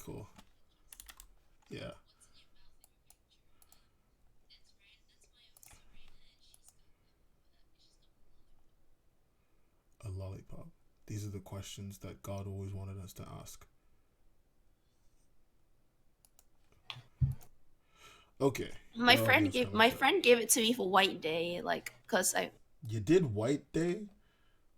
cool. Yeah. A lollipop. These are the questions that God always wanted us to ask. Okay. My Well, friend that's gave kind of my sad. friend gave it to me for White Day, like, cause I You did White Day?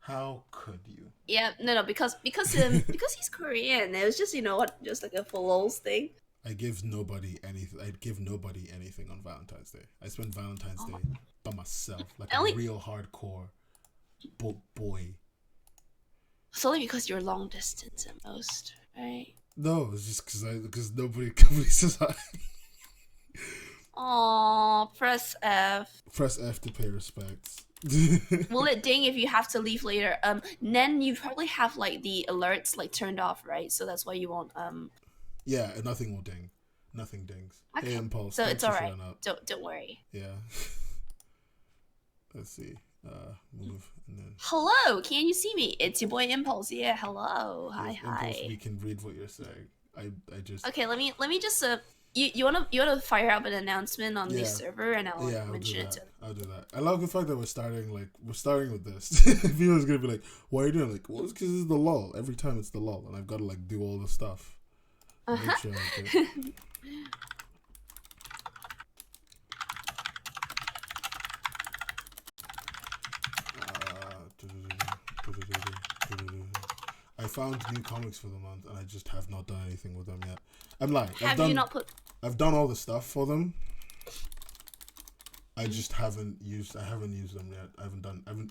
How could you? yeah, no, because he's Korean. It was just, you know what, just like a for lols thing. I give nobody anything. I'd give nobody anything on Valentine's Day. I spend Valentine's Oh, Day by myself, like I a only real hardcore boy. it's only because you're long distance at most, right? No, it's just because nobody says hi. Oh, press F. Press F to pay respects. Will it ding if you have to leave later? Then you probably have like the alerts like turned off, right? So that's why you won't. Yeah, nothing will ding. Nothing dings. Hey, Okay, Impulse, so it's thanks for all right. showing up. Don't worry. Yeah. Let's see. Move and then Hello, can you see me? It's your boy Impulse. Yeah, hello. Hi, yes, Impulse. hi. We can read what you're saying. I just Okay, let me just you wanna fire up an announcement on the yeah. server and I'll Yeah, like I'll do mention it that. to. I'll do that. I love the fact that we're starting with this. People's gonna be like, "Why are you doing?" Like, well, it's because it's the lull. Every time it's the lull, and I've got to like do all the stuff. Uh Make sure I get. huh. I found new comics for the month, and I just have not done anything with them yet. I'm lying. Have you not put? I've done all the stuff for them. I just haven't used. I haven't used them yet. I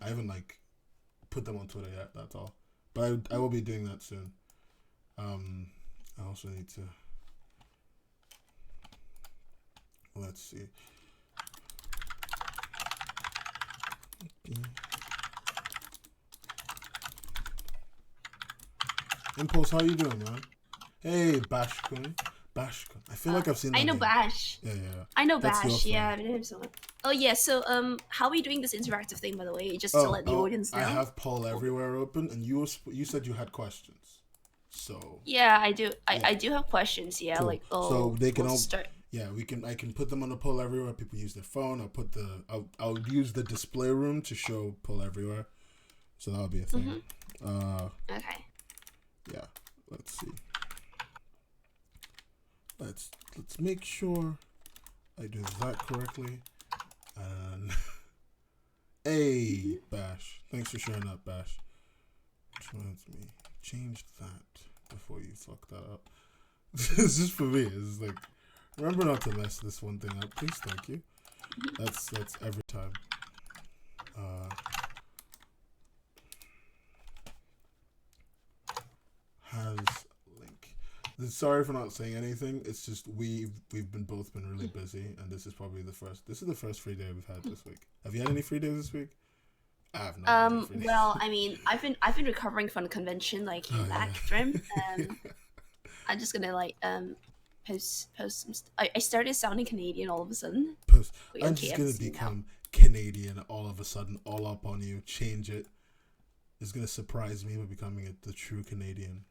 haven't like put them on Twitter yet. That's all. But I will be doing that soon. I also need to. Let's see. Impulse, how you doing, man? Hey, Bashkun. Bashkun. I feel like I've seen I that know name. Bash. Yeah, yeah, yeah. I know That's your Bash. Yeah, friend. I've known him so much. Oh yeah. So how are we doing this interactive thing, by the way? Just to Oh, let the oh, audience I know. have poll everywhere open, and you said you had questions. So Yeah, I do. I, yeah, I do have questions. Yeah, cool. like So they can we'll all. start. Yeah, we can. I can put them on the poll everywhere. People use their phone. I'll use the display room to show poll everywhere. So that'll be a thing. Mhm. Uh, Okay. yeah. Let's see. Let's make sure I do that correctly. And hey, Bash, thanks for sharing that, Bash. Trust me, change that before you fuck that up. It's just for me. It's like remember not to mess this one thing up, please. Thank you. That's every time. Uh, has link. Sorry for not saying anything. It's just we've been both been really busy, and this is probably the first. This is the first free day we've had this week. Have you had any free days this week? I have not had any free days. Well, I mean, I've been recovering from the convention. I came Oh back yeah. from. I'm just gonna like post some. I started sounding Canadian all of a sudden. Post. Wait, I'm okay, just I'm gonna seeing now. become Canadian all of a sudden, all up on you. Change it. It's gonna surprise me by becoming the true Canadian,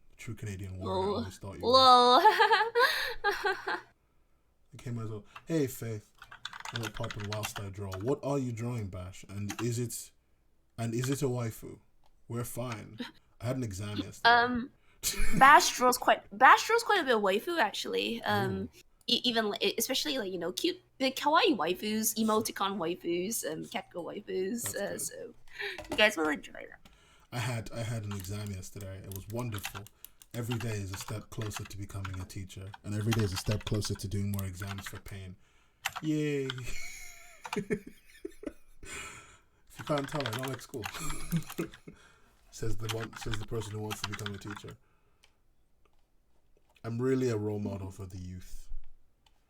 warrior I Lol. always thought you were. Lol. Okay, might as well. Hey Faith, I'm gonna pop in whilst I draw. What are you drawing, Bash? And is it a waifu? We're fine. I had an exam yesterday. um, Bash draws quite a bit of waifu actually. Ooh. Even especially like cute like kawaii waifus, emoticon waifus, Ketko waifus. That's good. So you guys will enjoy that. I had an exam yesterday. It was wonderful. Every day is a step closer to becoming a teacher, and every day is a step closer to doing more exams for pain. Yay! If you can't tell, I don't like school. Says the person who wants to become a teacher. I'm really a role model for the youth.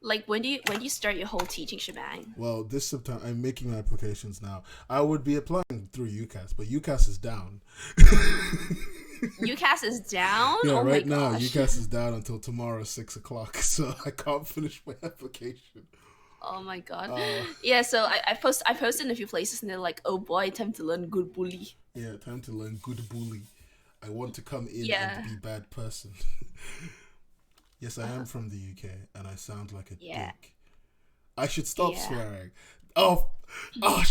Like when do you start your whole teaching shebang? Well, this September I'm making my applications now. I would be applying through UCAS, but UCAS is down. UCAS is down. Yeah, Oh my right now gosh. UCAS is down until tomorrow 6 o'clock, so I can't finish my application. Oh my god. Uh, Yeah, so I posted in a few places and they're like, oh boy, time to learn good bully. yeah, time to learn good bully. I want to come in and Yeah. be bad person. Yes, I am from the UK, and I sound like a Yeah. dick. I should stop Yeah. swearing. Oh, oh,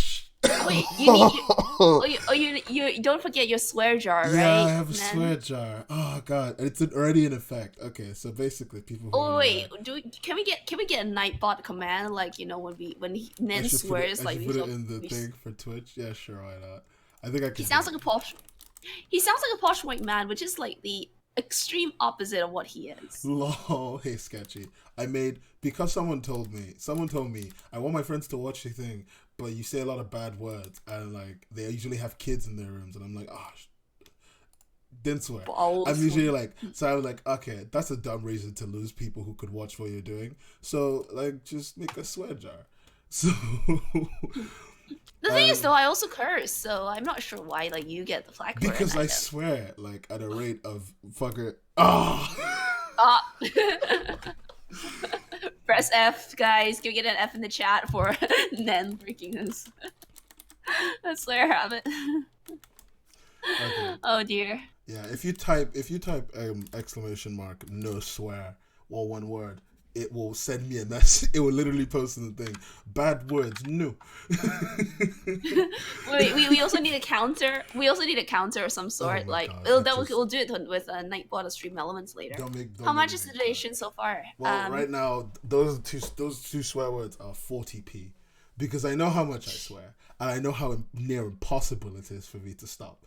Wait, you need you don't forget your swear jar, yeah, I right? have a Then swear jar. Oh god, it's already in effect. Okay, so basically, people who are oh wait, aware, can we get a nightbot command like Nen swears I like should we put it sort in the we, thing for Twitch. Yeah, sure, why not? I think I he can do sounds it. like a posh he sounds like a posh white man, which is like the extreme opposite of what he is. Lol, hey sketchy. I made because someone told me I want my friends to watch the thing, but you say a lot of bad words and like they usually have kids in their rooms and I'm like, didn't swear. I'm usually like, so I was like, okay, that's a dumb reason to lose people who could watch what you're doing. So like, just make a swear jar. So The thing is though, I also curse, so I'm not sure why like you get the flag for it. because I swear like at a rate of fucker. Ah. Press F, guys. Can we get an F in the chat for Nen breaking his swear habit? Okay. Oh dear. Yeah, if you type exclamation mark no swear or one word, it will send me a message. It will literally post in the thing. Bad words, no. Wait, we also need a counter. We also need a counter of some sort. my Like God, we'll do it with Nightbot or Stream Elements later. Don't How much make is me the make donation so far? Well, right now those two swear words are 40p because I know how much I swear and I know how near impossible it is for me to stop.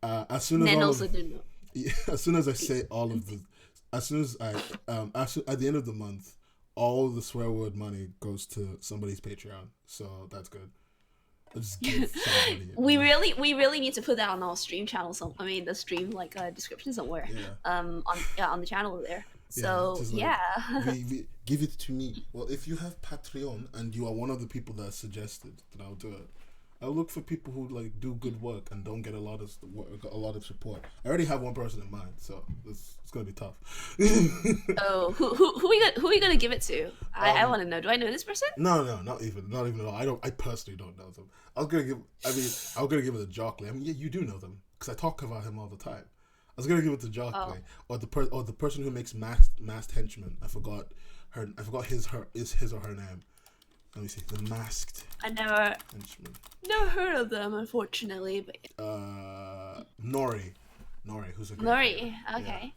As soon as I say all of the, as soon as I at the end of the month, all the swear word money goes to somebody's Patreon, so that's good. I'll just give somebody we really need to put that on our stream channel. The stream description somewhere. Yeah. On the channel there. So we give it to me. Well, if you have Patreon and you are one of the people that suggested, then I'll do it. I look for people who like do good work and don't get a lot of support. I already have one person in mind, so it's gonna be tough. Oh, who are you gonna give it to? I want to know. Do I know this person? No, not even at all. I personally don't know them. I was gonna give it to Jockley. I mean, yeah, you do know them because I talk about him all the time. I was gonna give it to Jockley or the person who makes masked henchmen. I forgot his or her name. Let me see. The masked. I never heard of them, unfortunately. But Nori, who's a great Nori. player. Okay. Yeah.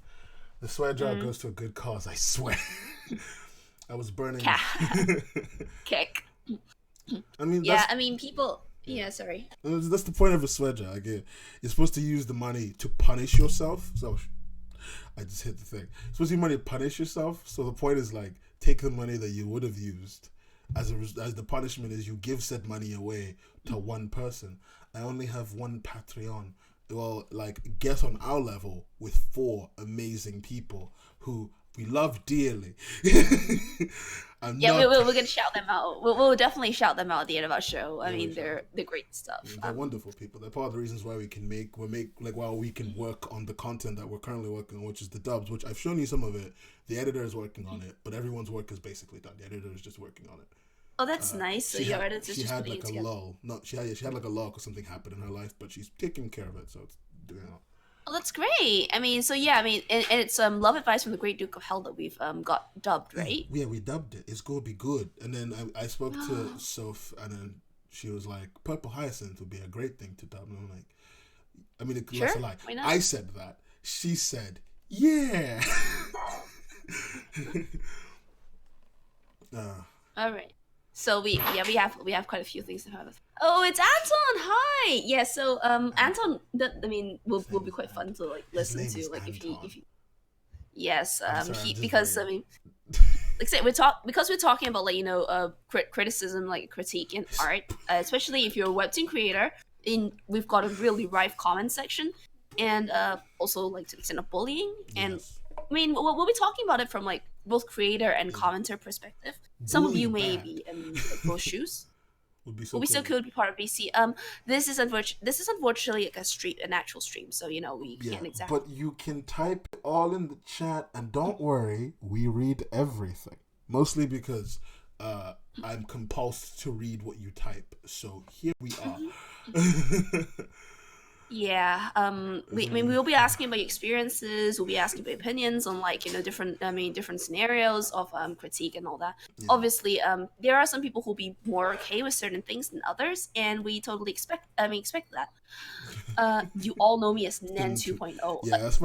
The swear jar goes to a good cause. I swear. I was burning. Kick. I mean, people. Yeah, sorry. That's the point of a swear jar. Again, you're supposed to use the money to punish yourself. So I just hit the thing. You're supposed to use money to punish yourself. So the point is like take the money that you would have used. As the punishment is you give said money away to one person. I only have one Patreon. Well, like get on our level with 4 amazing people who we love dearly. We're gonna shout them out. We'll definitely shout them out at the end of our show. I mean, they're great stuff. They're wonderful people. They're part of the reasons why we can we can work on the content that we're currently working on, which is the dubs, which I've shown you some of it. The editor is working on it, but everyone's work is basically done. The editor is just working on it. Oh, that's nice. So your editor's just putting it together. Lull. No, she had like a lull because something happened in her life, but she's taking care of it. So it's Oh, that's great. And it's Love Advice from the Great Duke of Hell that we've got dubbed, right? Yeah, we dubbed it. It's gonna be good. And then I spoke to Soph, and then she was like, "Purple Hyacinth would be a great thing to dub." And I'm like, that's a lie. Why not? I said that. She said, "Yeah." All right. So we have quite a few things to have. Oh, it's Anton! Hi. Yeah. So Anton, will be quite fun to like listen to like if you. Yes. Because like I said, we're talking about like criticism, like critique in art, especially if you're a webtoon creator. We've got a really rife comment section, and also like to the extent of bullying. And we'll be talking about it from like both creator and commenter perspective. Some of you may be in both shoes. Would be so cool to be part of BC. This is unfortunately like an actual stream, so we can't exactly. But you can type it all in the chat, and don't worry, we read everything. Mostly because I'm compulsed to read what you type. So here we are. Yeah. We'll be asking about your experiences. We'll be asking about your opinions on like different scenarios of critique and all that. Yeah. Obviously, there are some people who'll be more okay with certain things than others, and we totally expect that. You all know me as Nen 2.0. Yeah, that's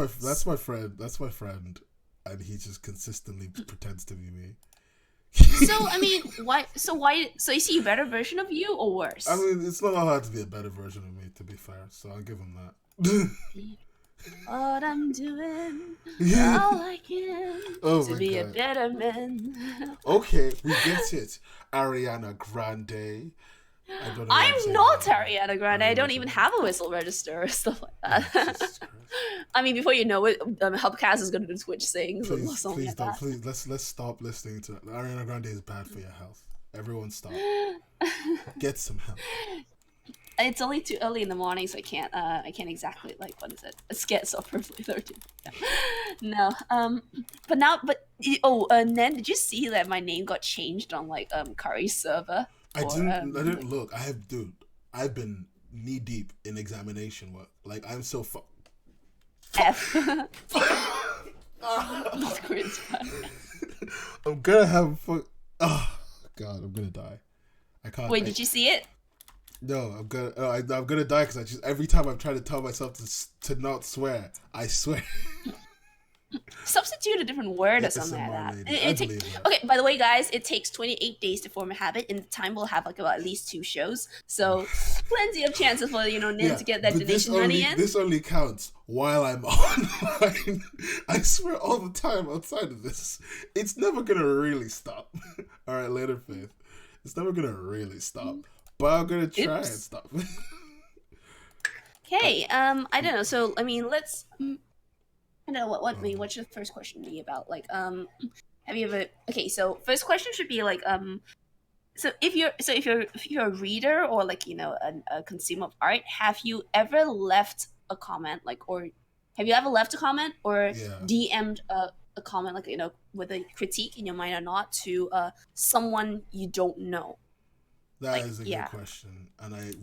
my friend. That's my friend, and he just consistently pretends to be me. So I mean, why? So is he a better version of you or worse? I mean, it's not hard to be a better version of me, to be fair. So I'll give him that. What I'm doing, all I can to be God. a better man. Okay, we get it. Ariana Grande. I'm not Ariana Grande. I don't even have a whistle register or stuff like that. I mean, before you know it, Hubcast is going to do Twitch things or something like that. Please, let's stop listening to that. Ariana Grande is bad for your health. Everyone stop. Get some help. It's only too early in the morning, so I can't exactly what is it? Get so perfectly 13. No. Nen, did you see that my name got changed on Curry's server? I didn't look. I've been knee deep in examination work. Like I'm so F. I'm gonna have fun. Oh God, I'm gonna die. I can't. Wait, did you see it? No, I'm gonna die because every time I'm trying to tell myself to not swear, I swear. Substitute a different word or something like that. Okay, by the way, guys, it takes 28 days to form a habit. In the time, we'll have about at least 2 shows, so plenty of chances for Nen to get that donation money in. This only counts while I'm online. I swear all the time outside of this, it's never gonna really stop. All right, later, Faith. It's never gonna really stop, but I'm gonna try and stop. Okay, I don't know. So I mean, let's. I don't know what's your first question be about? Have you ever? Okay, so first question should be so if you're a reader or a consumer of art, have you ever left a comment or have you ever left a comment or DM'd a comment with a critique in your mind or not to someone you don't know? That is a good question, and I'm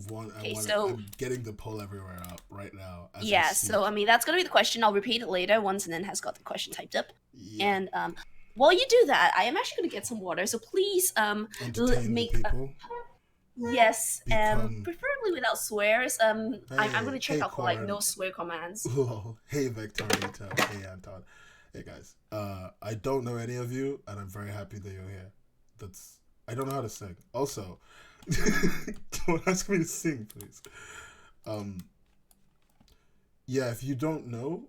getting the poll everywhere up right now. So I mean that's gonna be the question. I'll repeat it later once Nen has got the question typed up. Yeah. And while you do that, I am actually gonna get some water. So please make people. Yes, preferably without swears. I'm gonna check out for no swear commands. Whoa. Hey Victorita, hey Anton, hey guys. I don't know any of you, and I'm very happy that you're here. I don't know how to sing. Also, don't ask me to sing, please. If you don't know,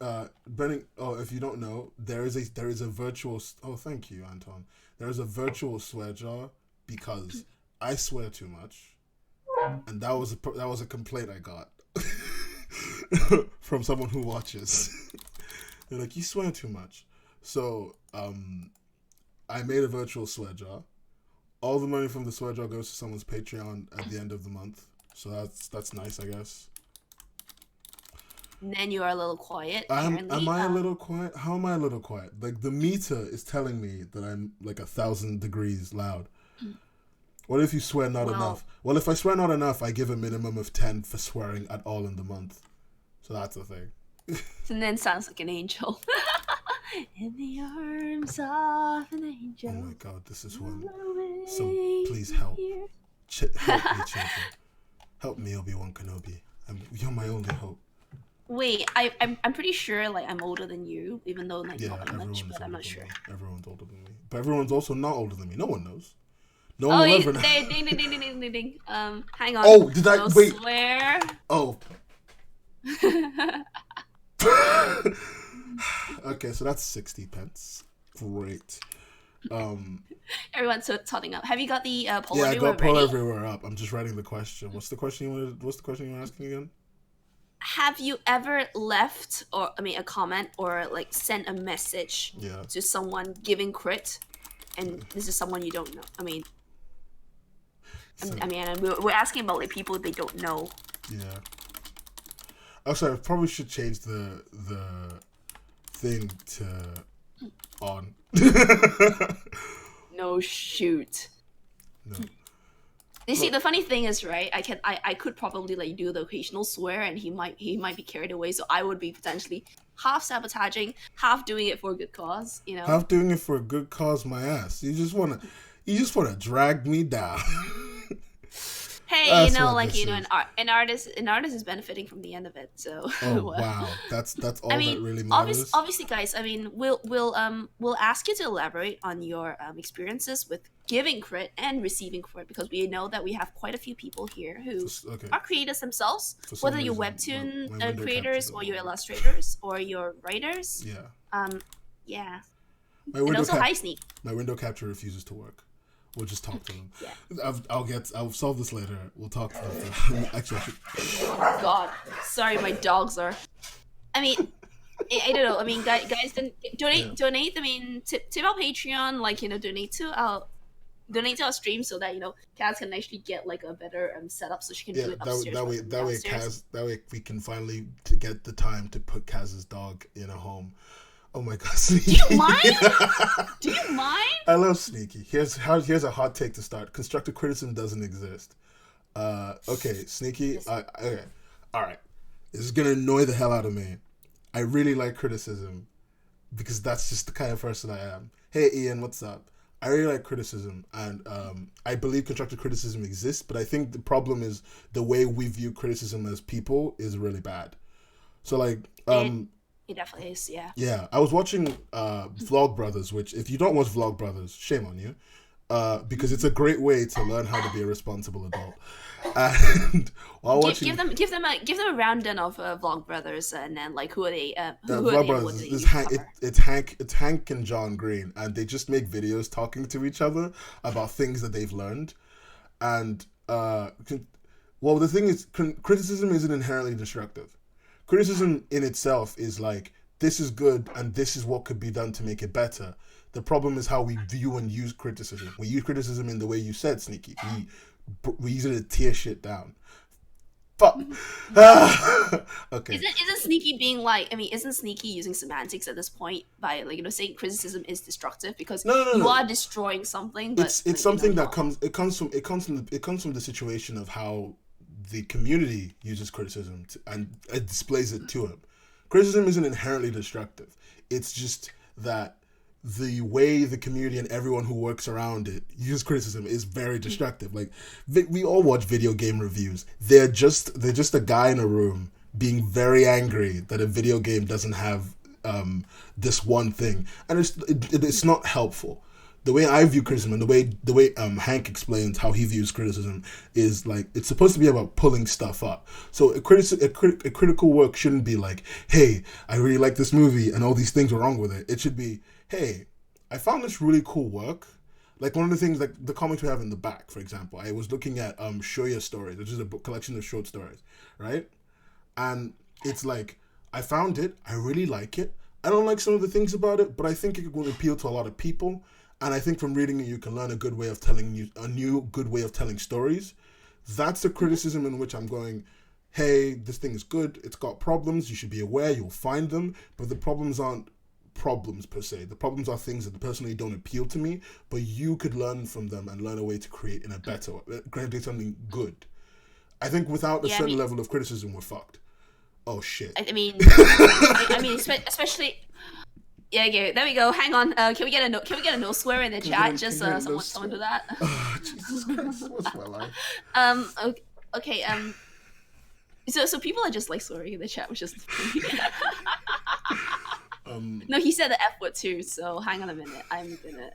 if you don't know, there is a virtual. Oh, thank you, Anton. There is a virtual swear jar because I swear too much, and that was a complaint I got from someone who watches. They're like, you swear too much. So I made a virtual swear jar. All the money from the swear jar goes to someone's Patreon at the end of the month. So that's nice, I guess. And then you are a little quiet. Am I a little quiet? How am I a little quiet? Like the meter is telling me that I'm 1,000 degrees loud. What if you swear not enough? Well, if I swear not enough, I give a minimum of 10 for swearing at all in the month. So that's the thing. And then sounds like an angel. In the arms of an angel. Oh my God, this is one. So please help. Help me, children. Help me, Obi-Wan Kenobi. You're my only hope. Wait, I'm pretty sure I'm older than you, even though not much, but I'm not sure. Everyone's older than me, but everyone's also not older than me. No one knows. No one will ever know. Ding, ding, ding, ding, ding, ding, ding. Hang on. Oh, did I wait? Swear. Oh. Okay, so that's 60 pence. Great. Everyone's totting up. Have you got the poll? Yeah, I got poll everywhere up. I'm just writing the question. What's the question you're asking again? Have you ever left a comment or sent a message to someone giving crit, and this is someone you don't know? We're asking about people they don't know. Yeah. Also, I probably should change the thing to on. No shoot. No. You see, the funny thing is, right? I could probably like do the occasional swear, and he might be carried away. So I would be potentially half sabotaging, half doing it for a good cause. You know, half doing it for a good cause. My ass. You just wanna drag me down. Hey, That's you know, what like this you know, is. an artist is benefiting from the end of it. So, Oh wow, that's all I that mean, really matters. obviously, guys. I mean, we'll ask you to elaborate on your experiences with giving crit and receiving crit, because we know that we have quite a few people here who Okay. are creators themselves, For some whether you're reason, webtoon my window creators captured or the you're moment. illustrators or you're writers. Yeah. Yeah, My and window also hi Sneak. my window capture refuses to work. We'll just talk to them. Yeah. I'll solve this later. We'll talk to them. Actually, God, sorry, my dogs are. I mean, I don't know. I mean, guys, donate. I mean, tip our Patreon, like you know, donate to our stream so that you know Kaz can actually get like a better setup so she can do it upstairs. that way downstairs. that way we can finally get the time to put Kaz's dog in a home. Oh my god, Sneaky. Do you mind? Do you mind? I love Sneaky. Here's a hot take to start. Constructive criticism doesn't exist. Okay, Sneaky. Okay, all right. This is gonna annoy the hell out of me. I really like criticism because that's just the kind of person I am. Hey, Ian, what's up? I really like criticism, and I believe constructive criticism exists. But I think the problem is the way we view criticism as people is really bad. So like, It definitely is, yeah. yeah, I was watching Vlog Brothers, which if you don't watch Vlog Brothers, shame on you, because it's a great way to learn how to be a responsible adult. And while watching, give them a rundown of Vlog Brothers, and then like who are they? Who are Vlog they? And Brothers what do they is cover? it's Hank and John Green, and they just make videos talking to each other about things that they've learned. And well, the thing is, criticism isn't inherently destructive. Criticism in itself is like, this is good and this is what could be done to make it better. The problem is how we view and use criticism. We use criticism in the way you said, Sneaky. We use it to tear shit down. Fuck. Okay. Isn't Sneaky being like? I mean, isn't Sneaky using semantics at this point by like you know saying criticism is destructive because you are destroying something? But it's something that comes from the situation of how the community uses criticism and it displays it to him. Criticism isn't inherently destructive. It's just that the way the community and everyone who works around it use criticism is very destructive. Like we all watch video game reviews. They're just a guy in a room being very angry that a video game doesn't have this one thing, and it's not helpful. The way I view criticism and the way Hank explains how he views criticism is like it's supposed to be about pulling stuff up. So a critical work shouldn't be like, hey, I really like this movie and all these things are wrong with it. It should be, hey, I found this really cool work. Like one of the things, like the comics we have in the back, for example, I was looking at Shoya Stories, which is a book collection of short stories, right? And it's like, I found it, I really like it. I don't like some of the things about it, but I think it will appeal to a lot of people. And I think from reading it, you can learn a new good way of telling stories. That's a criticism in which I'm going, hey, this thing is good. It's got problems. You should be aware. You'll find them. But the problems aren't problems per se. The problems are things that personally don't appeal to me, but you could learn from them and learn a way to create something good. I think without a certain level of criticism, we're fucked. Oh shit. I mean, especially. Yeah, okay, there we go. Hang on. Can we get a no swear in the chat? Just someone do that. Oh, Jesus Christ, what's my life? Okay. So people are just like swearing in the chat, which is funny. No, he said the F word too. So hang on a minute. I'm gonna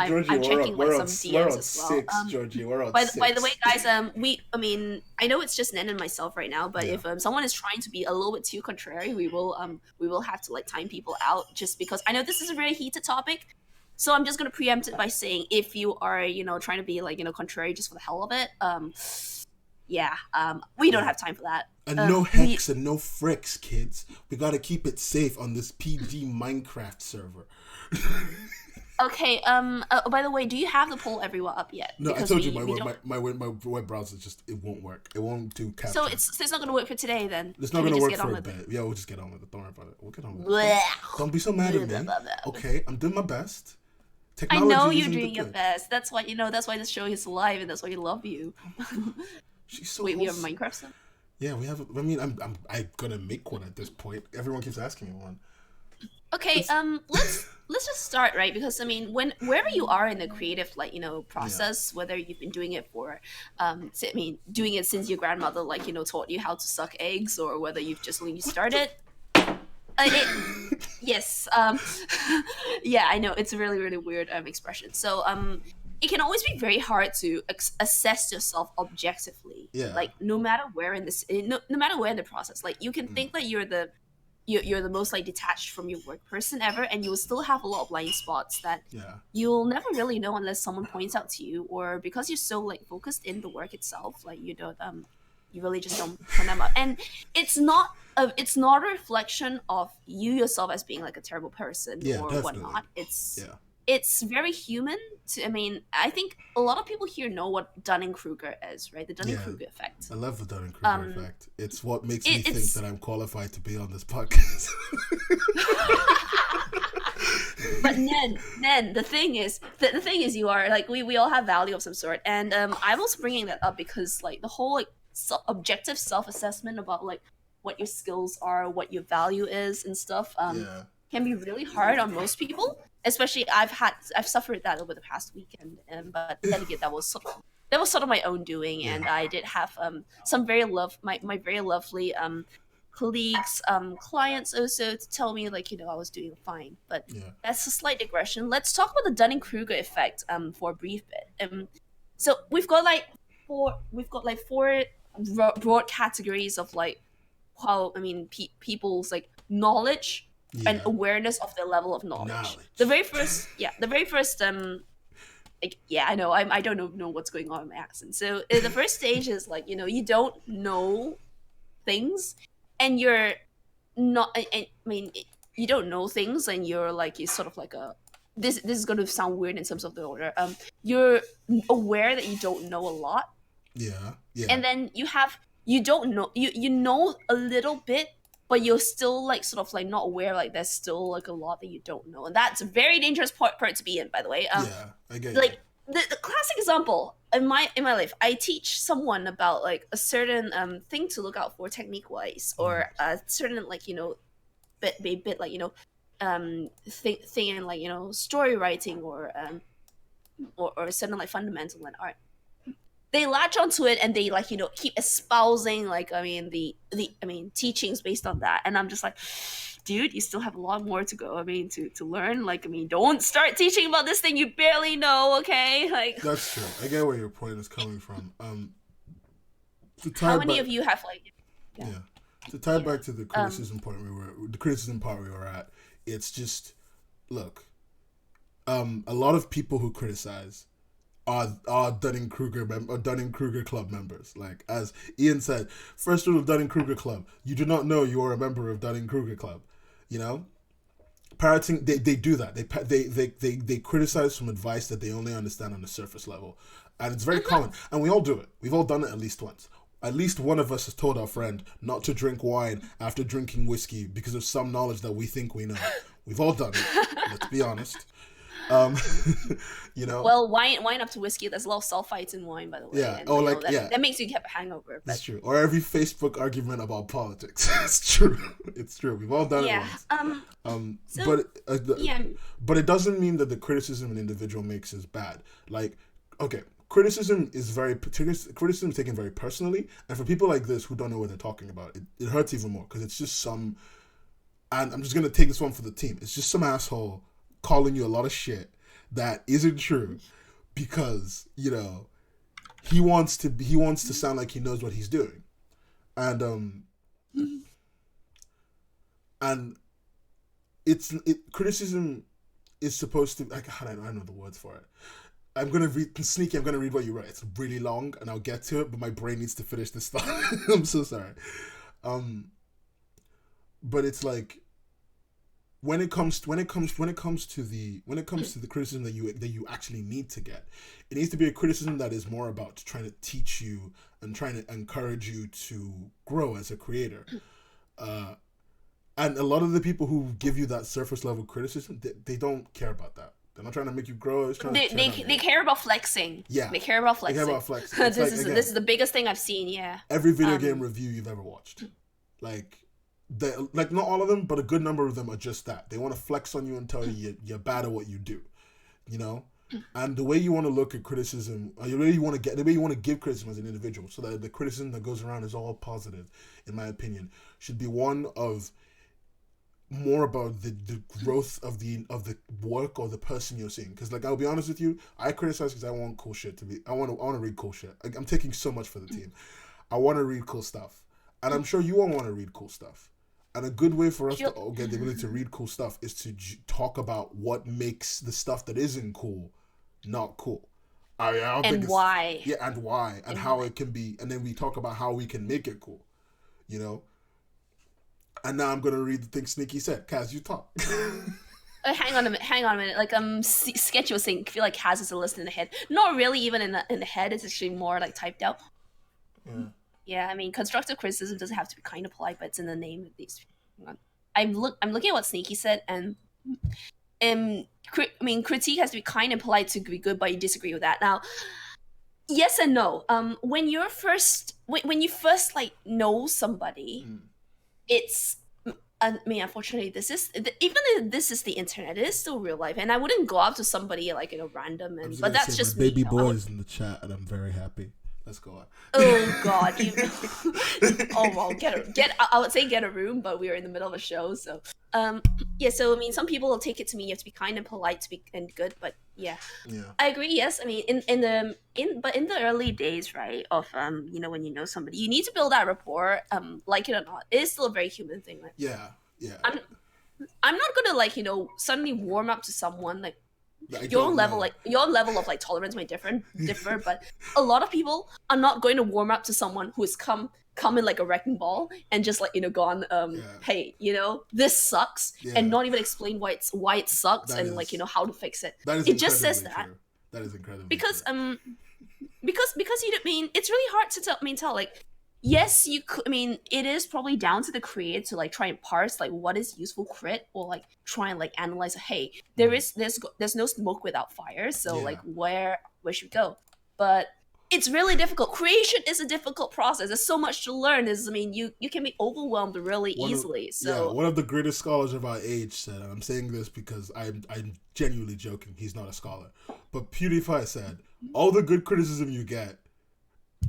Georgie, I'm checking like some DMs as well. Six, Georgie, we're on by six. the way, guys, I know it's just Nen and myself right now, but if someone is trying to be a little bit too contrary, we will have to like time people out just because I know this is a very heated topic. So I'm just gonna preempt it by saying if you are trying to be like contrary just for the hell of it, we don't have time for that. And no hex and no fricks, kids. We gotta keep it safe on this PG Minecraft server. Okay. By the way, do you have the poll everywhere up yet? No, because I told you my web browser it won't work. It won't do capture. So it's not gonna work for today then. It's not gonna work for a bit. Yeah, we'll just get on with it. Don't worry about it. We'll get on with it. Don't be so mad at me. Okay, I'm doing my best. I know Technology you're isn't the doing your thing. best. That's why that's why this show is alive, and that's why we love you. She's so Wait, we have wholesome. Minecraft stuff? Yeah, we have. I mean, I'm gonna make one at this point. Everyone keeps asking me one. Okay, It's let's just start, right? Because I mean, wherever you are in the creative, yeah, process, whether you've been doing it for, I mean, doing it since your grandmother, taught you how to suck eggs, or whether you've just only started. Yes, yeah, I know it's a really really weird expression. So it can always be very hard to assess yourself objectively, yeah, like no matter where in this, no matter where in the process. Like you can mm, think that you're the most like detached from your work person ever, and you will still have a lot of blind spots that yeah, you'll never really know unless someone points out to you, or because you're so like focused in the work itself, like you don't you really just don't point them out. And it's not a reflection of you yourself as being like a terrible person yeah, or definitely. whatnot. it's Yeah, it's very human to, I mean, I think a lot of people here know what Dunning-Kruger is, right? The yeah. Dunning-Kruger effect. I love the Dunning Kruger um effect. It's what makes me it, think it's that I'm qualified to be on this podcast. but Nen, the thing is, you are like, we all have value of some sort, and I was bringing that up because like the whole like objective self-assessment about like what your skills are, what your value is, and stuff Yeah, can be really hard on most people. Especially, I've suffered that over the past weekend, but then again, that was sort of my own doing, yeah, and I did have some my very lovely colleagues, clients also to tell me like I was doing fine. But yeah, that's a slight digression. Let's talk about the Dunning-Kruger effect for a brief bit. So we've got like four broad categories of like how, I mean, people's like knowledge and yeah. awareness of their level of knowledge. The Knowledge. very first, yeah, the very first like, yeah, I know, I don't know what's going on in my accent. So the first stage is like you don't know things, and you're not. I mean, you don't know things, and you're sort of like a. This is going to sound weird in terms of the order. You're aware that you don't know a lot, Yeah, yeah, and then you don't know, you know a little bit, but you're still like sort of like not aware, like there's still like a lot that you don't know, and that's a very dangerous part to be in, by the way. yeah. I get you. Like the classic example in my life, I teach someone about like a certain thing to look out for technique wise, Mm, or a certain bit like thing in like story writing, or certain like fundamental in art. They latch onto it, and they like keep espousing like, I mean, the teachings based on that, and I'm just like, dude, you still have a lot more to go. I mean, to learn. Like, I mean, don't start teaching about this thing you barely know, okay? Like, that's true. I get where your point is coming from. To tie how many back, of you have like, yeah, yeah, to tie yeah, back to the criticism point the criticism part we were at. It's just, look, a lot of people who criticize are Dunning Kruger club members. Like as Ian said, first rule of Dunning Kruger club: you do not know you are a member of Dunning Kruger club. You know, parroting, they do that. They criticize from advice that they only understand on the surface level, and it's very common. And we all do it. We've all done it at least once. At least one of us has told our friend not to drink wine after drinking whiskey because of some knowledge that we think we know. We've all done it. Let's be honest. Um, you know, well, wine up to whiskey. There's a lot of sulfites in wine, by the way, yeah. and Oh, like yeah. that makes you have a hangover. It's But true. Or every Facebook argument about politics. It's true. It's true. We've all done it yeah, once. so But yeah, but it doesn't mean that the criticism an individual makes is bad. Like, okay, criticism is taken very personally, and for people like this who don't know what they're talking about, it hurts even more because it's just some. And I'm just gonna take this one for the team. It's just some asshole calling you a lot of shit that isn't true because he wants to sound like he knows what he's doing, and and criticism is supposed to, I don't know the words for it. I'm gonna read what you wrote. It's really long and I'll get to it, but my brain needs to finish this thought. I'm so sorry. But it's like when it comes to the criticism that you actually need to get, it needs to be a criticism that is more about trying to teach you and trying to encourage you to grow as a creator. And a lot of the people who give you that surface level criticism, they don't care about that. They're not trying to make you grow. It's trying they care about flexing. Yeah, they care about flexing. They care about flexing. This is the biggest thing I've seen. Yeah, every video game review you've ever watched, like not all of them, but a good number of them are just that. They want to flex on you and tell you you're bad at what you do, you know. And the way you want to look at criticism, or the way you want to give criticism as an individual, so that the criticism that goes around is all positive, in my opinion, should be one of more about the growth of the work or the person you're seeing. Because like, I'll be honest with you, I criticize because I want cool shit to be. I want to read cool shit. Like, I'm taking so much for the team. I want to read cool stuff, and I'm sure you all want to read cool stuff. And a good way for us to get the ability to read cool stuff is to talk about what makes the stuff that isn't cool not cool. I don't think why. Yeah, and why, and how it can be, and then we talk about how we can make it cool, you know. And now I'm gonna read the thing Sneaky said. Kaz, you talk. Hang on a minute. Like Sketchy was saying, I feel like Kaz is a list in the head. Not really even in the head. It's actually more like typed out. Yeah. Yeah, I mean, constructive criticism doesn't have to be kind of polite, but it's in the name of these. I'm looking at what Sneaky said, and critique has to be kind and polite to be good, but you disagree with that. Now, yes and no. When you first like know somebody, it's. I mean, unfortunately, even though this is the internet, it is still real life, and I wouldn't go up to somebody like random, but that's just my baby boy is in the chat, and I'm very happy. Let's go on. Oh God! Oh well, I would say get a room, but we were in the middle of a show, so yeah. So I mean, some people will take it to mean you have to be kind and polite to be and good, but yeah. I agree. Yes, I mean, in the early days, right, of when you know somebody, you need to build that rapport. Like it or not, it is still a very human thing. Like, yeah. I'm not gonna suddenly warm up to someone like. Your level of like tolerance might differ, but a lot of people are not going to warm up to someone who has come in like a wrecking ball and just like go on hey, this sucks, and not even explain why it sucks and like how to fix it. It just says that. True. That is incredible. Because it's really hard to tell like. Yes, you could. I mean, it is probably down to the creator to like try and parse like what is useful crit, or like try and like analyze. Hey, there's no smoke without fire, so like where should we go? But it's really difficult. Creation is a difficult process. There's so much to learn. You can be overwhelmed really easily. One of the greatest scholars of our age said, and I'm saying this because I'm genuinely joking. He's not a scholar, but PewDiePie said, all the good criticism you get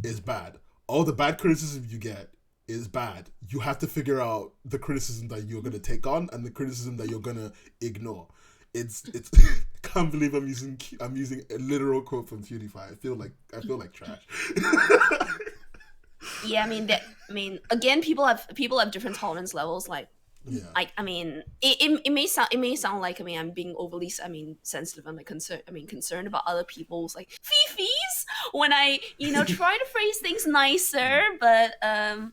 is bad. All the bad criticism you get is bad. You have to figure out the criticism that you're gonna take on and the criticism that you're gonna ignore. It's. I can't believe I'm using a literal quote from PewDiePie. I feel like trash. Yeah, I mean, again, people have different tolerance levels. Like, I mean, it may sound like I'm being overly sensitive and like concerned about other people's like fifis when I try to phrase things nicer, but yeah,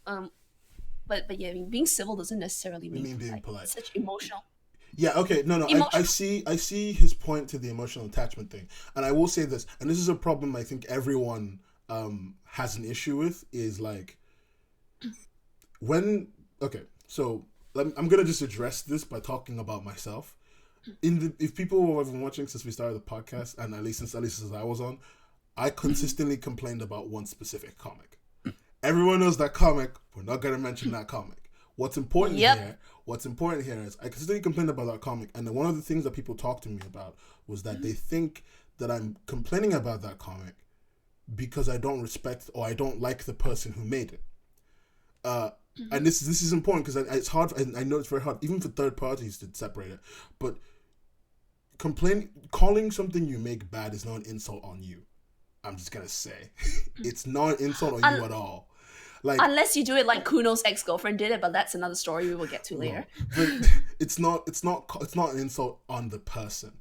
I mean, being civil doesn't necessarily mean being polite. It's such emotional. Yeah, okay, no, I see his point to the emotional attachment thing, and I will say this, and this is a problem I think everyone has an issue with, is like so I'm gonna just address this by talking about myself. If people have been watching since we started the podcast, and at least since I was on, I consistently complained about one specific comic. Everyone knows that comic. We're not gonna mention that comic. What's important here is I consistently complained about that comic, and one of the things that people talked to me about was that they think that I'm complaining about that comic because I don't respect or I don't like the person who made it. And this is important because it's hard. I know it's very hard, even for third parties, to separate it. But calling something you make bad is not an insult on you. I'm just gonna say, it's not an insult on you at all. Like, unless you do it like Kuno's ex-girlfriend did it, but that's another story we will get to later. But it's not an insult on the person.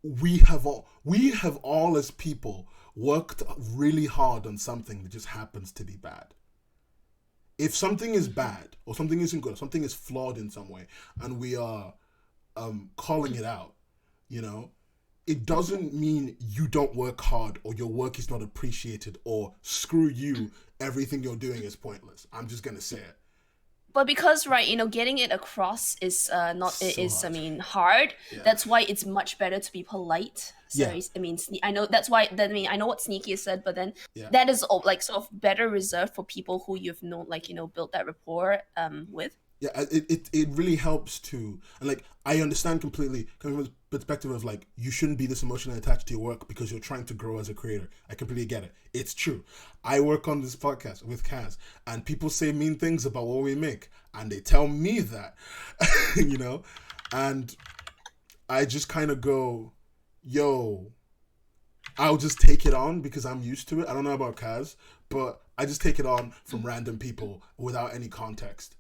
We have all as people worked really hard on something that just happens to be bad. If something is bad or something isn't good, or something is flawed in some way, and we are calling it out, it doesn't mean you don't work hard or your work is not appreciated or screw you, everything you're doing is pointless. I'm just gonna say it. but because right, getting it across is not So is I hard. mean hard. Yeah. That's why it's much better to be polite. Yeah. I mean, I know that's why. I know what Sneaky has said, but then Yeah. that is all like sort of better reserved for people who you've known, like built that rapport with. Yeah, it really helps to, and like I understand completely coming from the perspective of like you shouldn't be this emotionally attached to your work because you're trying to grow as a creator. I completely get it. It's true. I work on this podcast with Kaz, and people say mean things about what we make, and they tell me that, and I just kind of go, yo, I'll just take it on because I'm used to it. I don't know about Kaz, but I just take it on from random people without any context,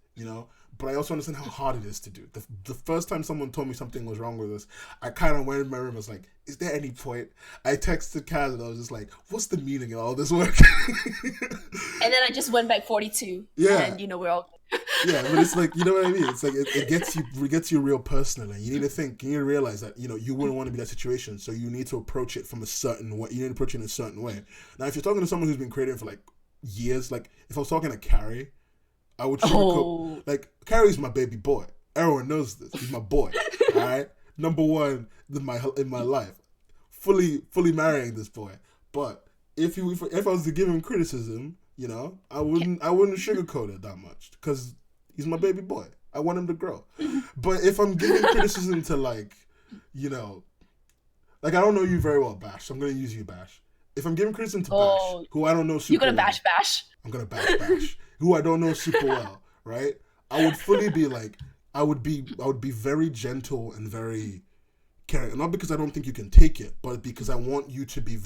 But I also understand how hard it is to do. The first time someone told me something was wrong with this, I kind of went in my room and was like, is there any point? I texted Kaz and I was just like, what's the meaning of all this work? And then I just went back 42. Yeah. And, we're all... Yeah, but it's like, you know what I mean? It's like, it gets you real personally. You need to think, you need to realize that, you wouldn't want to be in that situation. So you need to approach it from a certain way. You need to approach it in a certain way. Now, if you're talking to someone who's been creating for like years, like if I was talking to Carrie, I would sugarcoat. Like, Carrie's my baby boy. Everyone knows this. He's my boy. All right? Number one in my life. Fully marrying this boy. But if I was to give him criticism, I wouldn't sugarcoat it that much because he's my baby boy. I want him to grow. But if I'm giving criticism to like I don't know you very well, Bash. So I'm gonna use you, Bash. If I'm giving criticism to Bash, who I don't know super well. You're gonna bash. I'm gonna bash. Who I don't know super well, right? I would fully be like, I would be very gentle and very caring. Not because I don't think you can take it, but because I want you to be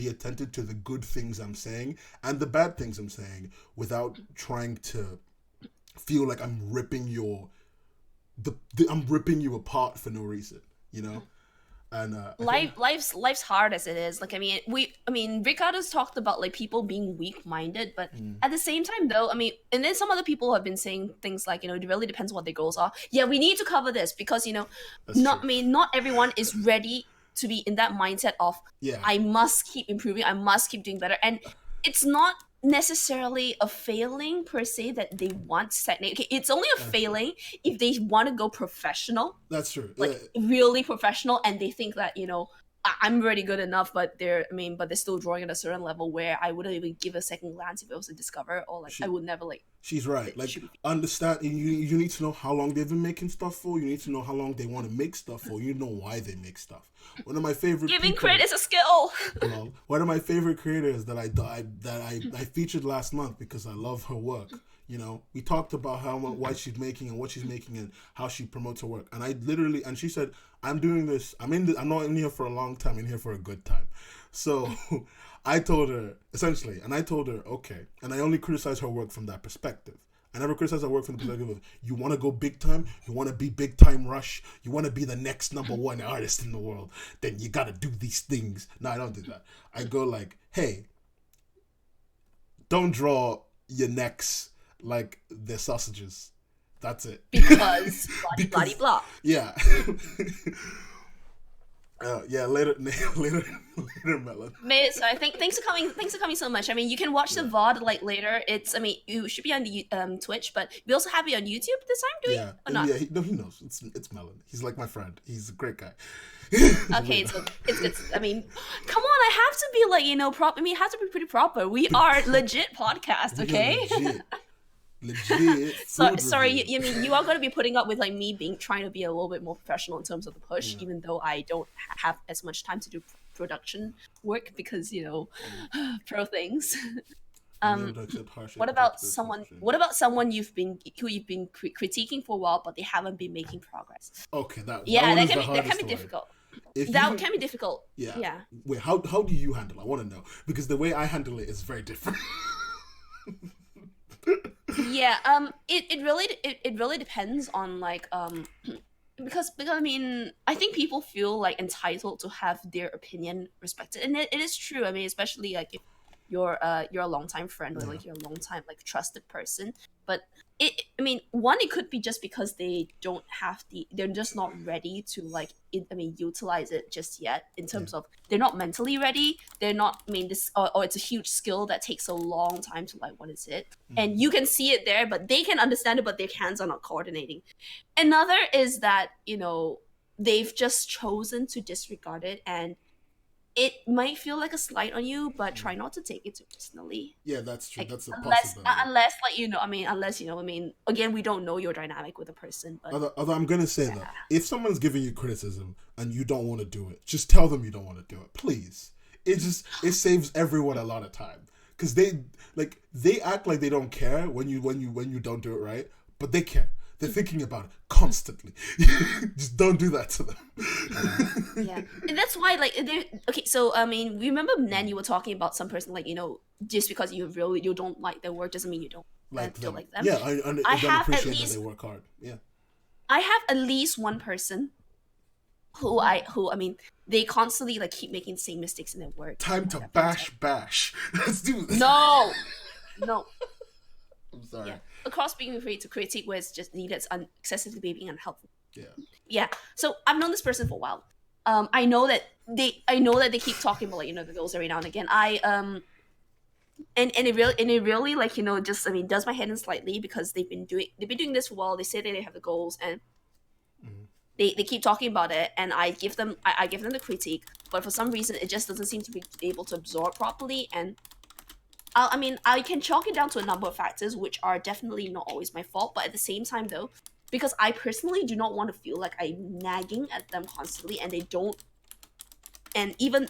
attentive to the good things I'm saying and the bad things I'm saying without trying to feel like I'm ripping I'm ripping you apart for no reason, And life's hard as it is. Like Ricardo's talked about like people being weak-minded, but at the same time though, and then some other people have been saying things like, it really depends what their goals are. Yeah, we need to cover this because not everyone is ready to be in that mindset of I must keep improving, I must keep doing better, and it's not necessarily a failing per se that they want to stagnate. Okay, it's only a failing if they want to go professional. That's true. Like really professional, and they think that I'm already good enough, but they're still drawing at a certain level where I wouldn't even give a second glance if it was a discover, or like I would never like. She's right. Like understand, you need to know how long they've been making stuff for. You need to know how long they want to make stuff for. You know why they make stuff. One of my favorite giving credit is a skill. One of my favorite creators that I featured last month because I love her work. We talked about why she's making and what she's making and how she promotes her work. And she said, I'm doing this. I'm not in here for a long time. I'm in here for a good time. So I told her, essentially, okay. And I only criticize her work from that perspective. I never criticize her work from the perspective of, you want to go big time? You want to be big time Rush? You want to be the next number one artist in the world? Then you got to do these things. No, I don't do that. I go like, hey, don't draw your necks like they're sausages. That's it. Because blah blah. Yeah. Later, Melon. So I think thanks for coming so much. You can watch the VOD like later. You should be on the Twitch, but we also have it on YouTube this time. Do we? Or not? Yeah. He knows. It's Melon. He's like my friend. He's a great guy. Okay, so it's good. Come on, I have to be like proper. It has to be pretty proper. We are legit podcast, okay? Legit. Sorry, you are going to be putting up with like me trying to be a little bit more professional in terms of the push, even though I don't have as much time to do production work because pro things. What about someone who you've been critiquing for a while but they haven't been making progress? Okay, that can be difficult. Can be difficult. Yeah. Wait, how do you handle it? I want to know because the way I handle it is very different. Yeah, it really depends on like because I think people feel like entitled to have their opinion respected, and it is true. Especially like if you're a longtime friend or like you're a longtime like trusted person, But I mean, one, it could be just because they don't have they're just not ready to like, utilize it just yet. In terms of they're not mentally ready. They're not. I mean, or it's a huge skill that takes a long time to like, what is it? And you can see it there, but they can understand it, but their hands are not coordinating. Another is that they've just chosen to disregard it, and it might feel like a slight on you, but try not to take it too personally. Yeah, that's true. Like, That's a unless possibility. again, we don't know your dynamic with a person. But although I'm gonna say that if someone's giving you criticism and you don't want to do it, just tell them you don't want to do it, please. It saves everyone a lot of time, because they act like they don't care when you don't do it right, but they care. They're thinking about it constantly. Just don't do that to them. Yeah, and that's why okay. So I mean, remember Nan, you were talking about some person just because you don't like their work doesn't mean you don't like them. Yeah, I don't appreciate that they work hard. Yeah, I have at least one person who they constantly keep making the same mistakes in their work. Time to bash. Let's do this. No. I'm sorry. Yeah. Across being afraid to critique where it's just needed, excessively being unhelpful. Yeah. So I've known this person for a while. I know that they keep talking about the goals every now and again. And it really just does my head in slightly, because they've been doing this for a while. They say that they have the goals, and they keep talking about it, and I give them the critique, but for some reason it just doesn't seem to be able to absorb properly. And I can chalk it down to a number of factors, which are definitely not always my fault. But at the same time, though, because I personally do not want to feel like I'm nagging at them constantly, and they don't. And even,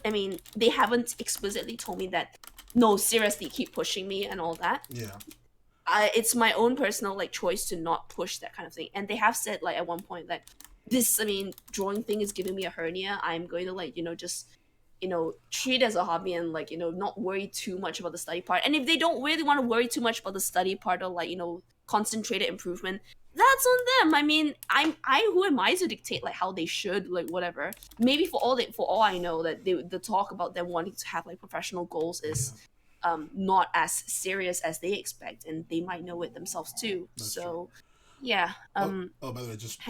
they haven't explicitly told me that, no, seriously, keep pushing me and all that. Yeah. It's my own personal choice to not push that kind of thing. And they have said at one point that this, drawing thing is giving me a hernia. I'm going to just treat it as a hobby and not worry too much about the study part. And if they don't really want to worry too much about the study part or concentrated improvement, that's on them. Who am I to dictate how they should whatever. Maybe for all I know, that the talk about them wanting to have professional goals is not as serious as they expect, and they might know it themselves too. That's so true. Yeah. By the way, just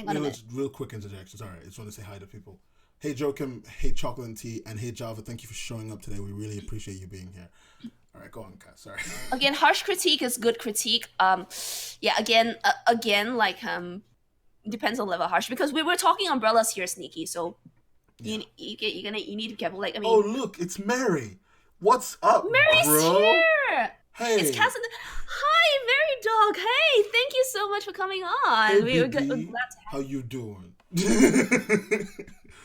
real quick interjection. Sorry, I just want to say hi to people. Hey Joachim, hey Chocolate and Tea, and hey Java, thank you for showing up today. We really appreciate you being here. All right, go on, Kat. Sorry. Again, harsh critique is good critique. Again, depends on level of harsh, because we were talking umbrellas here, Sneaky. So you need to be careful. Oh look, it's Mary. What's up, Mary's bro? Here. Hey. It's Cass. Hi, Mary Dog. Hey, thank you so much for coming on. Hey, we're glad to have you. How you doing?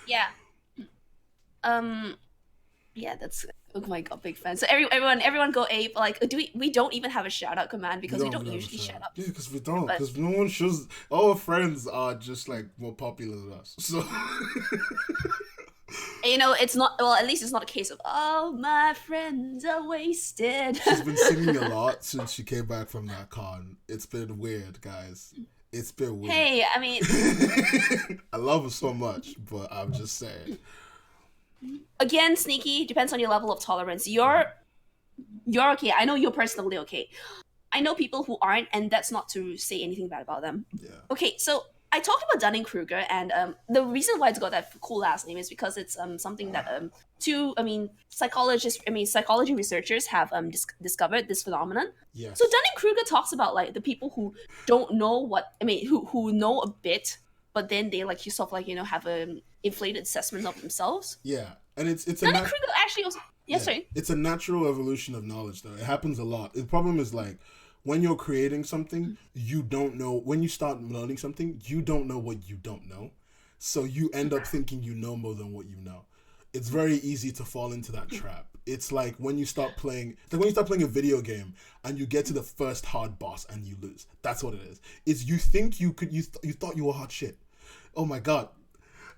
Yeah. Yeah, that's, oh my god, big fan. So everyone go ape. We don't even have a shout out command, because we don't usually shout out. Yeah, because we don't. Because no one shows. All our friends are just more popular than us. So it's not. Well, at least it's not a case of all my friends are wasted. She's been singing a lot since she came back from that con. It's been weird, guys. It's been weird. Hey, I love her so much, but I'm just saying. Again, Sneaky, depends on your level of tolerance. You're okay. I know you're personally okay. I know people who aren't, and that's not to say anything bad about them. Yeah. Okay, so I talked about Dunning-Kruger, and the reason why it's got that cool last name is because it's something that psychology researchers have discovered this phenomenon. Yeah. So Dunning-Kruger talks about the people who don't know who know a bit, but then they have a inflated assessment of themselves. Yeah, and it's Dunning-Kruger actually also. Yeah, sorry. It's a natural evolution of knowledge, though. It happens a lot. The problem is when you're creating something, you don't know. When you start learning something, you don't know what you don't know, so you end up thinking you know more than what you know. It's very easy to fall into that trap. It's like when you start playing. It's like when you start playing a video game and you get to the first hard boss and you lose. That's what it is. It's you think you could. You thought you were hot shit. Oh my god.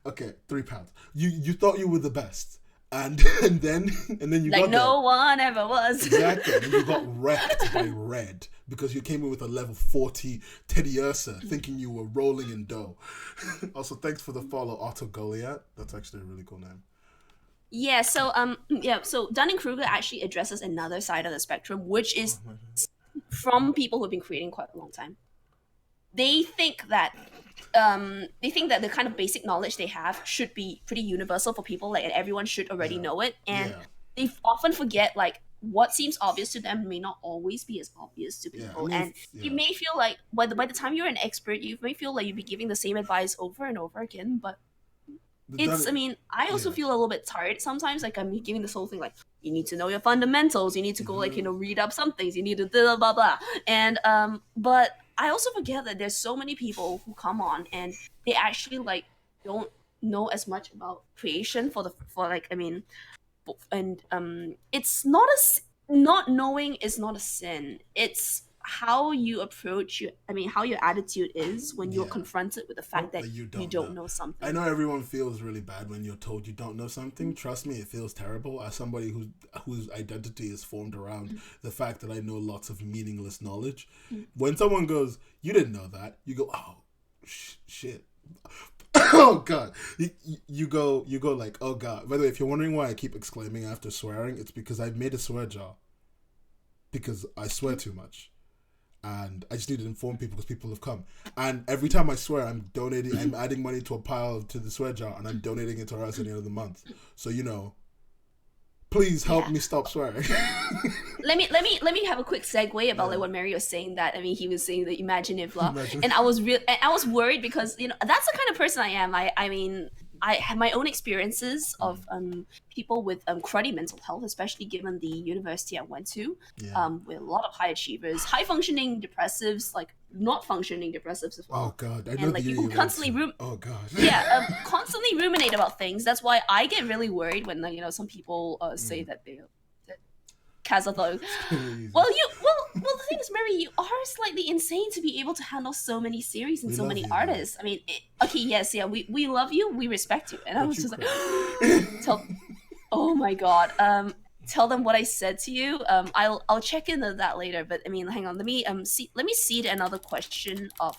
Okay, £3. You thought you were the best, and then you got no one ever was. Exactly, and you got wrecked by Red because you came in with a level 40 Teddy Ursa, thinking you were rolling in dough. Also, thanks for the follow, Otto Goliath. That's actually a really cool name. Yeah. So Dunning-Kruger actually addresses another side of the spectrum, which is from people who've been creating quite a long time. They think that the kind of basic knowledge they have should be pretty universal for people, like, and everyone should already know it. And they often forget, like, what seems obvious to them may not always be as obvious to people. And you may feel like by the time you're an expert, you may feel like you'd be giving the same advice over and over again. But I also feel a little bit tired sometimes. Like, I'm giving this whole thing, like, you need to know your fundamentals. You need to go, like, read up some things. You need to blah, blah, blah. And, but I also forget that there's so many people who come on and they actually, like, don't know as much about creation it's not knowing is not a sin. It's how you approach how your attitude is when you're confronted with the fact that you don't know something. I know everyone feels really bad when you're told you don't know something. Trust me, it feels terrible. As somebody whose identity is formed around the fact that I know lots of meaningless knowledge, when someone goes, "You didn't know that," you go, "Oh, shit." Oh god, you go like, oh god. By the way, if you're wondering why I keep exclaiming after swearing, it's because I've made a swear jar because I swear too much, and I just need to inform people because people have come. And every time I swear, I'm adding money to a pile to the swear jar, and I'm donating it to us at the end of the month. So please help me stop swearing. Let me have a quick segue about like what Mary was saying. That he was saying that imagine if and I was worried because that's the kind of person I am. I had my own experiences of people with cruddy mental health, especially given the university I went to, with a lot of high achievers, high functioning depressives, like not functioning depressives as well. Oh god, I know. And like people constantly constantly ruminate about things. That's why I get really worried when some people say that they. Well, the thing is, Mary, you are slightly insane to be able to handle so many series and so many artists. Man. I mean, we love you, we respect you, and I was just like, oh my god, tell them what I said to you. I'll check into that later. But I mean, hang on, let me seed another question of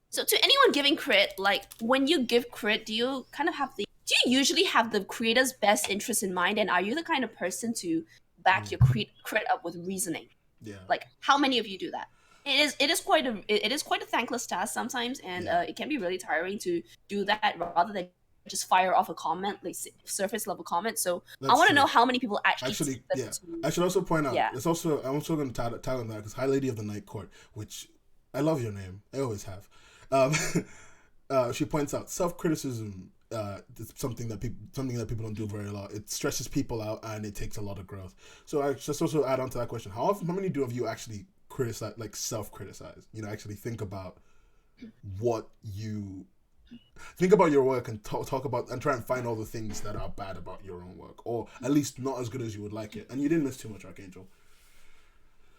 So to anyone giving crit, like when you give crit, do you usually have the creator's best interest in mind, and are you the kind of person to back your crit up with reasoning? Yeah. Like, how many of you do that? It is quite a thankless task sometimes, and it can be really tiring to do that rather than just fire off a comment, like surface level comment. So I want to know how many people actually. I should also point out. I'm also going to tag on that because High Lady of the Night Court, which I love your name, I always have. She points out self-criticism. It's something that people don't do very a lot. It stresses people out and it takes a lot of growth. So I just also add on to that question: how many of you actually criticize, like self-criticize? Actually think about what you think about your work and talk about and try and find all the things that are bad about your own work, or at least not as good as you would like it. And you didn't miss too much, Archangel.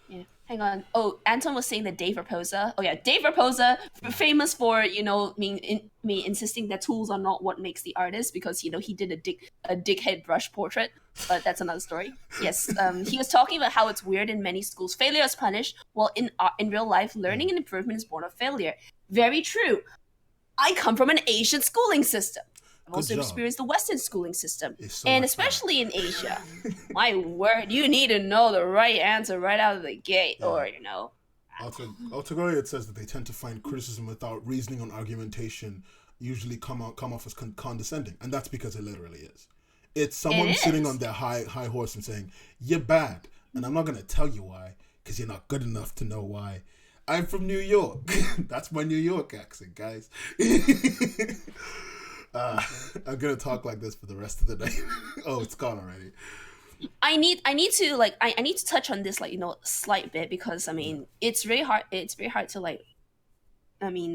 Yeah. Hang on. Oh, Anton was saying that Dave Raposa. Oh yeah, Dave Raposa, famous for insisting that tools are not what makes the artist, because he did a dickhead brush portrait, but that's another story. Yes, he was talking about how it's weird in many schools. Failure is punished, while in real life, learning and improvement is born of failure. Very true. I come from an Asian schooling system. I've also experienced the Western schooling system, and especially in Asia. My word, you need to know the right answer right out of the gate, or Altagoria, it says that they tend to find criticism without reasoning or argumentation usually come off as condescending, and that's because it literally is. It's someone sitting on their high horse and saying, "You're bad," and I'm not gonna tell you why, because you're not good enough to know why. I'm from New York. That's my New York accent, guys. I'm gonna talk like this for the rest of the day. Oh, it's gone already. I need to touch on this slight bit, because it's very hard to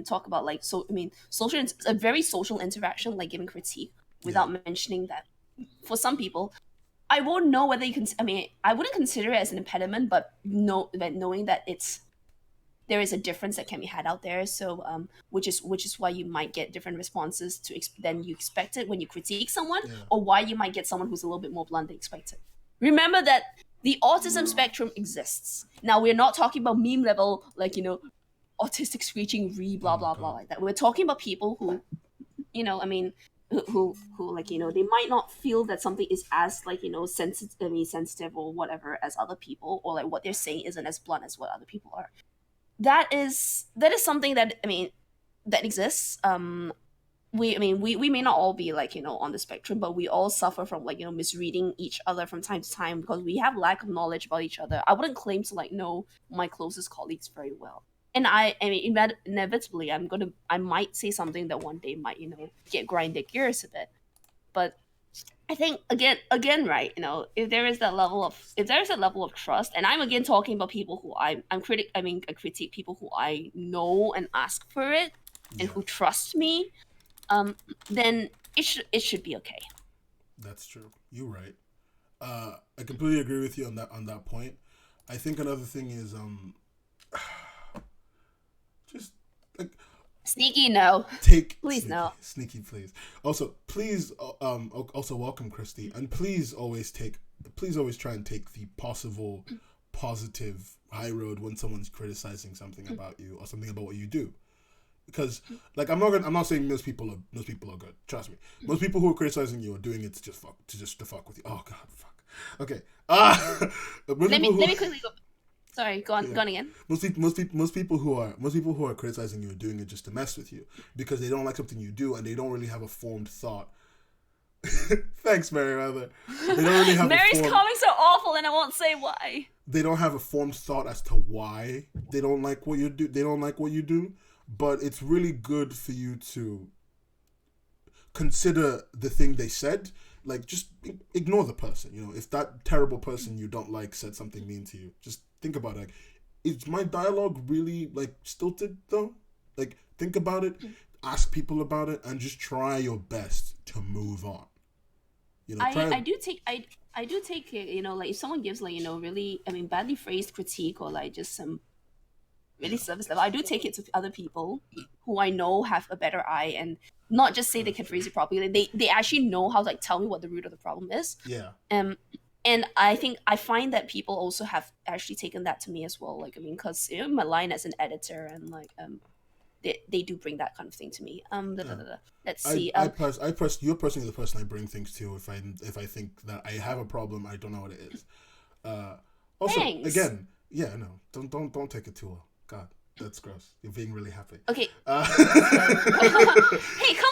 talk about a very social interaction, like giving critique without mentioning that for some people, I won't know whether you can. I wouldn't consider it as an impediment, but knowing that there is a difference that can be had out there, so which is why you might get different responses than you expected when you critique someone, or why you might get someone who's a little bit more blunt than expected. Remember that the autism spectrum exists. Now, we're not talking about meme level, autistic screeching blah blah blah like that. We're talking about people who, who like they might not feel that something is as like sensitive or whatever as other people, or like what they're saying isn't as blunt as what other people are. That is something that that exists. We may not all be like on the spectrum, but we all suffer from like misreading each other from time to time because we have lack of knowledge about each other. I wouldn't claim to like know my closest colleagues very well, and I mean inevitably I might say something that one day might get grind their gears a bit. But I think again right, if there's a level of trust, and I'm again talking about people who I critique people who I know and ask for it and who trust me, then it should be okay. That's true. You're right. I completely agree with you on that point. I think another thing is just like sneaky no. Please sneaky, no. Sneaky please. Also, please also welcome Christy, and please always try and take the possible positive high road when someone's criticizing something about you or something about what you do. Because like I'm not saying most people are good. Trust me. Most people who are criticizing you are doing it to fuck with you. Oh god, fuck. Okay. Let me quickly go. Sorry, go on again. Most people who are criticizing you are doing it just to mess with you because they don't like something you do and they don't really have a formed thought. Thanks, Meriwether. They don't really have Mary's comments are awful, and I won't say why. They don't have a formed thought as to why they don't like what you do. They don't like what you do. But it's really good for you to consider the thing they said. Like, just ignore the person. If that terrible person you don't like said something mean to you, just think about it. Like, is my dialogue really, like, stilted, though? Like, think about it, ask people about it, and just try your best to move on. I do take it, like, if someone gives, like, really, badly phrased critique or, like, just some really service level, I do take it to other people who I know have a better eye and not just say they can phrase it properly. They actually know how to like tell me what the root of the problem is. Yeah. And I find that people also have actually taken that to me as well. Like because my line as an editor and like they do bring that kind of thing to me. Let's see. You're personally the person I bring things to if I think that I have a problem I don't know what it is. Also, Thanks. Again, yeah, no, don't take it too well. God, that's gross. You're being really happy. Okay. Hey, come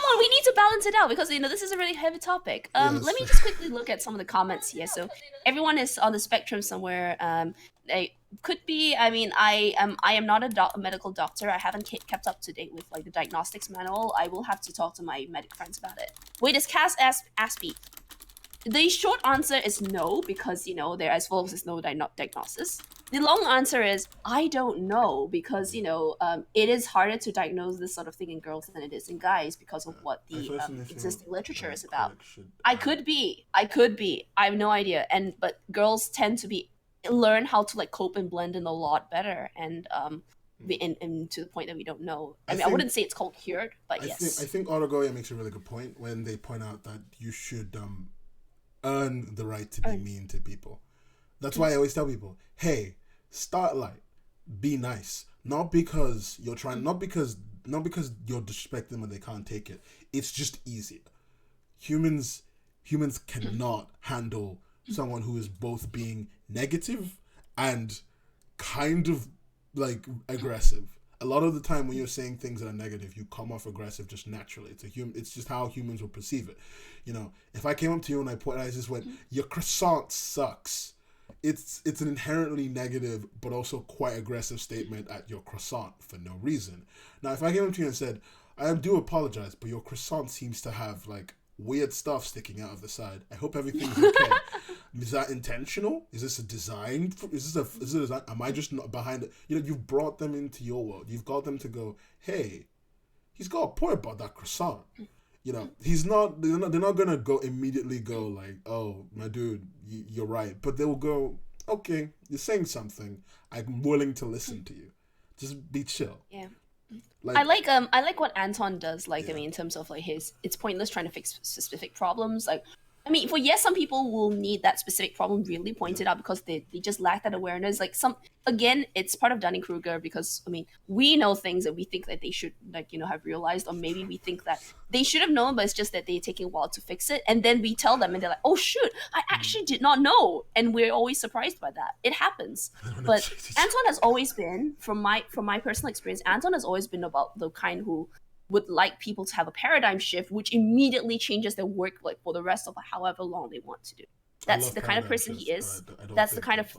on, we need to balance it out because this is a really heavy topic. Let me just quickly look at some of the comments here. So everyone is on the spectrum somewhere. They could be. I mean, I am not a medical doctor. I haven't kept up to date with like the diagnostics manual. I will have to talk to my medic friends about it. Wait, is Cass Aspie? The short answer is no, because there as well as no diagnosis. The long answer is I don't know, because it is harder to diagnose this sort of thing in girls than it is in guys because of what the existing literature is about. I could be. I have no idea. But girls tend to learn how to like cope and blend in a lot better, and to the point that we don't know. I wouldn't say it's called cured, but yes. I think Autogoya makes a really good point when they point out that you should earn the right to be mean to people. That's why I always tell people, hey, start light, be nice. Not because you're trying, not because you're disrespecting them and they can't take it. It's just easier. Humans cannot handle someone who is both being negative and kind of like aggressive. A lot of the time when you're saying things that are negative, you come off aggressive just naturally. It's just how humans will perceive it. If I came up to you and I just went, your croissant sucks. It's an inherently negative but also quite aggressive statement at your croissant for no reason. Now, if I came up to you and said, I do apologize, but your croissant seems to have like weird stuff sticking out of the side. I hope everything's okay. Is that intentional? Is this a design? Is it a design? Am I just not behind it? You've brought them into your world. You've got them to go, hey, he's got a point about that croissant. He's not. They're not gonna immediately go like, oh, my dude, you're right. But they will go, okay, you're saying something. I'm willing to listen to you. Just be chill. Yeah. I like what Anton does. Like, in terms of like it's pointless trying to fix specific problems. Like, I mean, some people will need that specific problem really pointed out because they just lack that awareness. Like again, it's part of Dunning-Kruger because, I mean, we know things that we think that they should, like, have realized, or maybe we think that they should have known, but it's just that they're taking a while to fix it. And then we tell them and they're like, oh shoot, I actually did not know. And we're always surprised by that. It happens. But Anton has always been, from my personal experience, Anton has always been about the kind who would like people to have a paradigm shift, which immediately changes their work like for the rest of however long they want to do. That's the kind of person he is. That's the kind of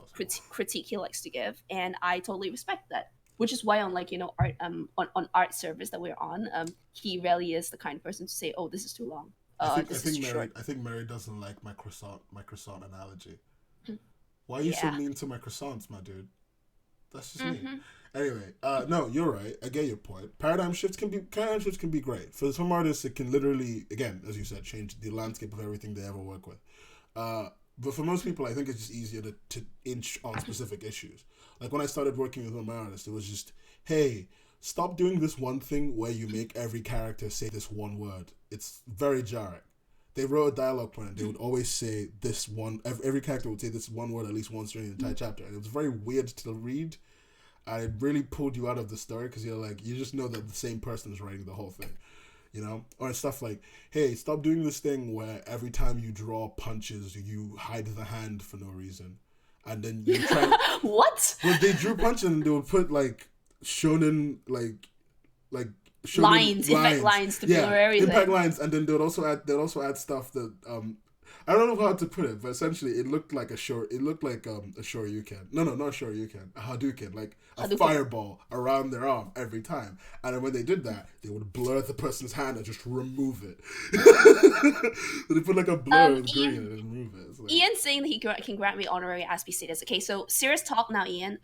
critique he likes to give, and I totally respect that. Which is why on art on art service that we're on, he rarely is the kind of person to say, "Oh, this is too long." I think Mary doesn't like my croissant analogy. Why are you so mean to my croissants, my dude? That's just me. Anyway, no, you're right. I get your point. Paradigm shifts can be great. For some artists, it can literally, again, as you said, change the landscape of everything they ever work with. But for most people, I think it's just easier to inch on specific issues. Like when I started working with one of my artists, it was just, hey, stop doing this one thing where you make every character say this one word. It's very jarring. They wrote a dialogue point and they would always say this one, every character would say this one word at least once during the entire chapter. And it was very weird to read. And it really pulled you out of the story because you're like, you just know that the same person is writing the whole thing. Or stuff like, hey, stop doing this thing where every time you draw punches, you hide the hand for no reason. And then you try... What? Well, they drew punches and they would put, like, shonen, like shonen lines, impact lines to blur everything. Impact lines, and then they'll also add stuff that, I don't know how to put it, but essentially it looked like a shoryuken. No, not a shoryuken. A Hadouken, like a fireball around their arm every time. And then when they did that, they would blur the person's hand and just remove it. So they put like a blur with green and remove it. Like... Ian saying that he can grant me honorary Aspie status. Okay, so serious talk now, Ian.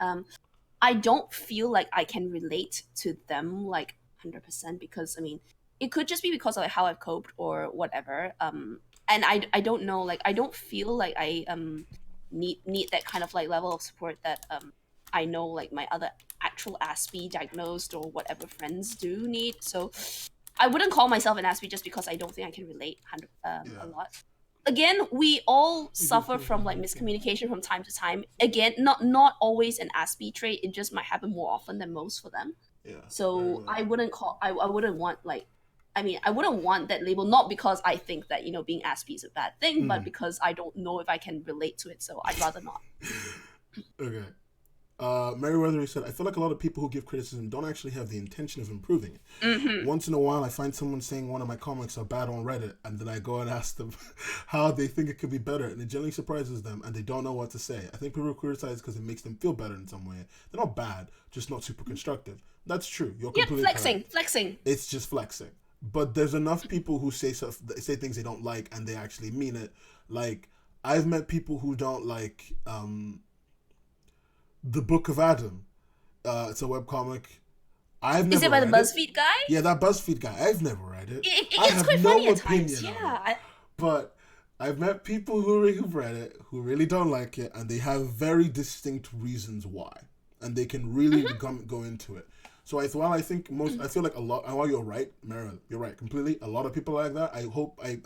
I don't feel like I can relate to them like 100% because, I mean, it could just be because of like how I've coped or whatever. And I don't know, like, I don't feel like I need that kind of like level of support that I know like my other actual Aspie diagnosed or whatever friends do need. So I wouldn't call myself an Aspie just because I don't think I can relate a lot. Again, we all suffer from like miscommunication from time to time. Again, not always an Aspie trait. It just might happen more often than most for them. Yeah. So I wouldn't want like, I mean, I wouldn't want that label, not because I think that, being Aspie is a bad thing, but because I don't know if I can relate to it, so I'd rather not. Okay. Meriwether said, I feel like a lot of people who give criticism don't actually have the intention of improving it. Once in a while, I find someone saying one of my comics are bad on Reddit, and then I go and ask them how they think it could be better, and it generally surprises them, and they don't know what to say. I think people criticize because it makes them feel better in some way. They're not bad, just not super constructive. That's true. You're completely flexing. It's just flexing. But there's enough people who say things they don't like and they actually mean it. Like, I've met people who don't like The Book of Adam. It's a webcomic. Is it by the BuzzFeed guy? Yeah, that BuzzFeed guy. I've never read it. It's quite funny at times. Yeah. But I've met people who've read it who really don't like it, and they have very distinct reasons why, and they can really go into it. So I feel like a lot. While you're right, Meryl, you're right completely. A lot of people like that. I hope I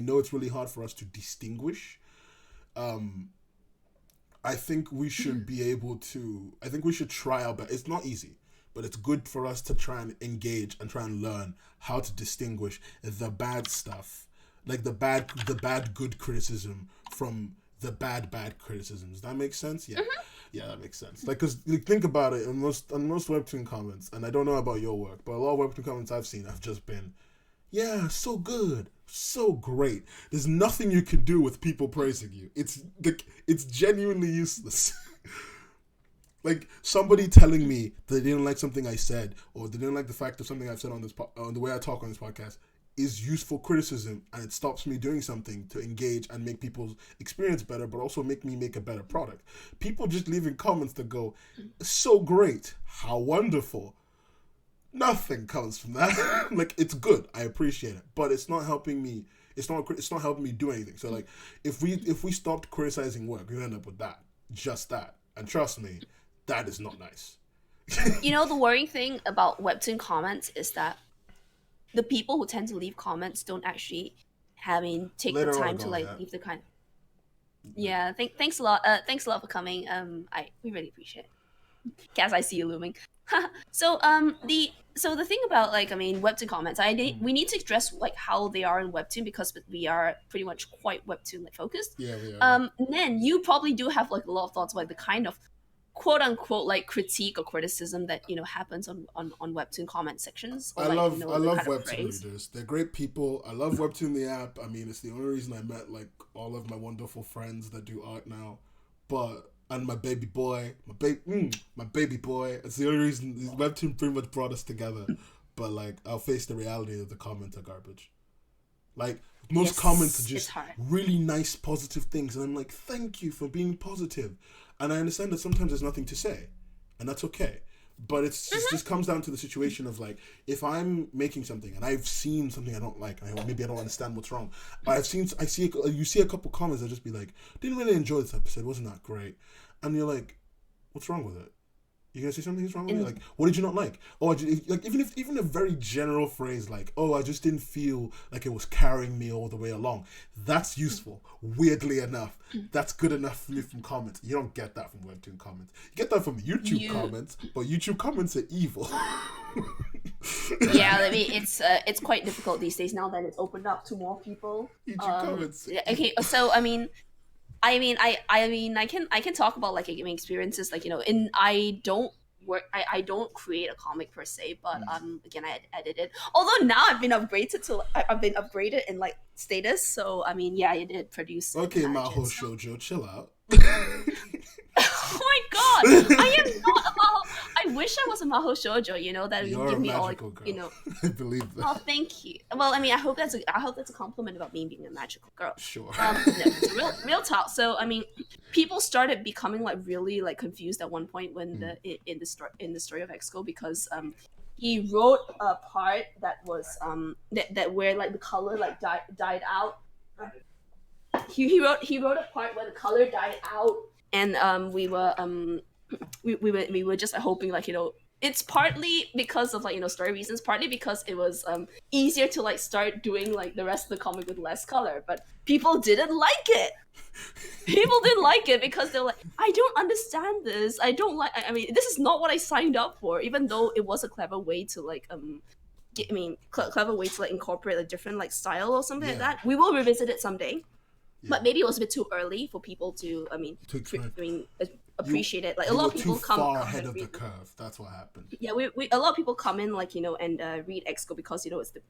know it's really hard for us to distinguish. I think we should be able to. I think we should try our best. It's not easy, but it's good for us to try and engage and try and learn how to distinguish the bad stuff, like the bad good criticism from the bad criticism. Does that make sense? Yeah. Yeah, that makes sense. Like, because think about it, on most webtoon comments, and I don't know about your work, but a lot of webtoon comments I've seen have just been, yeah, so good, so great. There's nothing you can do with people praising you. It's genuinely useless. Like, somebody telling me that they didn't like something I said, or they didn't like the fact of something I've said on the way I talk on this podcast, is useful criticism, and it stops me doing something to engage and make people's experience better, but also make me make a better product. People just leaving comments that go, so great, how wonderful. Nothing comes from that. Like, it's good, I appreciate it, but it's not helping me. It's not helping me do anything. So like, if we stopped criticizing work, we end up with that, just that, and trust me, that is not nice. The worrying thing about webtoon comments is that the people who tend to leave comments don't actually having take Later the on time ago, to like yeah. leave the kind. Yeah, thanks a lot. Thanks a lot for coming. We really appreciate it. Kaz, I see you looming. The thing about like webtoon comments, we need to address like how they are in webtoon because we are pretty much quite webtoon like focused. Yeah, we are. And then you probably do have like a lot of thoughts about the kind of quote unquote like critique or criticism that happens on webtoon comment sections. Or, I love kind of webtoon praise. readers. They're great people. I love webtoon the app. I mean, it's the only reason I met like all of my wonderful friends that do art now. But and my baby boy, my baby boy. It's the only reason webtoon pretty much brought us together. But like, I'll face the reality that the comments are garbage. Like most comments are just really nice, positive things, and I'm like, thank you for being positive. And I understand that sometimes there's nothing to say, and that's okay. But it's just comes down to the situation of like, if I'm making something and I've seen something I don't like, maybe I don't understand what's wrong. But you see a couple comments that just be like, didn't really enjoy this episode, wasn't that great? And you're like, what's wrong with it? You gonna say something's wrong with it? Like, what did you not like? Oh, even a very general phrase like, oh, I just didn't feel like it was carrying me all the way along. That's useful. Weirdly enough, that's good enough from comments. You don't get that from webtoon comments. You get that from YouTube comments, but YouTube comments are evil. Yeah, I mean it's quite difficult these days now that it's opened up to more people. YouTube comments. Okay, so I can talk about like experiences like I don't create a comic per se, but again I edit it. Although now I've been upgraded in like status, so I mean yeah I did produce. Okay, Maho Shoujo, chill out. Oh my god, I am not a Maho. I wish I was a Maho Shoujo. That would give me all like, girl. I believe that. Oh, thank you. Well, I mean, I hope that's a compliment about me being a magical girl. Sure. No, real talk. So, I mean, people started becoming like really like confused at one point when in the story of Exco because he wrote a part that was that where like the color like died out. He wrote a part where the color died out, and we were just hoping like it's partly because of like story reasons, partly because it was easier to like start doing like the rest of the comic with less color, but people didn't like it. People didn't like it because they're like, I don't understand this. I don't like. I mean, this is not what I signed up for. Even though it was a clever way to like clever way to like incorporate a different like style or something like that. We will revisit it someday. Yeah. But maybe it was a bit too early for people to appreciate it. Like a lot of people come ahead of the curve. That's what happened. Yeah, we a lot of people come in like and read Exco because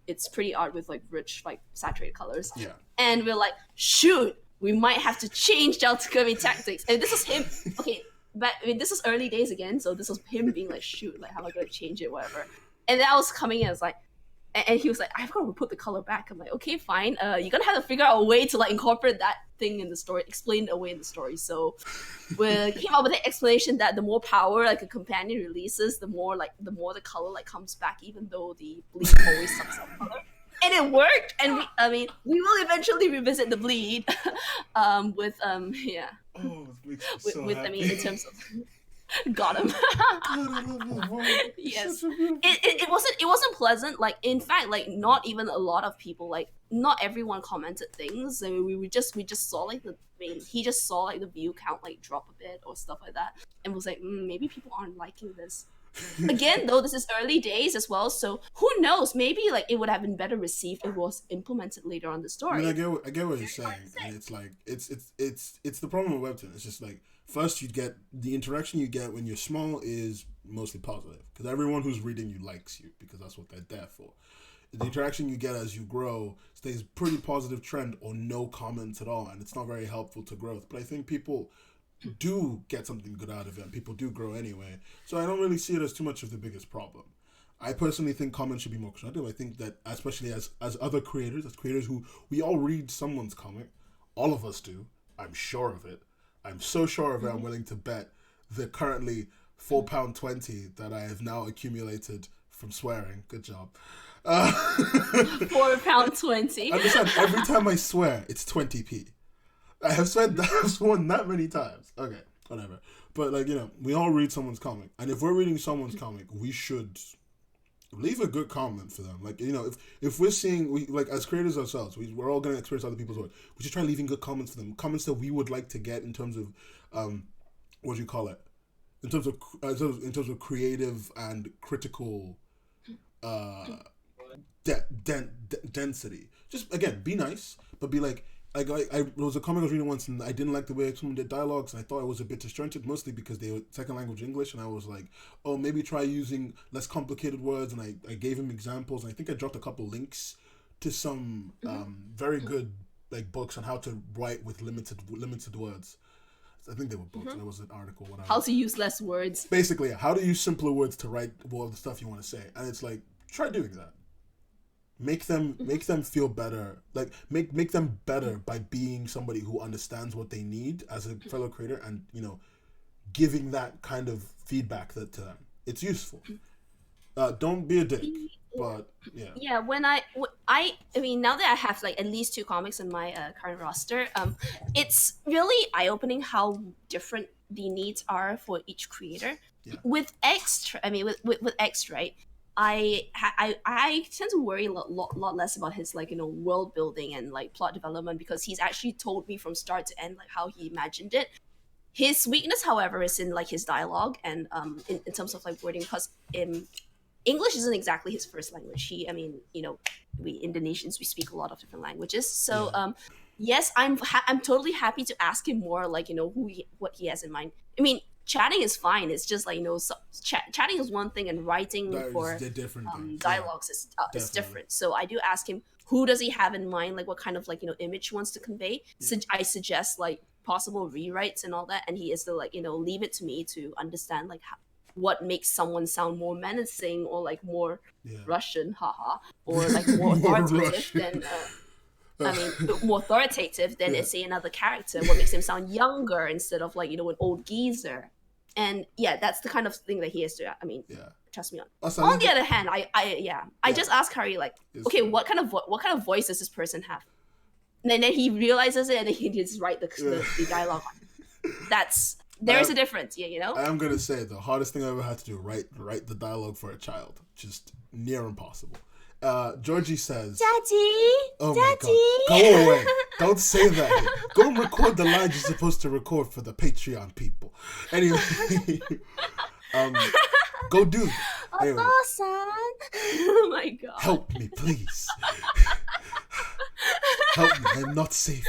it's pretty art with like rich like saturated colors. Yeah. And we're like, shoot, we might have to change our tactics. And this is him. Okay, but I mean this is early days again, so this was him being like, shoot, like how am I gonna change it, whatever. And then I was coming in, I was like. And he was like, I've got to put the color back. I'm like, okay, fine. You're going to have to figure out a way to like incorporate that thing in the story, explain it away in the story. So we came up with the explanation that the more power like a companion releases, the more the color like comes back, even though the bleed always sucks up color. And it worked. And we will eventually revisit the bleed with yeah. Oh, it makes me so happy. I mean, in terms of. Got him. Yes, it wasn't pleasant. Like in fact, like not even a lot of people, like not everyone commented things. I mean, we just saw like he just saw like the view count like drop a bit or stuff like that, and was like maybe people aren't liking this. Again, though, this is early days as well, so who knows? Maybe like it would have been better received if it was implemented later on the story. I mean, I get what you're saying, and it's like it's the problem with webtoon. It's just like. First, you get the interaction you get when you're small is mostly positive because everyone who's reading you likes you because that's what they're there for. The interaction you get as you grow stays pretty positive trend or no comments at all, and it's not very helpful to growth. But I think people do get something good out of it, and people do grow anyway. So I don't really see it as too much of the biggest problem. I personally think comments should be more constructive. I think that especially as other creators, as creators who we all read someone's comic, all of us do. I'm sure of it. I'm so sure of it, I'm willing to bet the currently £4.20 that I have now accumulated from swearing. Good job. £4.20. Understand, every time I swear, it's 20p. I have sworn that many times. Okay, whatever. But, like, we all read someone's comic. And if we're reading someone's comic, we should leave a good comment for them. Like, if we're seeing, like, as creators ourselves, we're all going to experience other people's work. We should try leaving good comments for them. Comments that we would like to get in terms of, what do you call it? In terms of creative and critical, density. Just, again, be nice, but be like, there was a comic I was reading once, and I didn't like the way someone did dialogues, and I thought it was a bit disjointed, mostly because they were second language English, and I was like, oh, maybe try using less complicated words, and I gave him examples, and I think I dropped a couple links to some very good like books on how to write with limited words. I think they were books. There was an article. Whatever. How to use less words. Basically, how to use simpler words to write all the stuff you want to say, and it's like, try doing that. Make them feel better. Like make them better by being somebody who understands what they need as a fellow creator, and giving that kind of feedback to them. It's useful. Don't be a dick. But yeah. Yeah, when I mean, now that I have like at least 2 comics in my current roster, it's really eye-opening how different the needs are for each creator. Yeah. With X, with X, right? I tend to worry a lot less about his like world building and like plot development, because he's actually told me from start to end like how he imagined it. His weakness, however, is in like his dialogue and in terms of like wording, because English isn't exactly his first language. We Indonesians, we speak a lot of different languages. So yes, I'm totally happy to ask him more like what he has in mind. I mean, chatting is fine. It's just like chatting is one thing, and writing for dialogues is different. So I do ask him, who does he have in mind? Like what kind of like image he wants to convey. So I suggest like possible rewrites and all that, and he is to like leave it to me to understand like what makes someone sound more menacing or like more Russian, or like more authoritative than. More authoritative than say another character. What makes him sound younger instead of like an old geezer. And that's the kind of thing that he has to trust me on. On the other hand, I just ask Harry like, okay, what kind of voice does this person have? And then he realizes it, and then he just write the dialogue. There's a difference, I'm gonna say the hardest thing I ever had to do, write the dialogue for a child, just near impossible. Georgie says, Daddy! Oh Daddy! my God. Go away. Don't say that. Go record the lines you're supposed to record for the Patreon people. Anyway. Go do it. Anyway. Oh my God. Help me, please. Help me. I'm not safe.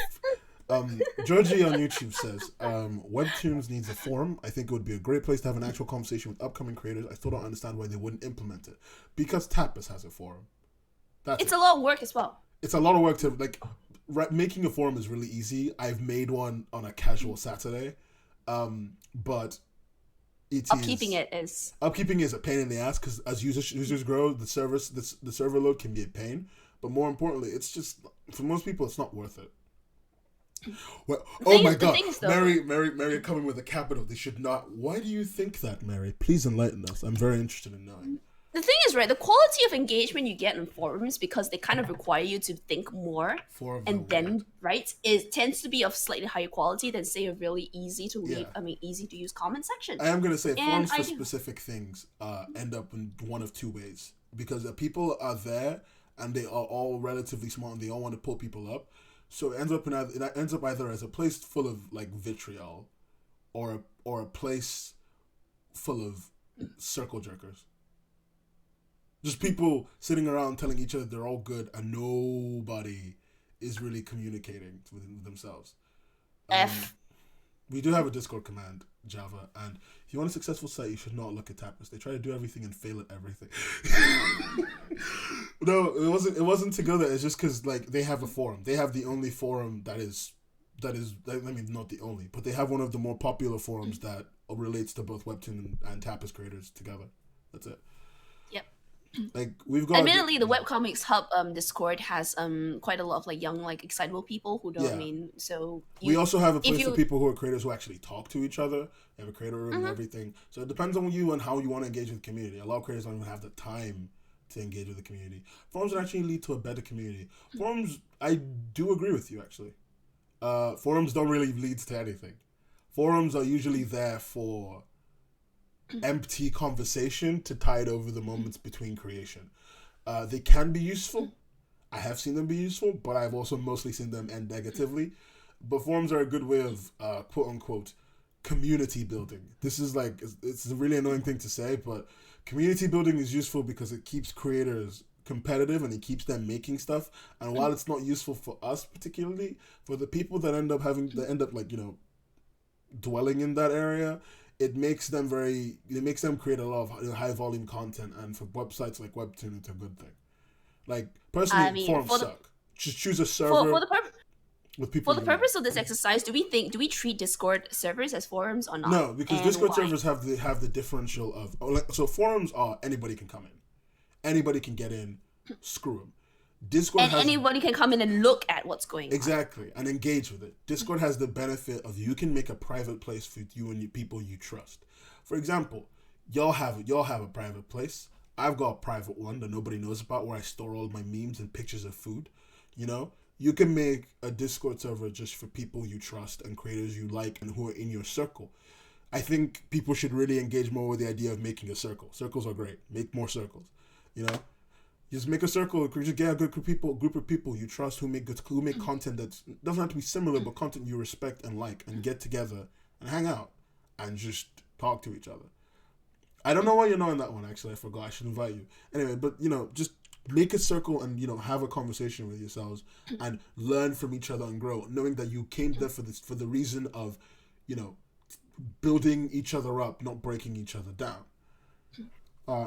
Georgie on YouTube says, Webtoons needs a forum. I think it would be a great place to have an actual conversation with upcoming creators. I still don't understand why they wouldn't implement it. Because Tapas has a forum. It's a lot of work as well. It's a lot of work to, like, making a forum is really easy. I've made one on a casual Saturday. But upkeeping it is a pain in the ass, because as users grow, the server load can be a pain. But more importantly, it's just, for most people, it's not worth it. Well, oh my God, Mary coming with a capital. They should not. Why do you think that, Mary? Please enlighten us. I'm very interested in knowing. The thing is, right, the quality of engagement you get in forums, because they kind of require you to think more, and then, right, it tends to be of slightly higher quality than, say, a really easy to read, easy to use comment section. I am going to say forums for specific things end up in one of 2 ways. Because the people are there, and they are all relatively smart, and they all want to pull people up. So it ends up either as a place full of like vitriol, or a place full of circle jerkers. Just people sitting around telling each other they're all good, and nobody is really communicating with themselves. We do have a Discord command, Java, and if you want a successful site, you should not look at Tapas. They try to do everything and fail at everything. No, it wasn't to go there. It's just because like they have a forum. They have the only forum that is. I mean, not the only, but they have one of the more popular forums that relates to both Webtoon and Tapas creators together. That's it. Yep. Like we've got. Admittedly, the Webcomics Hub Discord has quite a lot of like young, like excitable people who don't so. We also have a place for people who are creators who actually talk to each other. They have a creator room and everything. So it depends on you and how you want to engage with the community. A lot of creators don't even have the time to engage with the community. Forums would actually lead to a better community. Forums, I do agree with you actually. Forums don't really lead to anything. Forums are usually there for empty conversation to tide over the moments between creation. They can be useful. I have seen them be useful, but I've also mostly seen them end negatively. But forums are a good way of quote unquote community building. This is like, it's a really annoying thing to say, but community building is useful because it keeps creators competitive and it keeps them making stuff. And while it's not useful for us particularly, for the people that end up like, you know, dwelling in that area, it makes them create a lot of high volume content. And for websites like Webtoon, it's a good thing. Like, personally, forums suck. Just choose a server with people. For the purpose of this exercise, do we treat Discord servers as forums or not? No, because Discord servers have the differential of, so forums are anybody can come in, anybody can get in, screw them. Discord anybody can come in and look at what's going on. Exactly, and engage with it. Discord has the benefit of you can make a private place for you and your people you trust. For example, y'all have a private place. I've got a private one that nobody knows about where I store all my memes and pictures of food. You know, you can make a Discord server just for people you trust and creators you like and who are in your circle. I think people should really engage more with the idea of making a circle. Circles are great. Make more circles. You know, just make a circle. Just get a good group of people you trust who make content that doesn't have to be similar, but content you respect and like, and get together and hang out and just talk to each other. I don't know why you're not in that one, actually. I forgot. I should invite you. Anyway, but, you know, just make a circle and, you know, have a conversation with yourselves and learn from each other and grow, knowing that you came there for the reason of, you know, building each other up, not breaking each other down.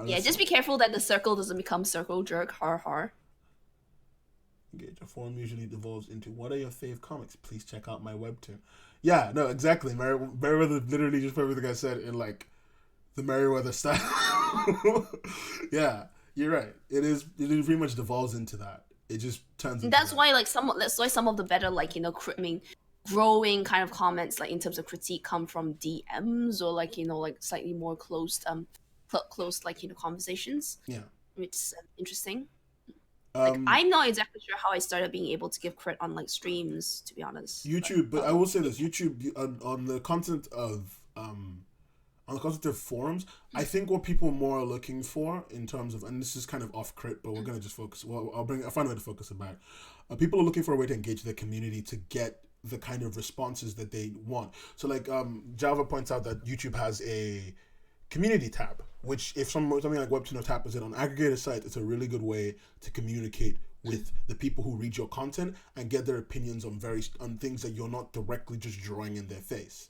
Just be careful that the circle doesn't become circle jerk. Har. Engage. A forum usually devolves into, what are your fave comics? Please check out my webtoon. Yeah, no, exactly. Meriwether literally just put everything I said in, like, the Meriwether style. Yeah, you're right. It pretty much devolves into that. It just turns into that's why some of the better, like, you know, growing kind of comments, like in terms of critique, come from DMs or, like, you know, like slightly more closed like, you know, conversations. Yeah, it's interesting. Like, I'm not exactly sure how I started being able to give credit on, like, streams, to be honest. YouTube, but I will say this: YouTube on the content of forums, I think what people more are looking for in terms of, and this is kind of off crit, but we're gonna just focus. Well, I'll find a way to focus it back. People are looking for a way to engage their community to get the kind of responses that they want. So, like, Java points out that YouTube has a community tab, which if something like Webtoon or Tap is it on aggregator sites, it's a really good way to communicate with the people who read your content and get their opinions on things that you're not directly just drawing in their face.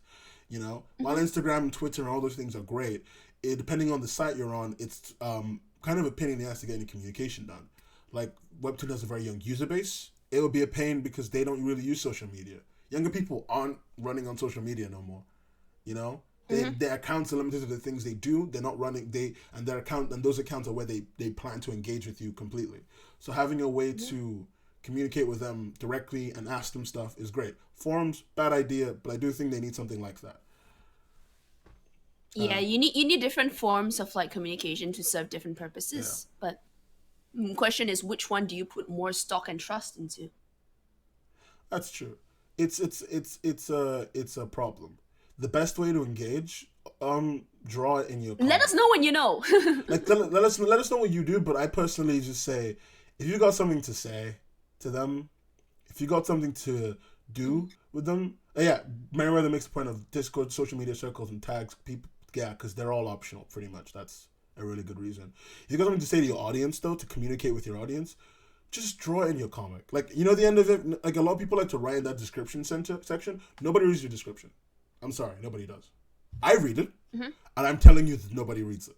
You know, while Instagram and Twitter and all those things are great, depending on the site you're on, it's kind of a pain in the ass to get any communication done. Like, Webtoon has a very young user base. It would be a pain because they don't really use social media. Younger people aren't running on social media no more. You know, their accounts are limited to the things they do. They're not running. Those accounts are where they plan to engage with you completely. So having a way to communicate with them directly and ask them stuff is great. Forums, bad idea, but I do think they need something like that. Yeah, you need different forms of, like, communication to serve different purposes. Yeah. But the question is, which one do you put more stock and trust into? That's true. It's a problem. The best way to engage, draw it in your comments. Let us know when you know. Like, let us know what you do. But I personally just say, if you got something to say to them, if you got something to do with them, Meriwether makes the point of Discord, social media circles, and tags people. Yeah, because they're all optional, pretty much. That's a really good reason. If you got something to say to your audience, though, to communicate with your audience, just draw it in your comic. Like, you know, the end of it, like, a lot of people like to write in that description section. Nobody reads your description. I'm sorry, nobody does. I read it, and I'm telling you that nobody reads it.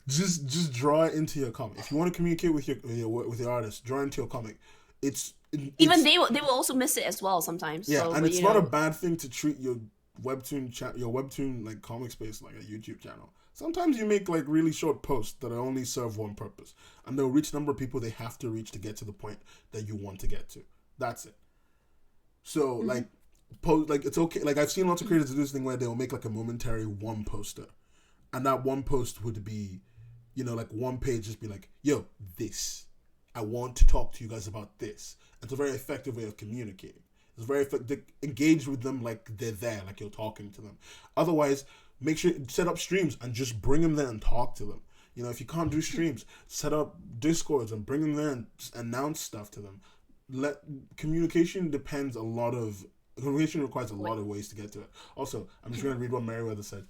just draw it into your comic. If you want to communicate with your artist, draw it into your comic. Even they will also miss it as well sometimes. Yeah, so, and it's not a bad thing to treat your webtoon like comic space like a YouTube channel. Sometimes you make, like, really short posts that only serve one purpose, and they'll reach the number of people they have to reach to get to the point that you want to get to. That's it. So like, it's okay. Like, I've seen lots of creators do this thing where they'll make, like, a momentary one poster, and that one post would be, you know, like, one page just be like, yo, this, I want to talk to you guys about this. It's a very effective way of communicating. It's very effective. Engage with them like they're there, like you're talking to them. Otherwise, Make sure set up streams and just bring them there and talk to them. You know, if you can't do streams, set up Discords and bring them there and just announce stuff to them. Communication requires a lot of ways to get to it. Also, I'm just going to read what Meriwether said.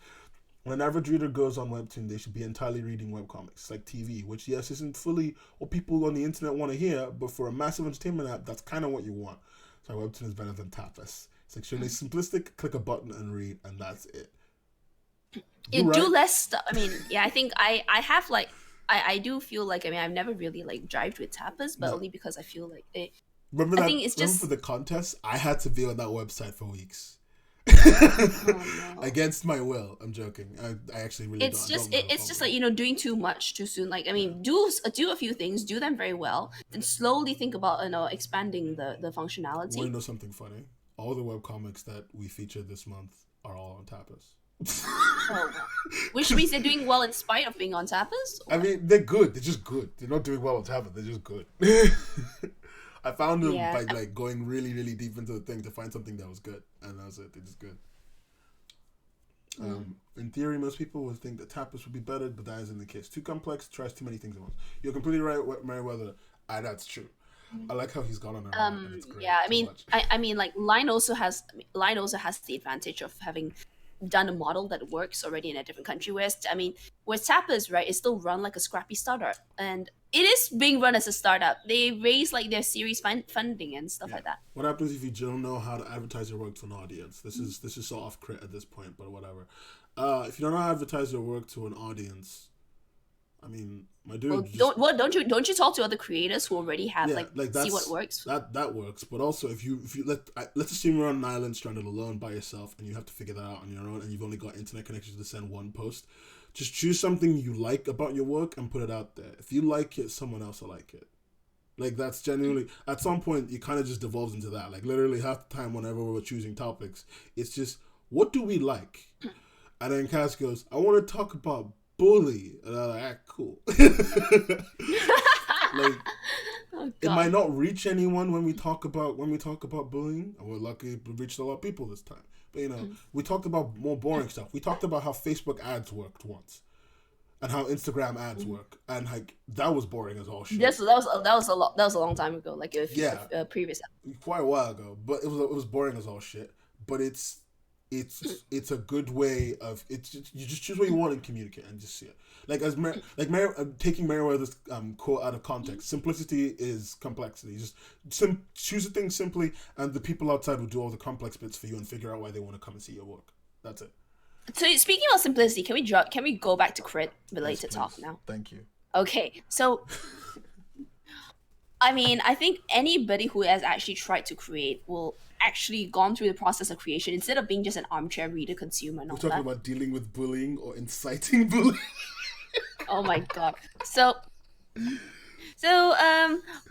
When an average reader goes on Webtoon, they should be entirely reading webcomics, like TV, which, yes, isn't fully what people on the internet want to hear, but for a massive entertainment app, that's kind of what you want. So Webtoon is better than Tapas. It's extremely simplistic, click a button and read, and that's it. Do less stuff. I mean, yeah, I think I have, like, I do feel like, I mean, I've never really, like, jived with Tapas, but only because I feel like it... Remember for the contest? I had to be on that website for weeks. Oh, no. Against my will. I'm joking. I actually really it's just like, you know, doing too much too soon. Like, I mean, do a few things, do them very well, then slowly think about, you know, expanding the functionality. Want to know something funny? All the webcomics that we featured this month are all on Tapas. Oh, which means they're doing well in spite of being on Tapas? I mean, they're good. They're just good. They're not doing well on Tapas. They're just good. I found them by like going really, really deep into the thing to find something that was good, and that was it. They're just good. In theory, most people would think that Tapas would be better, but that isn't the case. Too complex, tries too many things at once. You're completely right, Meriwether. That's true. I like how he's gone on a and it's great. Yeah, I mean, like Line also has the advantage of having done a model that works already in a different country. Whereas Tapas, right, is still run like a scrappy startup, and it is being run as a startup. They raise like their series funding and stuff like that. What happens if you don't know how to advertise your work to an audience? This is so off crit at this point, but whatever. If you don't know how to advertise your work to an audience, I mean, my dude. Well, don't you talk to other creators who already have see what works? That works, but also if you let's assume you're on an island stranded alone by yourself, and you have to figure that out on your own, and you've only got internet connections to send one post. Just choose something you like about your work and put it out there. If you like it, someone else will like it. Like, that's genuinely, at some point, it kind of just devolves into that. Like, literally half the time whenever we're choosing topics, it's just, what do we like? And then Cass goes, I want to talk about bully. And I'm like, cool. Like, it might not reach anyone when we talk about bullying. And we're lucky it reached a lot of people this time. But, you know, we talked about more boring stuff. We talked about how Facebook ads worked once, and how Instagram ads work, and like that was boring as all shit. Yes, that was a long time ago. Like previous. Quite a while ago, but it was boring as all shit. But it's a good way of you just choose what you want and communicate and just see it. Like taking Meriwether's quote out of context. Simplicity is complexity. Just choose a thing simply, and the people outside will do all the complex bits for you and figure out why they want to come and see your work. That's it. So speaking about simplicity, can we go back to crit related talk now? Thank you. Okay, so I mean, I think anybody who has actually tried to create will actually gone through the process of creation instead of being just an armchair reader consumer. And all We're talking about dealing with bullying or inciting bullying. Oh my god. So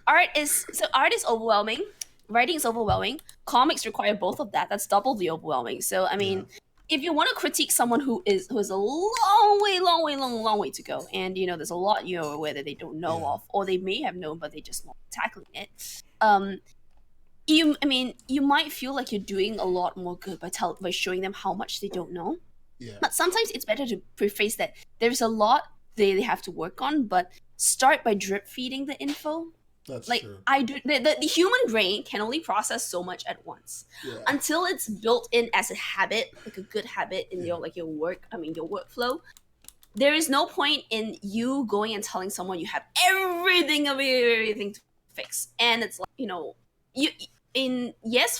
art is overwhelming. Writing is overwhelming. Comics require both of that. That's double the overwhelming. So I mean, if you want to critique someone who is a long way to go, and you know there's a lot you're aware that they don't know of, or they may have known but they just not tackling it. You might feel like you're doing a lot more good by showing them how much they don't know. Yeah. But sometimes it's better to preface that there's a lot they have to work on, but start by drip feeding the info. That's like true. The human brain can only process so much at once until it's built in as a habit, like a good habit in your workflow. There is no point in you going and telling someone you have everything to fix, and it's like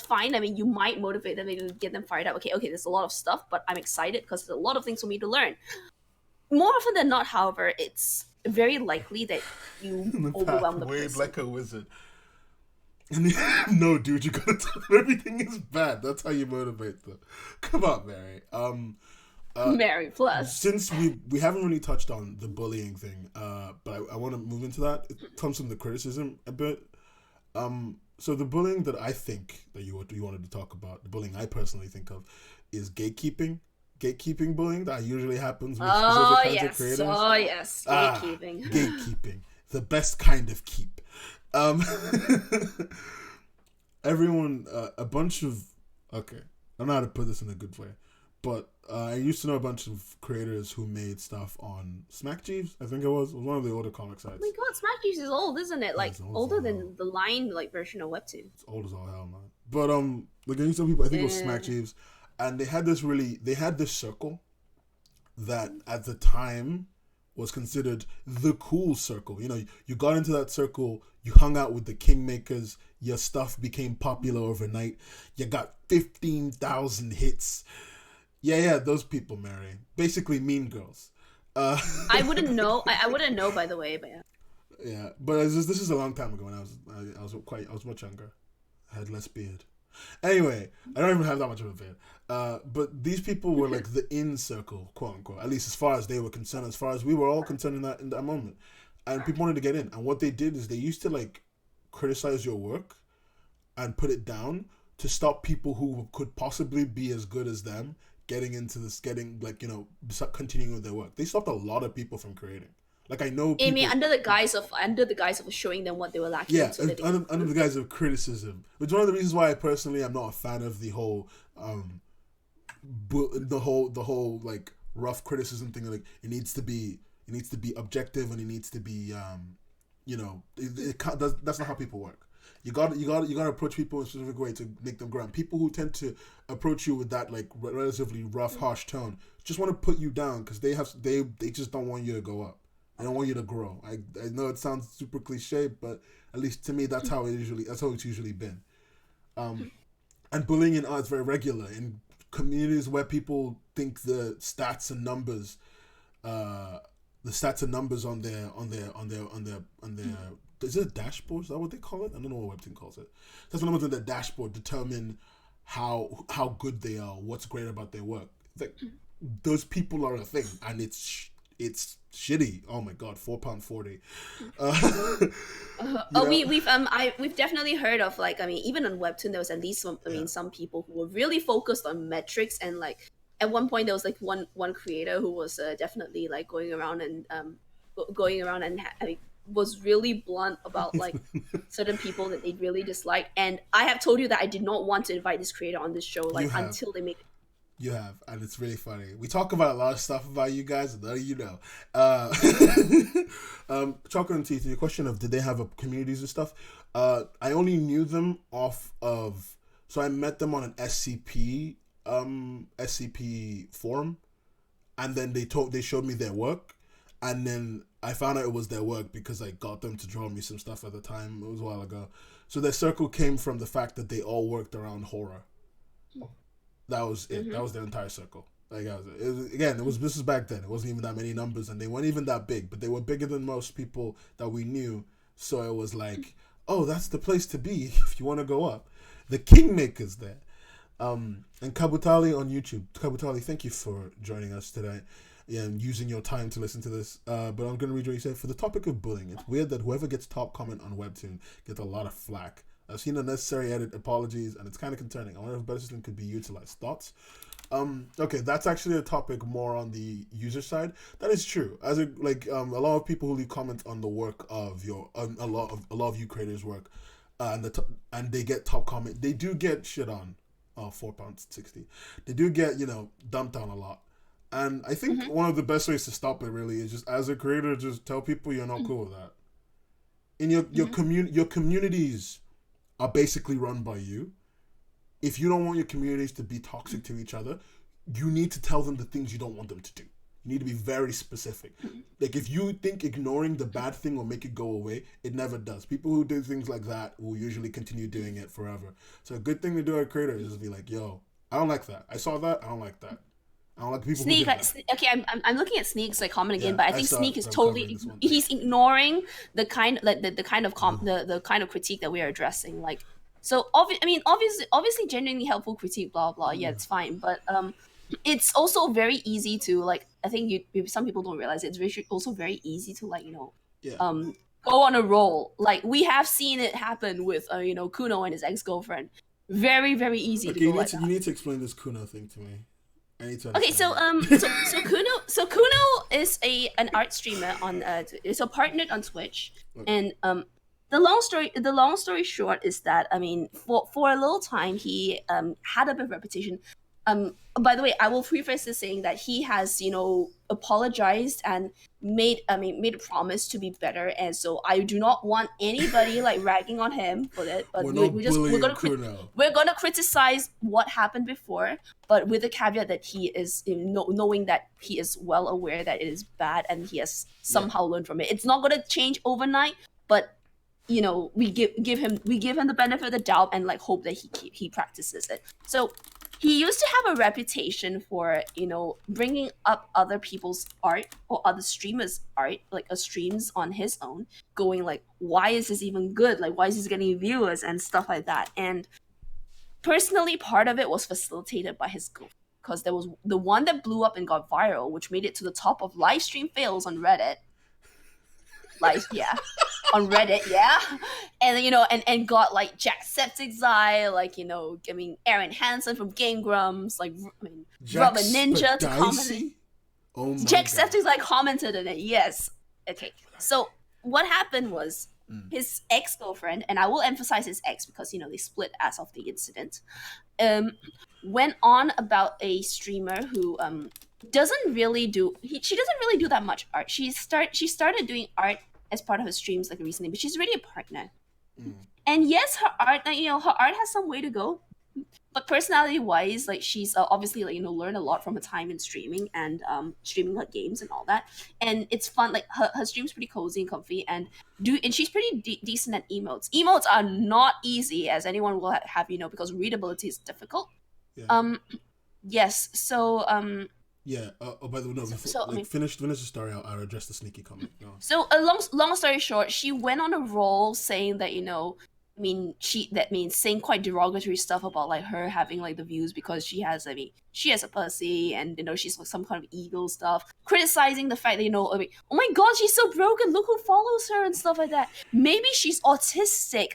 fine. I mean, you might motivate them and get them fired up. Okay, there's a lot of stuff, but I'm excited because there's a lot of things for me to learn. More often than not, however, it's very likely that you overwhelm the person. Like a wizard. And no, dude, you gotta tell them everything is bad. That's how you motivate them. Come on, Mary. Mary plus. Since we haven't really touched on the bullying thing, but I want to move into that. It comes from the criticism a bit. So the bullying that I think that you wanted to talk about, the bullying I personally think of, is gatekeeping. Gatekeeping bullying that usually happens with specific kinds of creators. Oh yes, gatekeeping. Gatekeeping, the best kind of keep. Everyone, a bunch of I don't know how to put this in a good way. but I used to know a bunch of creators who made stuff on Smack Jeeves. I think it was one of the older comic sites. Oh my god, Smack Jeeves is old, isn't it? Like older than the line like version of Webtoon. It's old as all hell, man. But like I used to know people. I think it was Smack Jeeves, and they had this circle that at the time was considered the cool circle. You know, you got into that circle, you hung out with the kingmakers, your stuff became popular overnight, you got 15,000 hits. Yeah, those people, Mary. Basically Mean Girls. I wouldn't know. I wouldn't know, by the way, but yeah. Yeah, but this is a long time ago when I was much younger. I had less beard. Anyway, I don't even have that much of a beard. But these people were like the in circle, quote unquote. At least as far as they were concerned, as far as we were all concerned in that moment. And people wanted to get in. And what they did is they used to like criticize your work and put it down to stop people who could possibly be as good as them continuing with their work. They stopped a lot of people from creating. Like I know people, I mean, under the guise of showing them what they were lacking. Yeah, so under the guise of criticism. Which is one of the reasons why I personally am not a fan of the whole like rough criticism thing. Like it needs to be objective, and it needs to be that's not how people work. You got to approach people in a specific way to make them grow. And people who tend to approach you with that like relatively rough, harsh tone just want to put you down because they just don't want you to go up. I don't want you to grow. I know it sounds super cliche, but at least to me, that's how it's usually been. And bullying in art is very regular in communities where people think the stats and numbers on their is it a dashboard? Is that what they call it? I don't know what Webtoon calls it. That's the numbers on their dashboard determine how good they are, what's great about their work. It's like those people are a thing, and it's shitty. Oh my god, £4.40. We've definitely heard of like, I mean, even on Webtoon there was at least some people who were really focused on metrics, and like at one point there was like one creator who was definitely like going around and was really blunt about like certain people that they really disliked. And I have told you that I did not want to invite this creator on this show until they make. You have, and it's really funny. We talk about a lot of stuff about you guys, and none of you know. Chocolate and Teeth, your question of did they have communities and stuff? I only knew them so I met them on an SCP forum, and then they showed me their work, and then I found out it was their work because I got them to draw me some stuff at the time. It was a while ago. So their circle came from the fact that they all worked around horror. That was it. Mm-hmm. That was their entire circle. Like this was back then. It wasn't even that many numbers, and they weren't even that big, but they were bigger than most people that we knew. So it was like, oh, that's the place to be if you want to go up. The Kingmaker's there. And Kabutali on YouTube. Kabutali, thank you for joining us today. And using your time to listen to this. But I'm going to read what you said. For the topic of bullying, it's weird that whoever gets top comment on Webtoon gets a lot of flack. I've seen unnecessary edit apologies, and it's kind of concerning. I wonder if a better system could be utilized. Thoughts? Okay, that's actually a topic more on the user side. That is true. As a lot of people who leave comments on the work of a lot of you creators' work, and they get top comment, they do get shit on. Oh, £4.60. They do get dumped on a lot. And I think one of the best ways to stop it really is just as a creator, just tell people you're not cool with that. In your communities are basically run by you. If you don't want your communities to be toxic to each other, you need to tell them the things you don't want them to do. You need to be very specific. Like if you think ignoring the bad thing will make it go away, it never does. People who do things like that will usually continue doing it forever. So a good thing to do as a creator is just be like, yo, I don't like that. I saw that. I don't like that. I don't like people Sneak, who do that. Okay, I'm looking at Sneak's like comment again, but I think Sneak is totally he's ignoring the kind of critique that we are addressing. Like, so obviously genuinely helpful critique, blah blah. Yeah, it's fine, but it's also very easy to like. I think some people don't realize it's also very easy to like go on a roll. Like we have seen it happen with Kuno and his ex-girlfriend. Very very easy to go you need to explain this Kuno thing to me. Okay, so Kuno is an art streamer on it's a partnered on Twitch, and the long story short is that I mean for a little time he had a bit of reputation By the way, I will preface this saying that he has, apologized and made a promise to be better, and so I do not want anybody like ragging on him for it. But we're gonna criticize what happened before, but with the caveat that he is, knowing that he is well aware that it is bad and he has somehow learned from it. It's not gonna change overnight, but we give him the benefit of the doubt and like hope that he practices it. So he used to have a reputation for bringing up other people's art or other streamers' art, like streams on his own, going like, why is this even good, like why is this getting viewers and stuff like that. And personally, part of it was facilitated by his girlfriend, because there was the one that blew up and got viral, which made it to the top of live stream fails on Reddit. On Reddit, and and got like Jacksepticeye's eye, like Aaron Hansen from Game Grumps, like Rubber Ninja to comment. Oh my Jacksepticeye's like commented on it. Yes. Okay. So what happened was his ex-girlfriend, and I will emphasize his ex because they split as of the incident, went on about a streamer who she doesn't really do that much art. She started doing art as part of her streams like recently, but she's already a partner. And yes, her art has some way to go, but personality wise, like she's obviously learned a lot from her time in streaming and streaming her games and all that, and it's fun. Like her stream's pretty cozy and comfy, and she's pretty decent at emotes are not easy, as anyone will have because readability is difficult. Yes, so yeah. By the way, no. Finish the story. I'll address the sneaky comment. No. So a long story short, she went on a roll saying that saying quite derogatory stuff about like her having like the views because she has a pussy, and she's like some kind of ego stuff, criticizing the fact that oh my god, she's so broken. Look who follows her and stuff like that. Maybe she's autistic.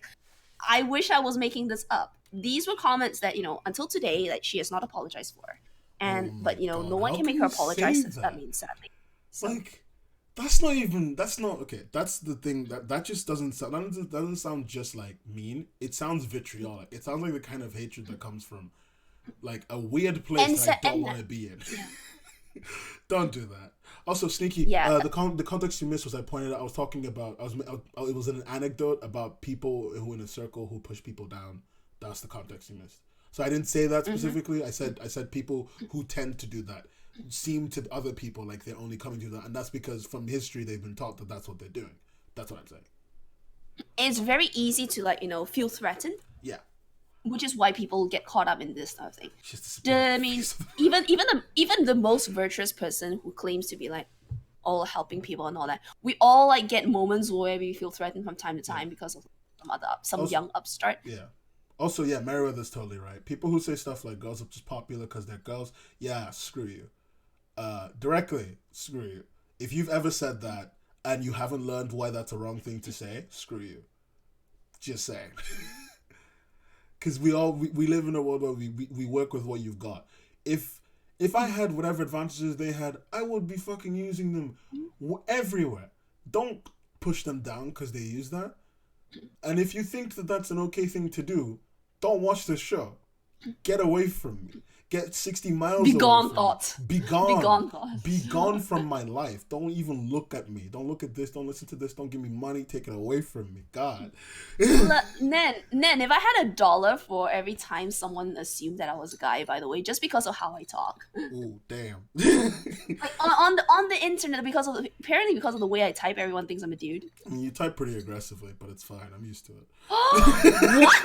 I wish I was making this up. These were comments that until today that she has not apologized for. And but no one can make her apologize. That means sadly. So. Like that's not okay. That's the thing that just doesn't sound just like mean. It sounds vitriolic. It sounds like the kind of hatred that comes from like a weird place that I don't want to be in. Yeah. Don't do that. Also, sneaky. Yeah. The context you missed was I pointed out. I was talking about. It was an anecdote about people who in a circle who push people down. That's the context you missed. So I didn't say that specifically. I said people who tend to do that seem to other people like they're only coming to that, and that's because from history they've been taught that that's what they're doing. That's what I'm saying. It's very easy to feel threatened. Yeah. Which is why people get caught up in this type of thing. Even the most virtuous person who claims to be like all helping people and all that, we all like get moments where we feel threatened from time to time because of some young upstart. Yeah. Also, yeah, Meriwether's totally right. People who say stuff like girls are just popular because they're girls, yeah, screw you. Directly, screw you. If you've ever said that and you haven't learned why that's a wrong thing to say, screw you. Just saying. Because we live in a world where we work with what you've got. If I had whatever advantages they had, I would be fucking using them everywhere. Don't push them down because they use that. And if you think that that's an okay thing to do, don't watch this show. Get away from me. Get 60 miles away. Be gone, thoughts. Be gone. Be gone, thoughts. Be gone from my life. Don't even look at me. Don't look at this. Don't listen to this. Don't give me money. Take it away from me. God. Nen, if I had $1 for every time someone assumed that I was a guy, by the way, just because of how I talk. Ooh, damn. Like on the internet, apparently because of the way I type, everyone thinks I'm a dude. I mean, you type pretty aggressively, but it's fine. I'm used to it. What?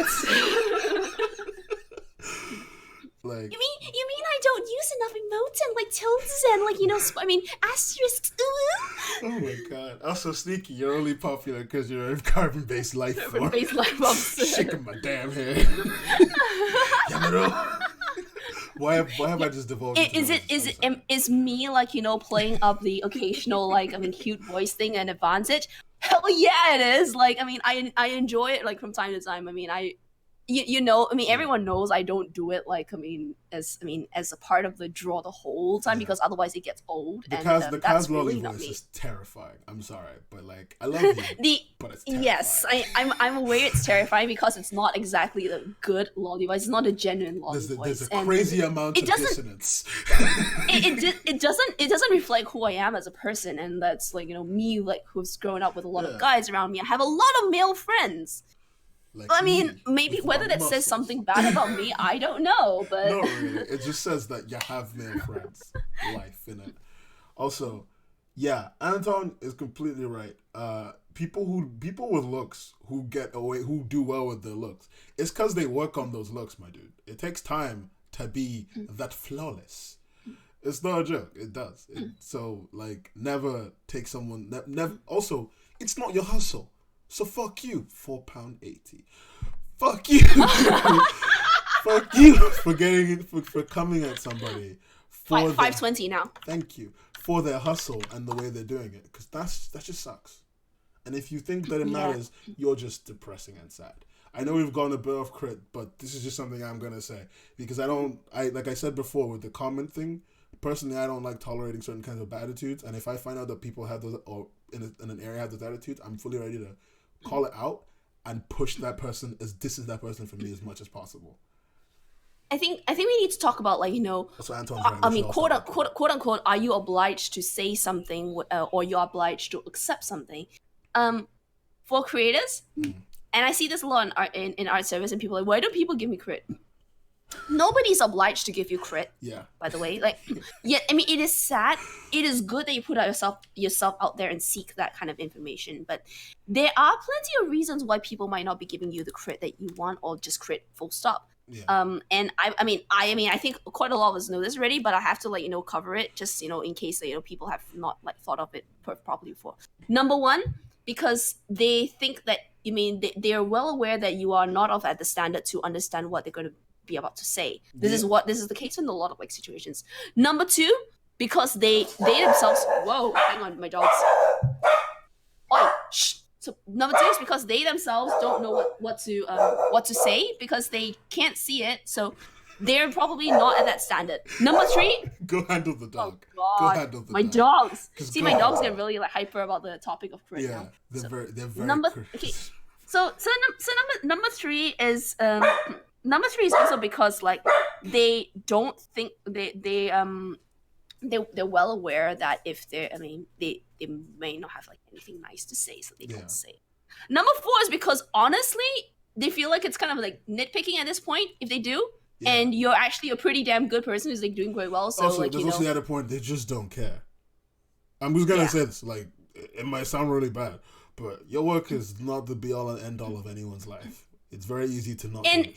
Like, you mean I don't use enough emotes and like tildes and asterisks? Ooh. Oh my god! Also, sneaky. You're only popular because you're a carbon-based life form. Carbon-based life form. Shaking my damn head. Why have I just devolved? Is me playing up the occasional cute voice thing an advantage? Hell yeah, it is. I enjoy it from time to time. you know, I mean, Yeah. everyone knows I don't do it like, as a part of the draw the whole time, Yeah. because otherwise it gets old, The and Kaz that's Lolly really not voice me. is terrifying. I'm sorry, but like I love you, but it's terrifying. Yes, I'm aware it's terrifying because it's not exactly the good lolly voice. It's not a genuine lolly voice. There's a crazy amount of dissonance. It doesn't reflect who I am as a person, and that's like, you know, me, like, who's grown up with a lot of guys around me. I have a lot of male friends. Like I mean, maybe whether that says something bad about me, I don't know, but not really. It just says that you have male friends. Life in it. Also, yeah, Anton is completely right. People with looks who do well with their looks, it's because they work on those looks, my dude. It takes time to be that flawless. It's not a joke. It does. So like, never take someone. Never. Also, it's not your hustle. So fuck you, £4.80. Fuck you, fuck you for coming at somebody for $5.20 now. Thank you for their hustle and the way they're doing it, because that just sucks. And if you think that it matters, you're just depressing and sad. I know we've gone a bit off crit, but this is just something I'm gonna say because like I said before with the comment thing. Personally, I don't like tolerating certain kinds of bad attitudes, and if I find out that people have those, or in an area have those attitudes, I'm fully ready to call it out and push that person, distance that person from me as much as possible. I think we need to talk about, like, you know, I mean, quote unquote, are you obliged to say something, or you're obliged to accept something? For creators, and I see this a lot in art service, and people are like, why don't people give me crit? Nobody's obliged to give you crit. Yeah. By the way, like, yeah, I mean, it is sad. It is good that you put out yourself out there and seek that kind of information. But there are plenty of reasons why people might not be giving you the crit that you want, or just crit full stop. Yeah. And I think quite a lot of us know this already, but I have to, like, you know, cover it just, you know, in case that, you know, people have not, like, thought of it properly before. Number one, because they think that, I mean, they are well aware that you are not at the standard to understand what they're going to be about to say. This is the case in a lot of, like, situations. Number two, because they themselves, whoa, hang on, my dogs. Oi, shh. So number two is because they themselves don't know what to say, because they can't see it, so they're probably not at that standard. Number three, go handle the dog. Oh, go handle the my dog. dogs. See, my dogs get really, like, hyper about the topic of crit. Yeah, they're very okay. So number three is number three is also because, like, they don't think they're well aware that if they may not have, like, anything nice to say, so they don't say. Number four is because, honestly, they feel like it's kind of, like, nitpicking at this point if they do, and you're actually a pretty damn good person who's, like, doing quite well. So also, like, there's also the other point, they just don't care. I'm just gonna say this, like, it might sound really bad, but your work is not the be all and end all of anyone's life. It's very easy to not. And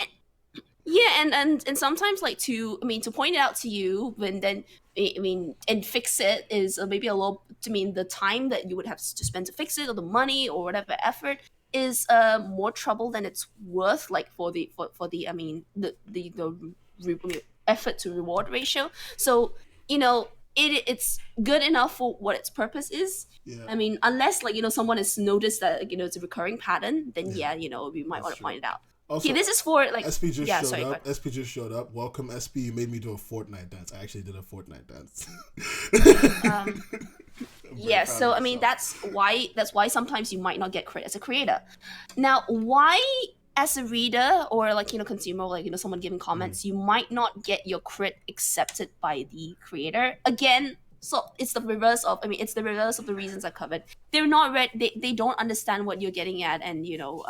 sometimes, like, to point it out to you, and fix it is maybe a little. The time that you would have to spend to fix it, or the money, or whatever effort, is more trouble than it's worth. Like, for the effort to reward ratio. So, you know, it's good enough for what its purpose is. Yeah. I mean, unless, like, you know, someone has noticed that, like, you know, it's a recurring pattern, then you know, we might want to point it out. Also, this is for, like, SP just showed up. Welcome, SP. You made me do a Fortnite dance. I actually did a Fortnite dance. Yeah, so I mean, that's why sometimes you might not get credit as a creator. Now, why as a reader, or, like, you know, consumer, like, you know, someone giving comments, you might not get your crit accepted by the creator? Again, so it's the reverse of the reasons I covered. They're not they don't understand what you're getting at, and, you know,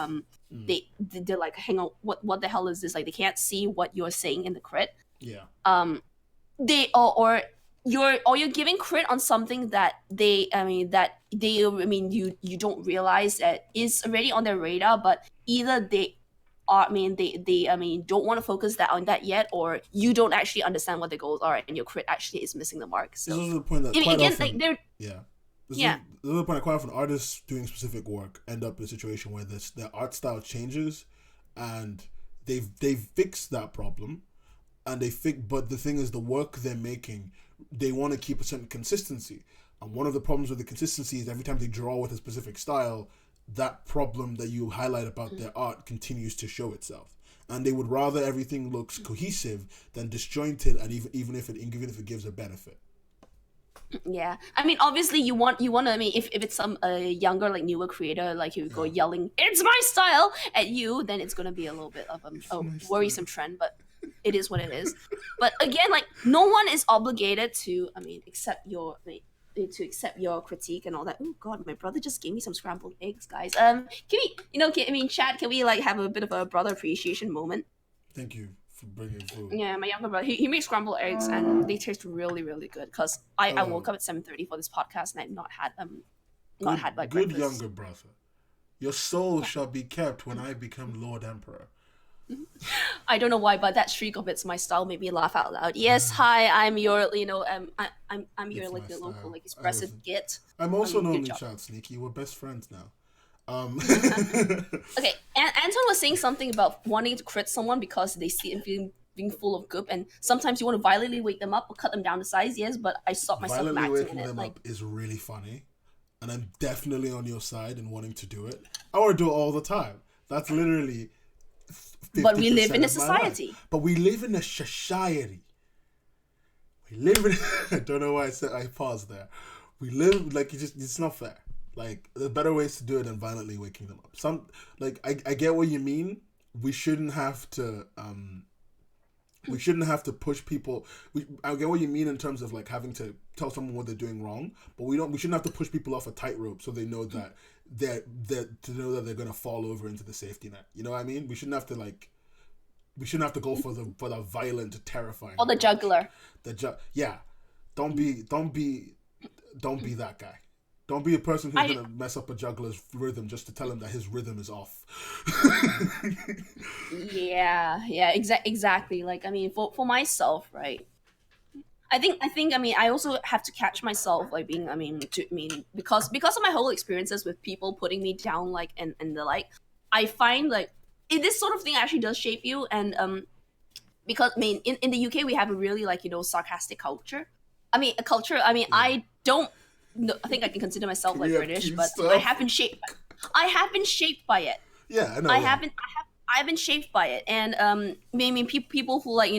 they're like, hang on, what the hell is this? Like, they can't see what you're saying in the crit. Yeah. You're giving crit on something that you don't realize that is already on their radar, but either they don't want to focus on that yet, or you don't actually understand what the goals are, and your crit actually is missing the mark. So this is the point that quite often, This is the point that quite often artists doing specific work end up in a situation where their art style changes, and they've fixed that problem, and but the thing is, the work they're making, they want to keep a certain consistency, and one of the problems with the consistency is every time they draw with a specific style, that problem that you highlight about their art continues to show itself, and they would rather everything looks cohesive than disjointed, and even if it gives a benefit. Yeah, I mean, obviously, you want to. I mean, if it's some younger, like newer creator, like you go yelling, "It's my style" at you, then it's gonna be a little bit of a worrisome trend. But it is what it is. But again, like no one is obligated to. I mean, accept your critique and all that. Oh God, my brother just gave me some scrambled eggs, guys. Can we, chat? Can we like have a bit of a brother appreciation moment? Thank you for bringing food. Yeah, my younger brother, he makes scrambled eggs and they taste really, really good. Because I woke up at 7:30 for this podcast and I've not had my good breakfast. Younger brother. Your soul shall be kept when I become Lord Emperor. I don't know why, but that shriek of "it's my style" made me laugh out loud. Yes, hi, I'm your, I'm your like the local like expressive git. I'm also known as Child Sneaky. We're best friends now. Okay, Anton was saying something about wanting to crit someone because they see him being full of goop, and sometimes you want to violently wake them up or cut them down to size. Yes, but I stopped myself from acting in it. Violently waking them up is really funny, and I'm definitely on your side in wanting to do it. I want to do it all the time. That's literally. But we live in a society. But we live in a society. We live in. I don't know why I paused there. We live like it's not fair. Like there's better ways to do it than violently waking them up. I get what you mean. We shouldn't have to push people. I get what you mean in terms of like having to tell someone what they're doing wrong, but we shouldn't have to push people off a tightrope so they know that they're gonna fall over into the safety net. You know what I mean? We shouldn't have to go for the violent, terrifying. Or the juggler. Yeah. Don't be that guy. Don't be a person who's gonna mess up a juggler's rhythm just to tell him that his rhythm is off. yeah, exactly. Like, I mean, for myself, right? I think. I mean, I also have to catch myself, like being. Because of my whole experiences with people putting me down, like and the like. I find like this sort of thing actually does shape you, and because I mean, in the UK we have a really like sarcastic culture. I mean, a culture. I mean, I don't. No, I think I can consider myself like British, but I have been shaped by it. Yeah, I know. I have been shaped by it, and I mean, people who like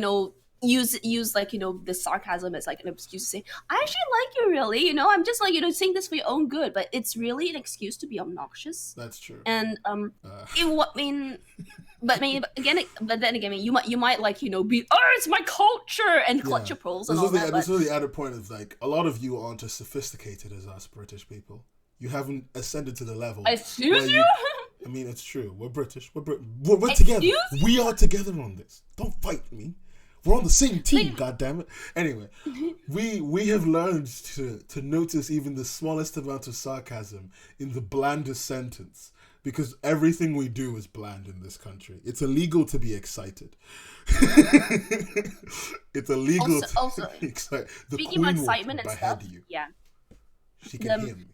use like the sarcasm as like an excuse to say I actually like you really. I'm just like saying this for your own good, but it's really an excuse to be obnoxious. That's true. And but then again, you might like be it's my culture and clutch your pearls and all that. This is the added point of like a lot of you aren't as sophisticated as us British people. You haven't ascended to the level. Excuse you? I mean, it's true. We're British. We're together. We are together on this. Don't fight me. We're on the same team. God damn it. Anyway, we have learned to notice even the smallest amount of sarcasm in the blandest sentence. Because everything we do is bland in this country. It's illegal to be excited. It's illegal to be excited. Speaking about excitement and stuff, she can hear me.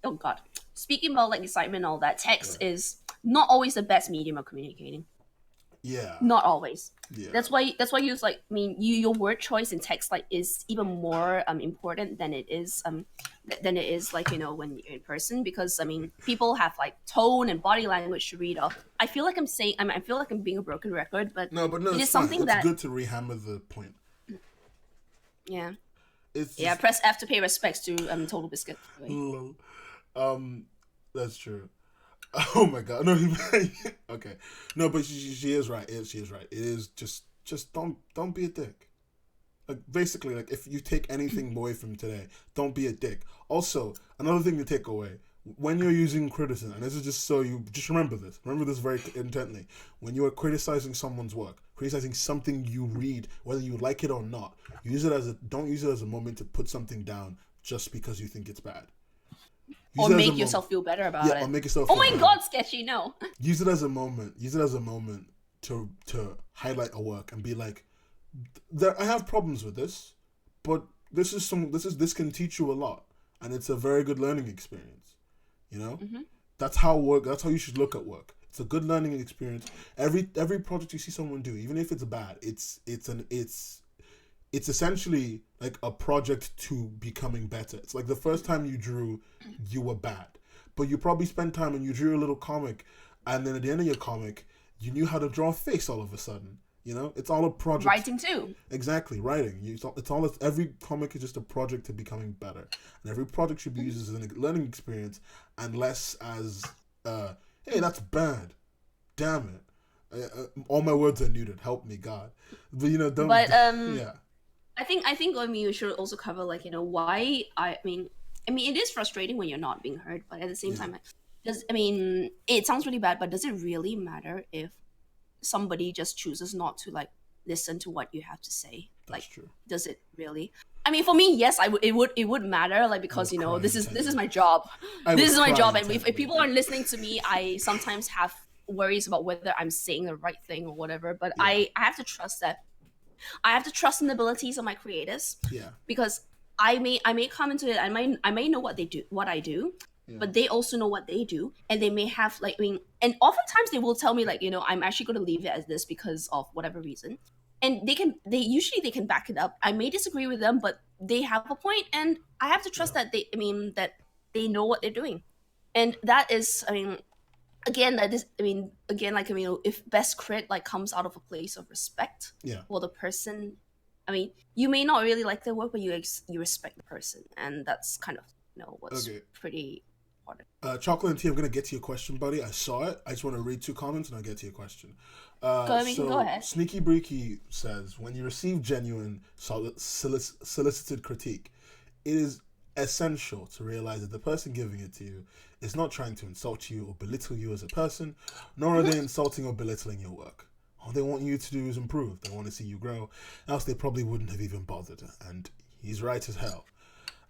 Oh God. Speaking about like excitement and all that, text is not always the best medium of communicating. Yeah. Not always. Yeah. That's why you like. I mean, your word choice in text like is even more important than it is like when you're in person, because I mean people have like tone and body language to read off. I feel like I feel like I'm being a broken record, but no, it is something that's good to rehammer the point. Yeah. It's press F to pay respects to Total Biscuit. That's true. Oh my God! No, okay. No, but she is right. She is right. It is just don't be a dick. Like basically, like if you take anything away from today, don't be a dick. Also, another thing to take away when you're using criticism, and this is just so you just remember this very intently. When you are criticizing someone's work, criticizing something you read, whether you like it or not, don't use it as a moment to put something down just because you think it's bad. Or make yourself feel better about it. Or make yourself. Oh my God, sketchy! No. Use it as a moment. Use it as a moment to highlight a work and be like, I have problems with this, but this can teach you a lot, and it's a very good learning experience. Mm-hmm. That's how you should look at work. It's a good learning experience. Every project you see someone do, even if it's bad, it's essentially like a project to becoming better. It's like the first time you drew, you were bad, but you probably spent time and you drew a little comic, and then at the end of your comic, you knew how to draw a face all of a sudden. You know, it's all a project. Writing too. Exactly, writing. Every comic is just a project to becoming better, and every project should be used as a learning experience, and less as, hey, that's bad. Damn it. All my words are neutered. Help me, God. But don't. But yeah. I think you should also cover why I mean it is frustrating when you're not being heard, but at the same time, it sounds really bad, but does it really matter if somebody just chooses not to listen to what you have to say? That's true. Does it really? I mean, for me, yes, it would matter, because this is my job. This is my job, and if people aren't listening to me, I sometimes have worries about whether I'm saying the right thing or whatever. But yeah. I have to trust that. I have to trust in the abilities of my creators. Yeah. Because I may come into it. I may know what I do, yeah. But they also know what they do, and they may have and oftentimes they will tell me I'm actually going to leave it as this because of whatever reason, and they usually can back it up. I may disagree with them, but they have a point, and I have to trust that they know what they're doing, and that is if best crit comes out of a place of respect, yeah, for the person. You may not really like their work, but you respect the person, and that's kind of what's pretty important. Chocolate and Tea, I'm gonna get to your question, buddy. I saw it. I just want to read 2 comments and I'll get to your question. Go ahead. Sneaky Breaky says, when you receive genuine, solicited critique, it is essential to realize that the person giving it to you is not trying to insult you or belittle you as a person, nor are they insulting or belittling your work. All they want you to do is improve. They want to see you grow, else they probably wouldn't have even bothered. And he's right as hell.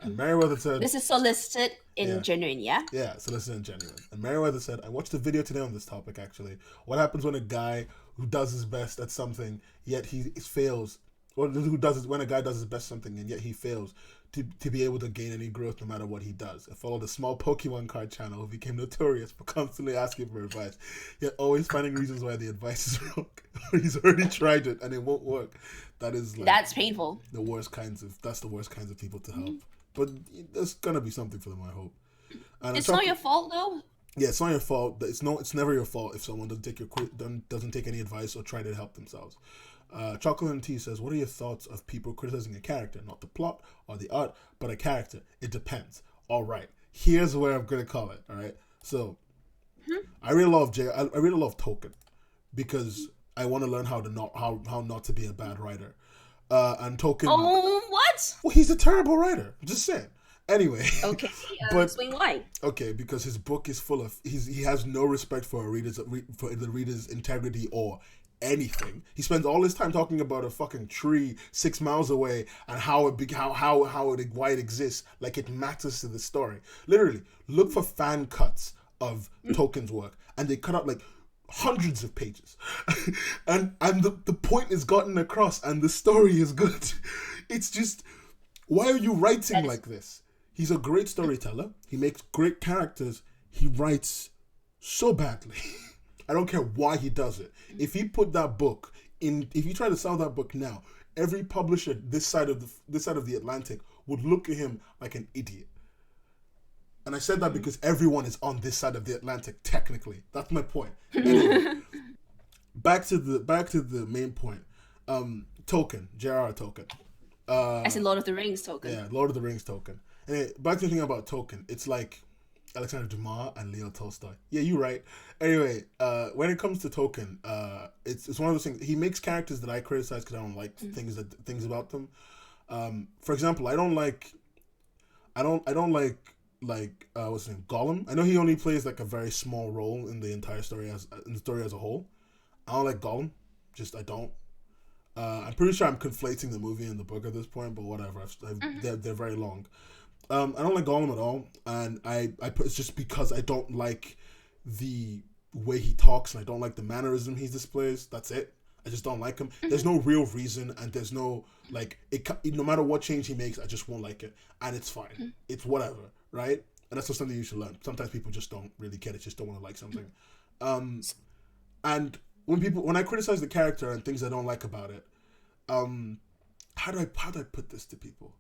And Merriweather said, this is solicited in genuine, yeah? Yeah, solicited in genuine. And Merriweather said, I watched a video today on this topic, actually. What happens when a guy who does his best at something, yet he fails, or when a guy does his best at something and yet he fails to be able to gain any growth no matter what he does? I followed a small Pokemon card channel who became notorious for constantly asking for advice, yet always finding reasons why the advice is wrong. He's already tried it and it won't work. That's painful. That's the worst kinds of people to help. But there's gonna be something for them, I hope. And it's not your fault, though. Yeah, it's not your fault. It's never your fault if someone doesn't take any advice or try to help themselves. Chocolate and Tea says, what are your thoughts of people criticizing a character, not the plot or the art, but a character? It depends. All right, here's where I'm gonna call it. All right, so I really love Token because I want to learn how not to be a bad writer. And Token. Oh, what? Well, he's a terrible writer. I'm just saying. Anyway. Okay. Explain why. Okay, because his book is full of he has no respect for the reader's integrity or anything. He spends all his time talking about a fucking tree 6 miles away and why it exists, like it matters to the story. Literally, look for fan cuts of Token's work, and they cut out hundreds of pages and the point is gotten across and the story is good. It's just, why are you writing like this? He's a great storyteller, he makes great characters, he writes so badly. I don't care why he does it. If he put that book in, if you try to sell that book now, every publisher this side of the Atlantic would look at him like an idiot. And I said that because everyone is on this side of the Atlantic, technically. That's my point. Anyway, back to the main point. Token, J.R.R. Token. I said Lord of the Rings Token. Yeah, Lord of the Rings Token. Anyway, back to the thing about Token. It's like Alexander Dumas and Leo Tolstoy. Yeah, you're right. Anyway, when it comes to Token, it's one of those things. He makes characters that I criticize because I don't like things about them. For example, I don't like what's his name, Gollum. I know he only plays a very small role in the entire story as a whole. I don't like Gollum. I don't. I'm pretty sure I'm conflating the movie and the book at this point, but whatever. They're very long. I don't like Gollum at all, and it's just because I don't like the way he talks and I don't like the mannerism he displays. That's it. I just don't like him. There's no real reason, and there's no no matter what change he makes, I just won't like it, and it's fine. It's whatever, right? And that's just something you should learn. Sometimes people just don't really get it, just don't want to like something. And when I criticize the character and things I don't like about it, how do I put this to people?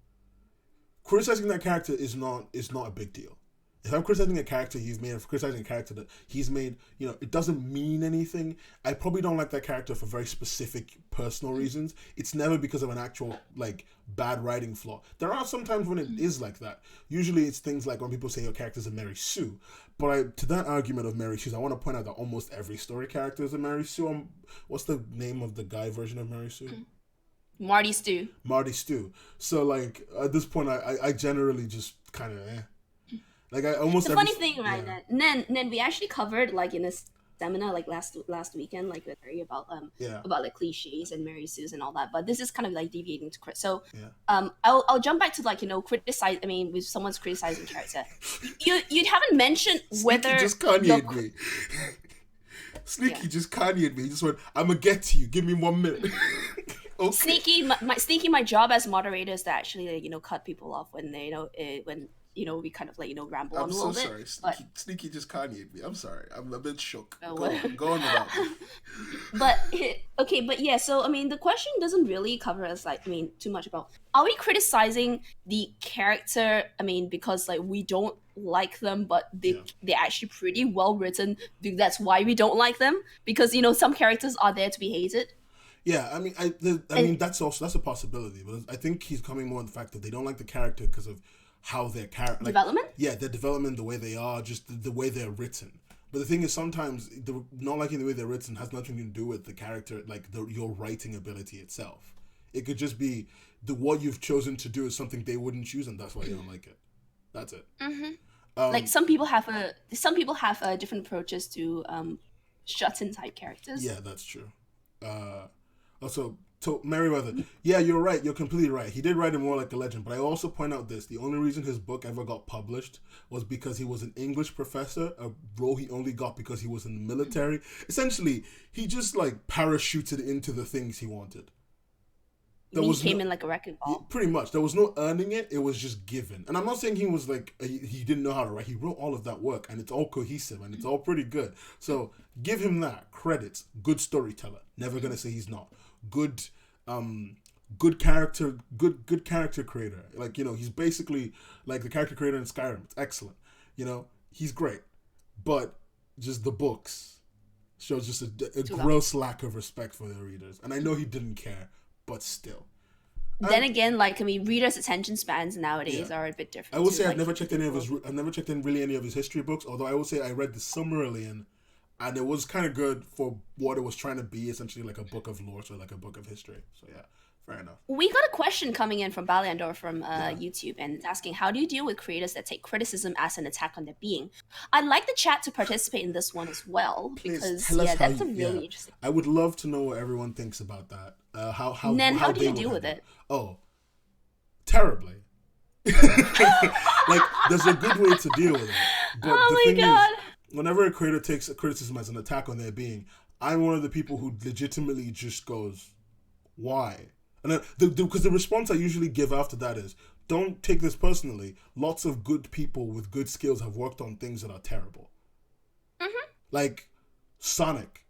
Criticizing that character is not a big deal. If I'm criticizing a character he's made, if I'm criticizing a character that he's made, it doesn't mean anything. I probably don't like that character for very specific personal reasons. It's never because of an actual, like, bad writing flaw. There are some times when it is like that. Usually it's things like when people say your character's a Mary Sue. But to that argument of Mary Sue, I want to point out that almost every story character is a Mary Sue. What's the name of the guy version of Mary Sue? Marty Stew. Marty Stew. So, like, at this point, I generally just kind of, Like, I almost... The funny thing, right, then we actually covered, like, in a seminar, like, last weekend, like, about like, cliches and Mary Sue's and all that, but this is kind of, like, deviating to crit. So, I'll jump back to, like, criticize, I mean, if someone's criticizing character. You haven't mentioned whether... Sneaky just Kanye'd me. Sneaky just Kanye'd me. He just went, I'm gonna get to you. Give me 1 minute. Okay. Sneaky, my job as moderator is to actually, like, cut people off when they, when we kind of, like, ramble on a little bit. I'm so sorry. Sneaky just Kanye'd me. I'm sorry. I'm a bit shook. Go on without me. But, okay, but yeah, so, I mean, the question doesn't really cover us, like, I mean, too much about, are we criticizing the character, I mean, because, like, we don't like them, but they're actually pretty well written, that's why we don't like them? Because, some characters are there to be hated. Yeah, I mean, I mean that's a possibility, but I think he's coming more on the fact that they don't like the character because of how their character development. Yeah, their development, the way they are, just the way they're written. But the thing is, sometimes not liking the way they're written has nothing to do with the character, like your writing ability itself. It could just be what you've chosen to do is something they wouldn't choose, and that's why you don't like it. That's it. Mm-hmm. Like some people have different approaches to shut-in type characters. Yeah, that's true. Also, so Merriweather, yeah, you're right. You're completely right. He did write it more like a legend, but I also point out this. The only reason his book ever got published was because he was an English professor, a role he only got because he was in the military. Essentially, he just, like, parachuted into the things he wanted. He came in like a wrecking ball. Pretty much. There was no earning it. It was just given. And I'm not saying he was like, he didn't know how to write. He wrote all of that work and it's all cohesive and it's all pretty good. So give him that. Credits. Good storyteller. Never going to say he's not. Good character creator. Like, he's basically like the character creator in Skyrim. It's excellent. He's great. But just the books shows just a gross lack of respect for their readers. And I know he didn't care. But still. Then again, like, I mean, readers' attention spans nowadays are a bit different. I will say I've never checked any of his history books. Although I will say I read the Silmarillion, and it was kind of good for what it was trying to be, essentially like a book of lore, so like a book of history. So yeah, fair enough. We got a question coming in from Baliandor from YouTube, and it's asking, how do you deal with creators that take criticism as an attack on their being? I'd like the chat to participate in this one as well, because that's a really interesting. I would love to know what everyone thinks about that. How do you deal with it? Oh, terribly. Like, there's a good way to deal with it. But the thing is, whenever a creator takes a criticism as an attack on their being, I'm one of the people who legitimately just goes, why? And because the response I usually give after that is, don't take this personally. Lots of good people with good skills have worked on things that are terrible. Mm-hmm. Like Sonic.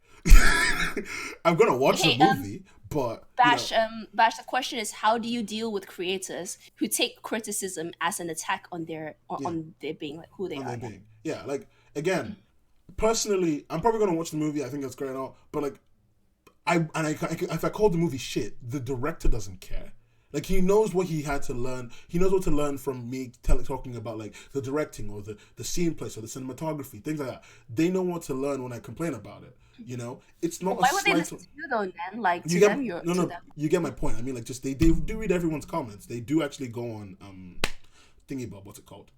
I'm gonna watch the movie, but Bash, the question is, how do you deal with creators who take criticism as an attack on their being, like who they are? Yeah, like, again, personally, I'm probably gonna watch the movie. I think that's great and all, but like, if I call the movie shit, the director doesn't care. Like, he knows what he had to learn. He knows what to learn from me talking about, like, the directing or the scene place or the cinematography, things like that. They know what to learn when I complain about it. It's not. Why would they listen to you though? Then, like, to them, you get my point. I mean, like, just they do read everyone's comments. They do actually go on thingybob. What's it called?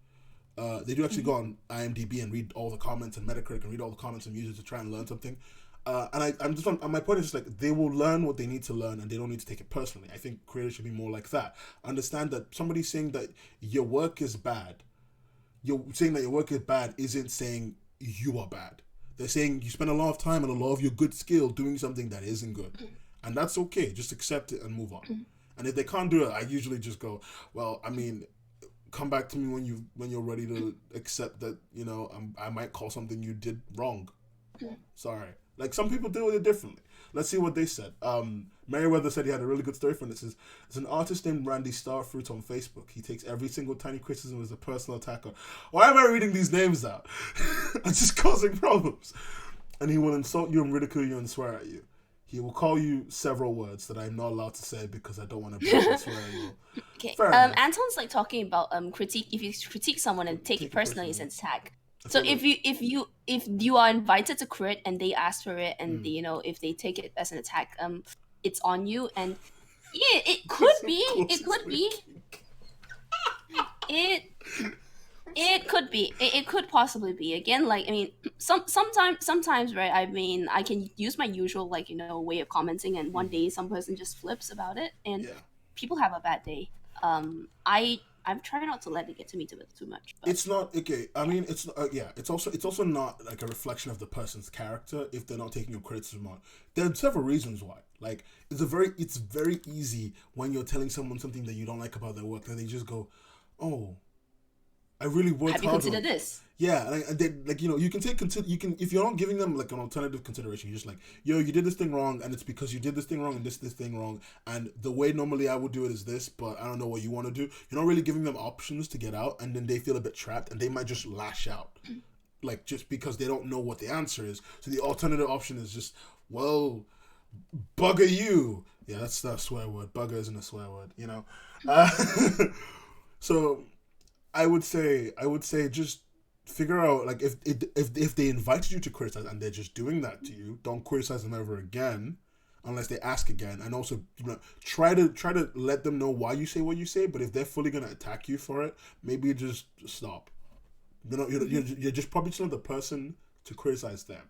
They do actually go on IMDb and read all the comments and Metacritic and read all the comments and users to try and learn something. And my point is just like, they will learn what they need to learn and they don't need to take it personally. I think creators should be more like that. Understand that somebody saying that your work is bad, isn't saying you are bad. They're saying you spend a lot of time and a lot of your good skill doing something that isn't good. And that's okay. Just accept it and move on. And if they can't do it, I usually just go, well, I mean, come back to me when you're ready to accept that, I might call something you did wrong. Sorry. Like, some people deal with it differently. Let's see what they said. Merriweather said he had a really good story for this. It's an artist named Randy Starfruit on Facebook. He takes every single tiny criticism as a personal attacker. Why am I reading these names out? I'm just causing problems. And he will insult you and ridicule you and swear at you. He will call you several words that I'm not allowed to say because I don't want to break the swearing rule. Okay. Anton's like talking about critique. If you critique someone and take it personally, it's an attack. So if you are invited to crit and they ask for it and they, if they take it as an attack, it's on you. And yeah, it could be. It could be. It could be. It could possibly be. Again, like, I mean, sometimes, right? I mean, I can use my usual, like, way of commenting, and one day some person just flips about it, and people have a bad day. I'm trying not to let it get to me too much. But. It's not okay. I mean, it's It's also not like a reflection of the person's character if they're not taking your criticism on. There are several reasons why. Like, it's very easy when you're telling someone something that you don't like about their work that they just go, "Oh, I really worked hard." Have you considered this? Yeah, you can if you're not giving them like an alternative consideration, you're just like, yo, you did this thing wrong, and it's because you did this thing wrong and this thing wrong, and the way normally I would do it is this, but I don't know what you want to do. You're not really giving them options to get out, and then they feel a bit trapped, and they might just lash out, like, just because they don't know what the answer is. So the alternative option is just, well, bugger you. Yeah, that's not a swear word. Bugger isn't a swear word, So I would say just figure out, like, if they invited you to criticize and they're just doing that to you, don't criticize them ever again unless they ask again. And also, try to let them know why you say what you say. But if they're fully gonna attack you for it, maybe just stop. You're just probably just not the person to criticize them.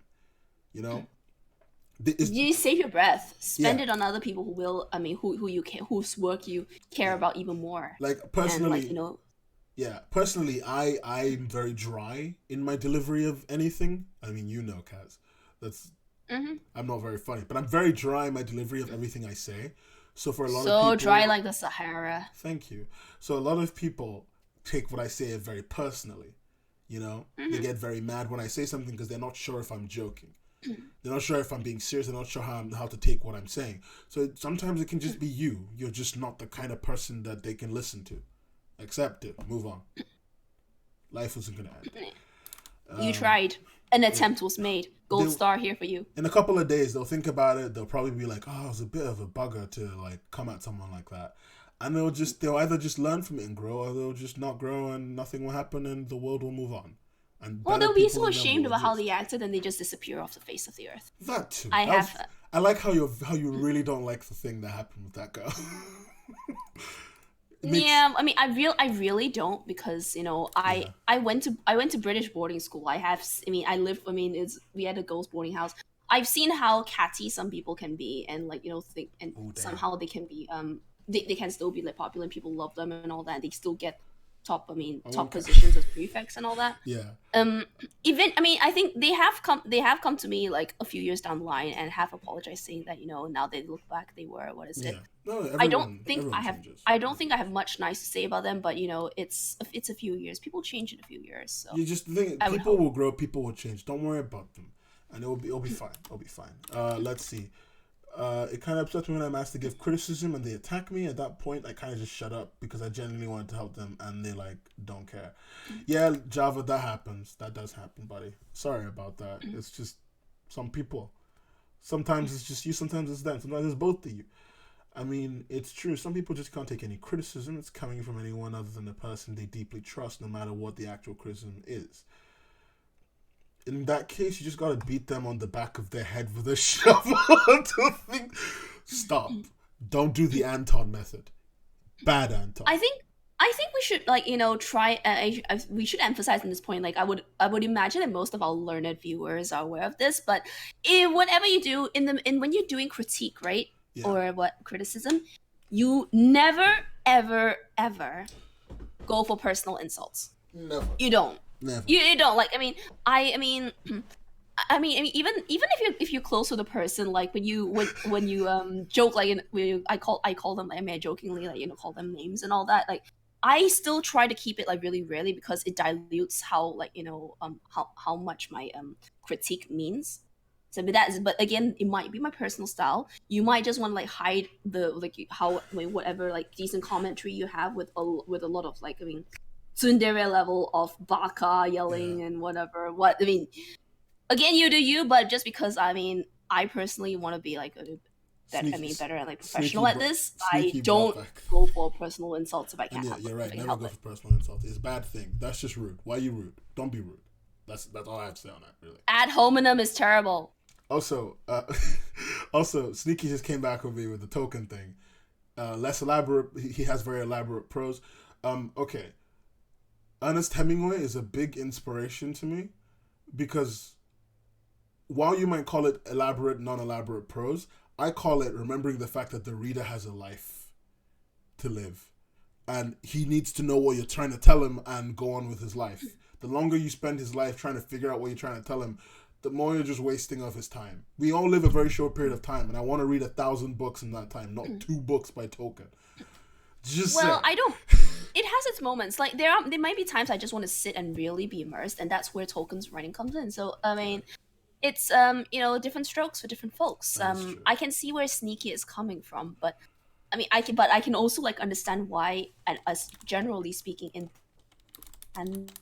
You save your breath. Spend it on other people who will. I mean, who you care, whose work you care about even more. Like, personally, and, yeah, personally, I'm very dry in my delivery of anything. I mean, Kaz. That's I'm not very funny, but I'm very dry in my delivery of everything I say. So for a lot of people, so dry like the Sahara. Thank you. So a lot of people take what I say very personally. They get very mad when I say something because they're not sure if I'm joking. They're not sure if I'm being serious. They're not sure how to take what I'm saying. So sometimes it can just be you. You're just not the kind of person that they can listen to. Accept it. Move on. Life isn't gonna end. You tried. An attempt was made. Gold star here for you. In a couple of days, they'll think about it. They'll probably be like, "Oh, it was a bit of a bugger to like come at someone like that," and they'll either just learn from it and grow, or they'll just not grow and nothing will happen and the world will move on. And they'll be so ashamed about how they acted and they just disappear off the face of the earth. That too. I like how you really don't like the thing that happened with that girl. Yeah, I mean, I really don't, because I went to British boarding school. We had a girls' boarding house. I've seen how catty some people can be, and somehow they can be they can still be like popular and people love them and all that. And they still get top positions as prefects and all that. Yeah. I think they have come to me like a few years down the line and have apologized, saying that now they look back, they were, what is it? No, I don't think I have much nice to say about them, but it's a few years. People change in a few years. So you just think people will grow, people will change. Don't worry about them, and it'll be fine. It'll be fine. Let's see. It kind of upsets me when I'm asked to give criticism and they attack me. At that point, I kind of just shut up because I genuinely wanted to help them and they don't care. Yeah, Java, that happens. That does happen, buddy. Sorry about that. It's just some people. Sometimes it's just you, sometimes it's them, sometimes it's both of you. I mean, it's true. Some people just can't take any criticism. It's coming from anyone other than the person they deeply trust, no matter what the actual criticism is. In that case, you just gotta beat them on the back of their head with a shovel until stop. Don't do the Anton method. Bad Anton. I think we should try. We should emphasize in this point. I would imagine that most of our learned viewers are aware of this. But whatever you do when you're doing critique, right, or criticism, you never ever ever go for personal insults. Never. You don't. Never. You don't even if you're close to the person, like when you joke, I call them, I mean, jokingly, call them names and all that, like I still try to keep it like really rarely because it dilutes how like how much my critique means. So but again, it might be my personal style. You might just want to like hide the like how whatever like decent commentary you have with a lot of like tsundere level of baka yelling and whatever. What I mean, again, you do you, but just because I personally want to be like better and like professional at this. I don't go for personal insults if I can't. Yeah, you're right. Never go for personal insults. It's a bad thing. That's just rude. Why are you rude? Don't be rude. That's all I have to say on that. Really. Ad hominem is terrible. Also, Sneaky just came back with me with the token thing. Less elaborate. He has very elaborate prose. Okay. Ernest Hemingway is a big inspiration to me because while you might call it elaborate, non-elaborate prose, I call it remembering the fact that the reader has a life to live. And he needs to know what you're trying to tell him and go on with his life. The longer you spend his life trying to figure out what you're trying to tell him, the more you're just wasting of his time. We all live a very short period of time, and I want to read 1,000 books in that time, not 2 books by token. I don't. It has its moments. Like there might be times I just want to sit and really be immersed, and that's where Tolkien's writing comes in. So it's different strokes for different folks. I can see where Sneaky is coming from, but I can also like understand why, and us generally speaking in and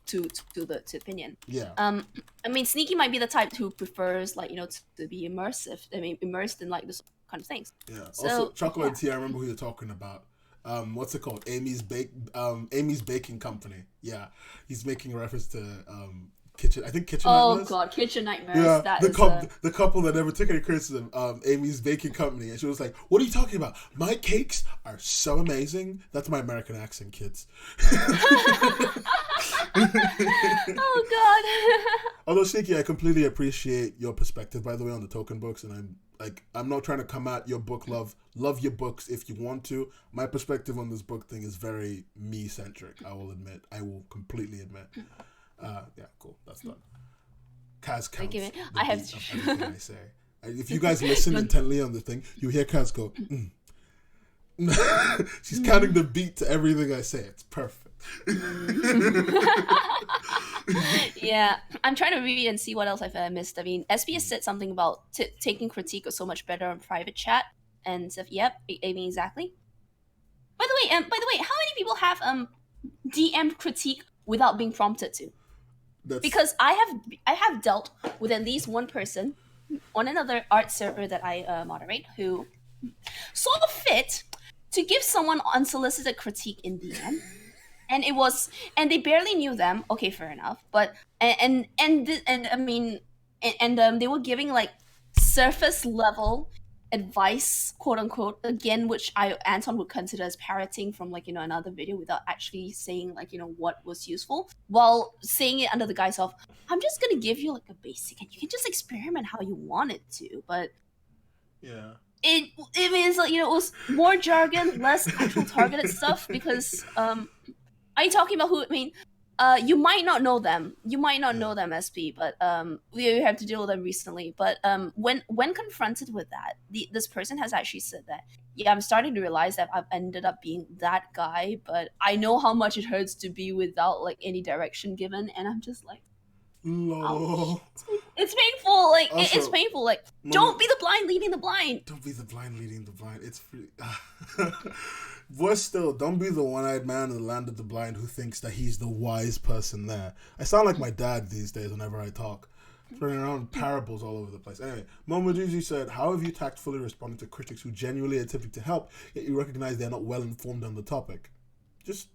to the opinion. Yeah. Sneaky might be the type who prefers like to be immersive. Immersed in like this kind of things. Yeah. So, also, Chocolate and Tea. I remember who you're talking about. What's it called? Amy's Baking Company. Yeah, he's making a reference to Kitchen Nightmares. Oh god, Kitchen Nightmares. Yeah, the couple that never took any criticism. Amy's Baking Company, and she was like, "What are you talking about? My cakes are so amazing." That's my American accent, kids. Oh god. Although Sneaky, I completely appreciate your perspective, by the way, on the token books, and I'm not trying to come at your book love. Love your books if you want to. My perspective on this book thing is very me centric. I will admit. I will completely admit. Yeah, cool. That's done. Kaz counts. I have everything I say. If you guys listen intently on the thing, you hear Kaz go. She's counting the beat to everything I say. It's perfect. Yeah, I'm trying to read and see what else I've missed. SB has said something about taking critique is so much better on private chat and stuff. Yep, exactly. By the way, how many people have DM'd critique without being prompted to? Because I have dealt with at least one person on another art server that I moderate who saw fit to give someone unsolicited critique in DM. And they barely knew them. Okay, fair enough. But they were giving like surface level advice, quote unquote, again, which Anton would consider as parroting from like another video without actually saying like what was useful, while saying it under the guise of I'm just gonna give you like a basic and you can just experiment how you want it to. But yeah. It means like it was more jargon, less actual targeted stuff because are you talking about who? You might not know them. You might not know them, SP, but we had to deal with them recently. But when confronted with that, this person has actually said that, yeah, I'm starting to realize that I've ended up being that guy, but I know how much it hurts to be without like any direction given, and I'm just like, no. It's painful. Like also, it's painful. Like don't be the blind leading the blind. Don't be the blind leading the blind. It's free. Worse still, don't be the one-eyed man in the land of the blind who thinks that he's the wise person there. I sound like my dad these days whenever I talk. Throwing around parables all over the place. Anyway, Momoduji said, how have you tactfully responded to critics who genuinely attempted to help, yet you recognize they're not well informed on the topic? Just,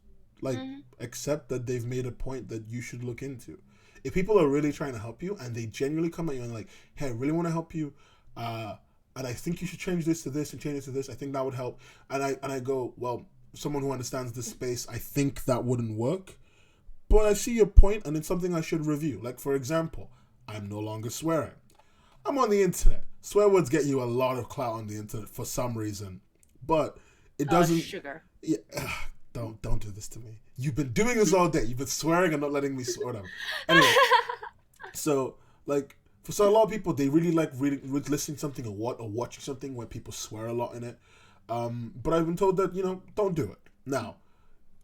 accept that they've made a point that you should look into. If people are really trying to help you and they genuinely come at you and like, hey, I really want to help you, and I think you should change this to this and change this to this, I think that would help. And I go, well, someone who understands this space, I think that wouldn't work. But I see your point and it's something I should review. Like, for example, I'm no longer swearing. I'm on the internet. Swear words get you a lot of clout on the internet for some reason. But it doesn't... sugar. Yeah, don't do this to me. You've been doing this all day. You've been swearing and not letting me swear. Whatever. Anyway, so, like... So a lot of people, they really like listening to something or watching something where people swear a lot in it. But I've been told that, don't do it. Now,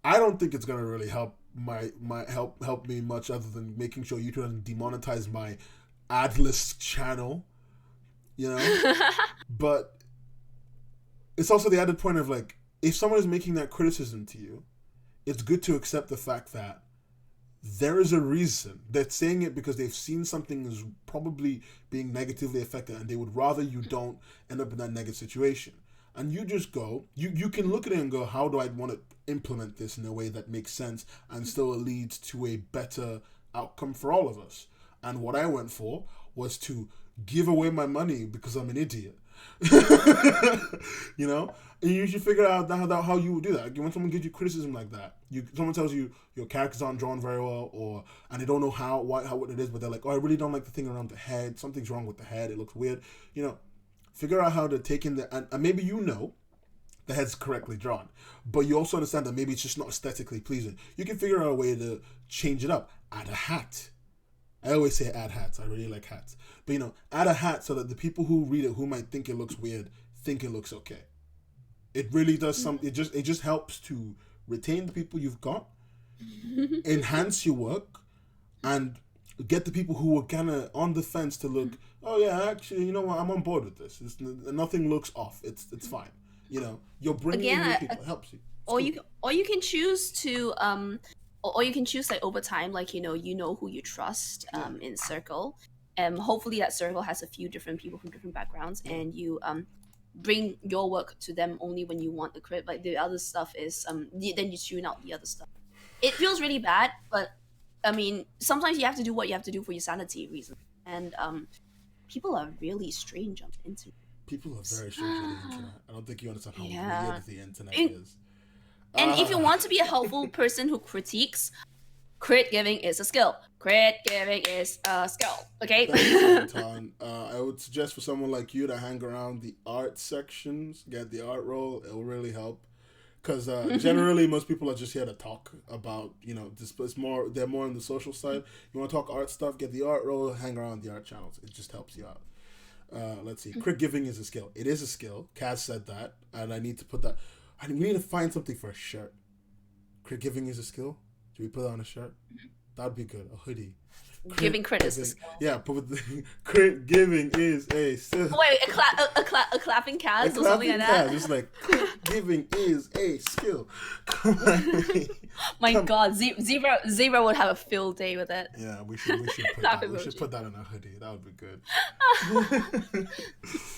I don't think it's gonna really help help me much other than making sure YouTube doesn't demonetize my adless channel, you know. But it's also the added point of like, if someone is making that criticism to you, it's good to accept the fact that there is a reason. They're saying it because they've seen something is probably being negatively affected, and they would rather you don't end up in that negative situation. And you just go, you can look at it and go, how do I want to implement this in a way that makes sense and still leads to a better outcome for all of us? And what I went for was to give away my money because I'm an idiot. You know? And you should figure out how you would do that. When someone gives you criticism like that, someone tells you your characters aren't drawn very well, and they don't know what it is, but they're like, oh, I really don't like the thing around the head. Something's wrong with the head. It looks weird. You know, figure out how to take in and maybe you know the head's correctly drawn, but you also understand that maybe it's just not aesthetically pleasing. You can figure out a way to change it up. Add a hat. I always say add hats. I really like hats. But, you know, add a hat so that the people who read it, who might think it looks weird, think it looks okay. It really does something. It just helps to retain the people you've got, enhance your work, and get the people who were kind of on the fence to look, oh yeah, actually, you know what, I'm on board with this. Nothing looks off. It's fine. You know, you're bringing in new people. It helps you. Or you can choose to or you can choose like over time, like you know who you trust in circle. Hopefully that circle has a few different people from different backgrounds, and you bring your work to them only when you want the crit. Like the other stuff is then you tune out the other stuff. It feels really bad, but I mean sometimes you have to do what you have to do for your sanity reasons. And people are really strange on the internet. People are very strange on the internet. I don't think you understand how weird the internet is. And if you want to be a helpful person who critiques, crit giving is a skill. Crit giving is a skill. Okay? I would suggest for someone like you to hang around the art sections, get the art role. It will really help. Because generally, most people are just here to talk about, you know, they're more on the social side. You want to talk art stuff, get the art role, hang around the art channels. It just helps you out. Let's see. Crit giving is a skill. It is a skill. Kaz said that, and I need to put that. We need to find something for a shirt. Crit giving is a skill. Do we put that on a shirt? That'd be good. A hoodie. Giving crit is a skill. Yeah, but crit giving is a skill. Wait, a clapping Kaz or something like that? Just like crit giving is a skill. My God, Zebra would have a field day with it. Yeah, we should put that on a hoodie. That would be good.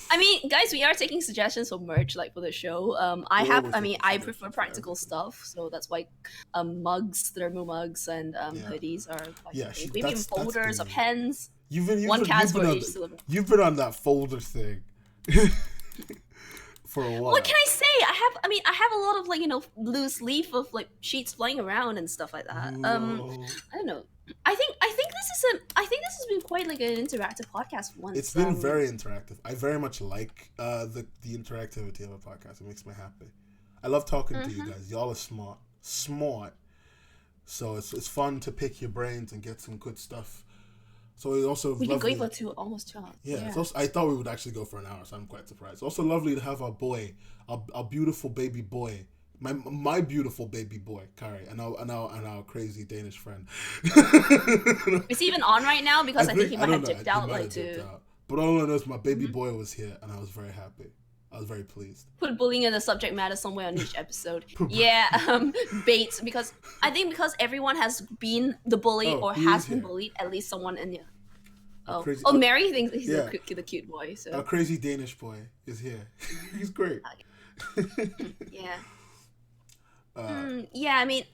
I mean, guys, we are taking suggestions for merch, like for the show. I prefer practical stuff, so that's why thermo mugs, and hoodies are quite maybe even folders of pens. You've been on that folder thing for a while. What can I say? I have a lot of like loose leaf of like sheets flying around and stuff like that. I don't know. I think this has been quite like an interactive podcast once. It's been very interactive. I very much like the interactivity of a podcast. It makes me happy. I love talking to you guys. Y'all are smart. So it's fun to pick your brains and get some good stuff. So it also we can go for almost 2 hours. Yeah. It's also, I thought we would actually go for an hour, so I'm quite surprised. It's also lovely to have our boy, our beautiful baby boy. My beautiful baby boy, Kari, and our crazy Danish friend. Is he even on right now? Because I think he might have dipped out. But all I know is my baby boy was here, and I was very happy. I was very pleased. Put bullying in the subject matter somewhere on each episode. Yeah, bait, because I think everyone has been the bully or has been bullied, at least someone in here. Mary thinks he's the cute boy. So a crazy Danish boy is here. He's great. Yeah. I mean,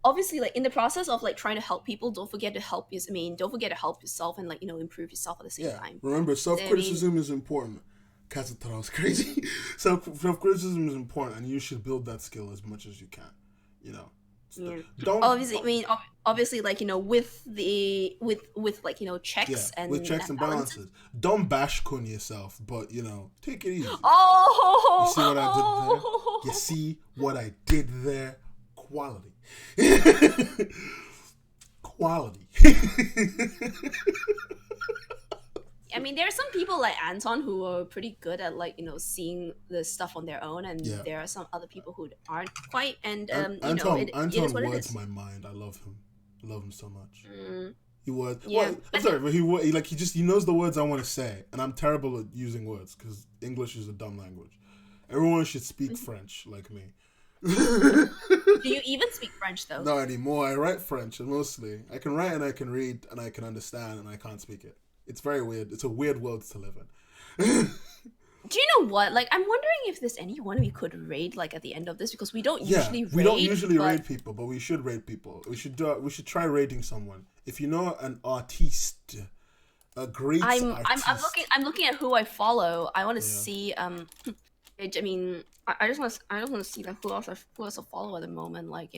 obviously, like in the process of like trying to help people, don't forget to help yourself and like improve yourself at the same time. Remember, self-criticism is important. Kaz thought I was crazy. Self-criticism is important, and you should build that skill as much as you can. Obviously, like with like checks and with checks and balances. Don't bash kun yourself, but take it easy. You see what I did there? Quality. I mean, there are some people like Anton who are pretty good at like seeing the stuff on their own, and there are some other people who aren't quite. And Anton it is what it words is. my mind. I love him. I love him so much. He was. Yeah, well, I'm sorry, but he knows the words I want to say, and I'm terrible at using words because English is a dumb language. Everyone should speak French like me. Do you even speak French though? Not anymore. I write French mostly. I can write and I can read and I can understand, and I can't speak it. It's very weird. It's a weird world to live in. Do you know what? Like, I'm wondering if there's anyone we could raid like at the end of this, because we don't usually raid. We don't usually raid people, but we should raid people. We should try raiding someone. If you know an artiste, a great artiste. I'm looking at who I follow. I want to see I mean, I just want to see like who else I follow at the moment. Like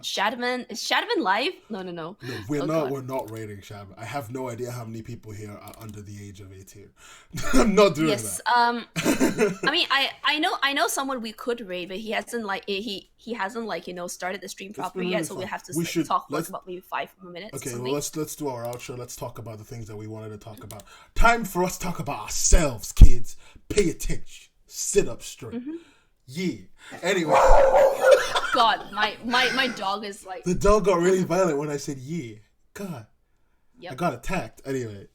Shadman, is Shadman live? No. No, we're not raiding Shadman. I have no idea how many people here are under the age of 18. I'm not doing that. I mean, I know someone we could raid, but he hasn't started the stream properly yet, so we have to talk for about maybe 5 more minutes. Okay, well let's do our outro. Let's talk about the things that we wanted to talk about. Time for us to talk about ourselves, kids. Pay attention. Sit up straight. Yeah. Anyway. God, my dog is like. The dog got really violent when I said yeah. God. Yep. I got attacked. Anyway,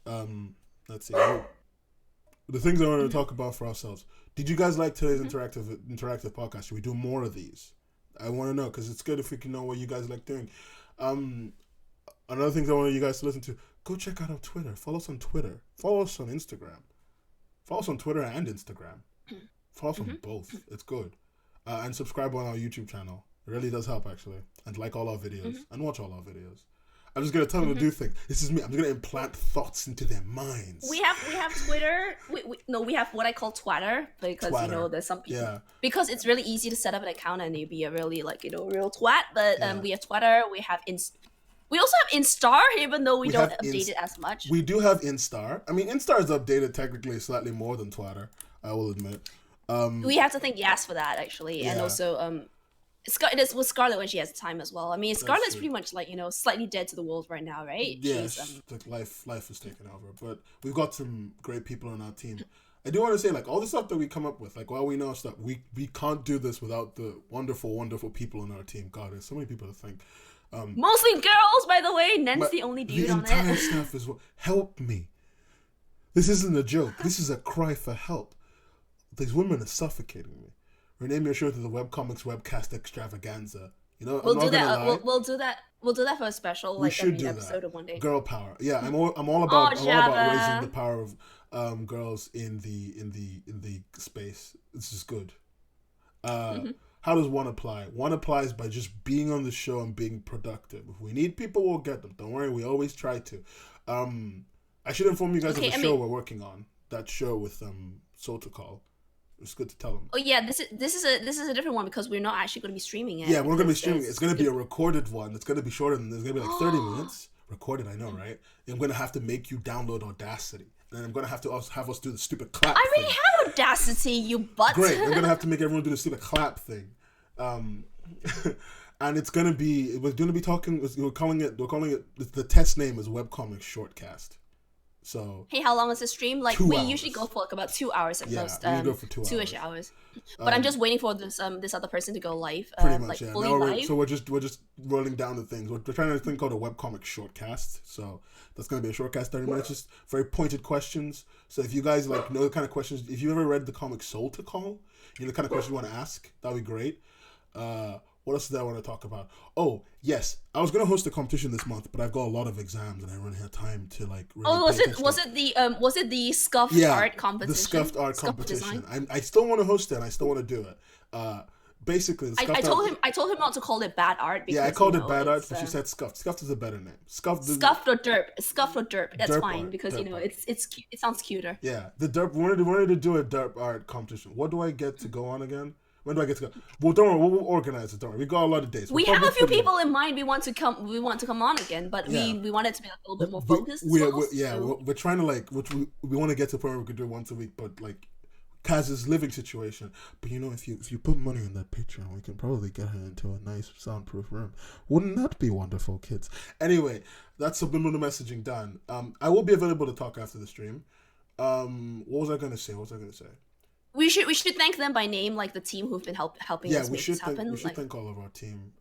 let's see. The things I wanted to talk about for ourselves. Did you guys like today's interactive podcast? Should we do more of these? I want to know, because it's good if we can know what you guys like doing. Another thing I wanted you guys to listen to. Go check out our Twitter. Follow us on Twitter. Follow us on Instagram. Follow us on Twitter and Instagram. Follow us on both. It's good. And subscribe on our YouTube channel. It really does help, actually. And like all our videos. And watch all our videos. I'm just going to tell them to do things. This is me. I'm just going to implant thoughts into their minds. We have Twitter. We have what I call Twatter. Because, there's some people. Yeah. Because it's really easy to set up an account and you be a really, real twat. But we have Twitter. We have we also have Instar, even though we don't update it as much. We do have Instar. I mean, Instar is updated technically slightly more than Twitter, I will admit. We have to thank Yas for that, actually. And also, it is with Scarlett when she has time as well. I mean, Scarlett's pretty much slightly dead to the world right now, right? Yeah, life is taking over. But we've got some great people on our team. I do want to say, all the stuff that we come up with, while we know stuff, we can't do this without the wonderful, wonderful people on our team. God, there's so many people to thank. Mostly girls, by the way. Nen's the only dude on it. The entire staff is help me. This isn't a joke. This is a cry for help. These women are suffocating me. Rename your show to the Webcomics Webcast Extravaganza. We'll do that. We'll do that. We'll do that for a special episode of one day. Girl power. Yeah, I'm all about raising the power of girls in the space. This is good. How does one apply? One applies by just being on the show and being productive. If we need people, we'll get them. Don't worry, we always try to. I should inform you guys of the show we're working on. That show with Soultocall. It's good to tell them. Oh yeah, this is a different one because we're not actually going to be streaming it. Yeah, we're going to be streaming it. It's going to be a recorded one. It's going to be shorter than this. It's going to be 30 minutes. Recorded, I know, right? I'm going to have to make you download Audacity. And I'm going to have to have us do the stupid clap thing. I already have Audacity, you butt. Great. I'm going to have to make everyone do the stupid clap thing. And it's going to be, we're calling it, the test name is Webcomics Shortcast. So hey, how long is the stream? 2 we hours. Usually go for about 2 hours at most. We go for 2 hours. 2-ish hours. But I'm just waiting for this other person to go live. Pretty much, yeah. Fully live. So we're just rolling down the things. We're trying to think called a webcomic shortcast. So that's gonna be a shortcast, 30 minutes, just very pointed questions. So if you guys know the kind of questions, if you ever read the comic Soultocall, the kind of questions you want to ask, that'd be great. What else did I want to talk about? Oh, yes. I was going to host a competition this month, but I've got a lot of exams and I don't have time to really was it the scuffed art competition? The scuffed art competition. I still want to host it and I still want to do it. Basically, I told him not to call it bad art because I called it bad art, but she said scuffed. Scuffed is a better name. Scuffed or derp. Scuffed or derp. That's derp fine art, because it's cute. It sounds cuter. Yeah. The derp we wanted to do a derp art competition. What do I get to go on again? When do I get to go? Well, don't worry. We'll organize it. Don't worry. We got a lot of days. We have a few people in mind. We want to come on again, but we want it to be a little bit more focused. We're trying to we want to get to the point where we could do it once a week, but Kaz's living situation. But if you put money in that Patreon, we can probably get her into a nice soundproof room. Wouldn't that be wonderful, kids? Anyway, that's subliminal messaging done. I will be available to talk after the stream. What was I gonna say? We should thank them by name, like the team who've been helping us make this happen. We should thank all of our team.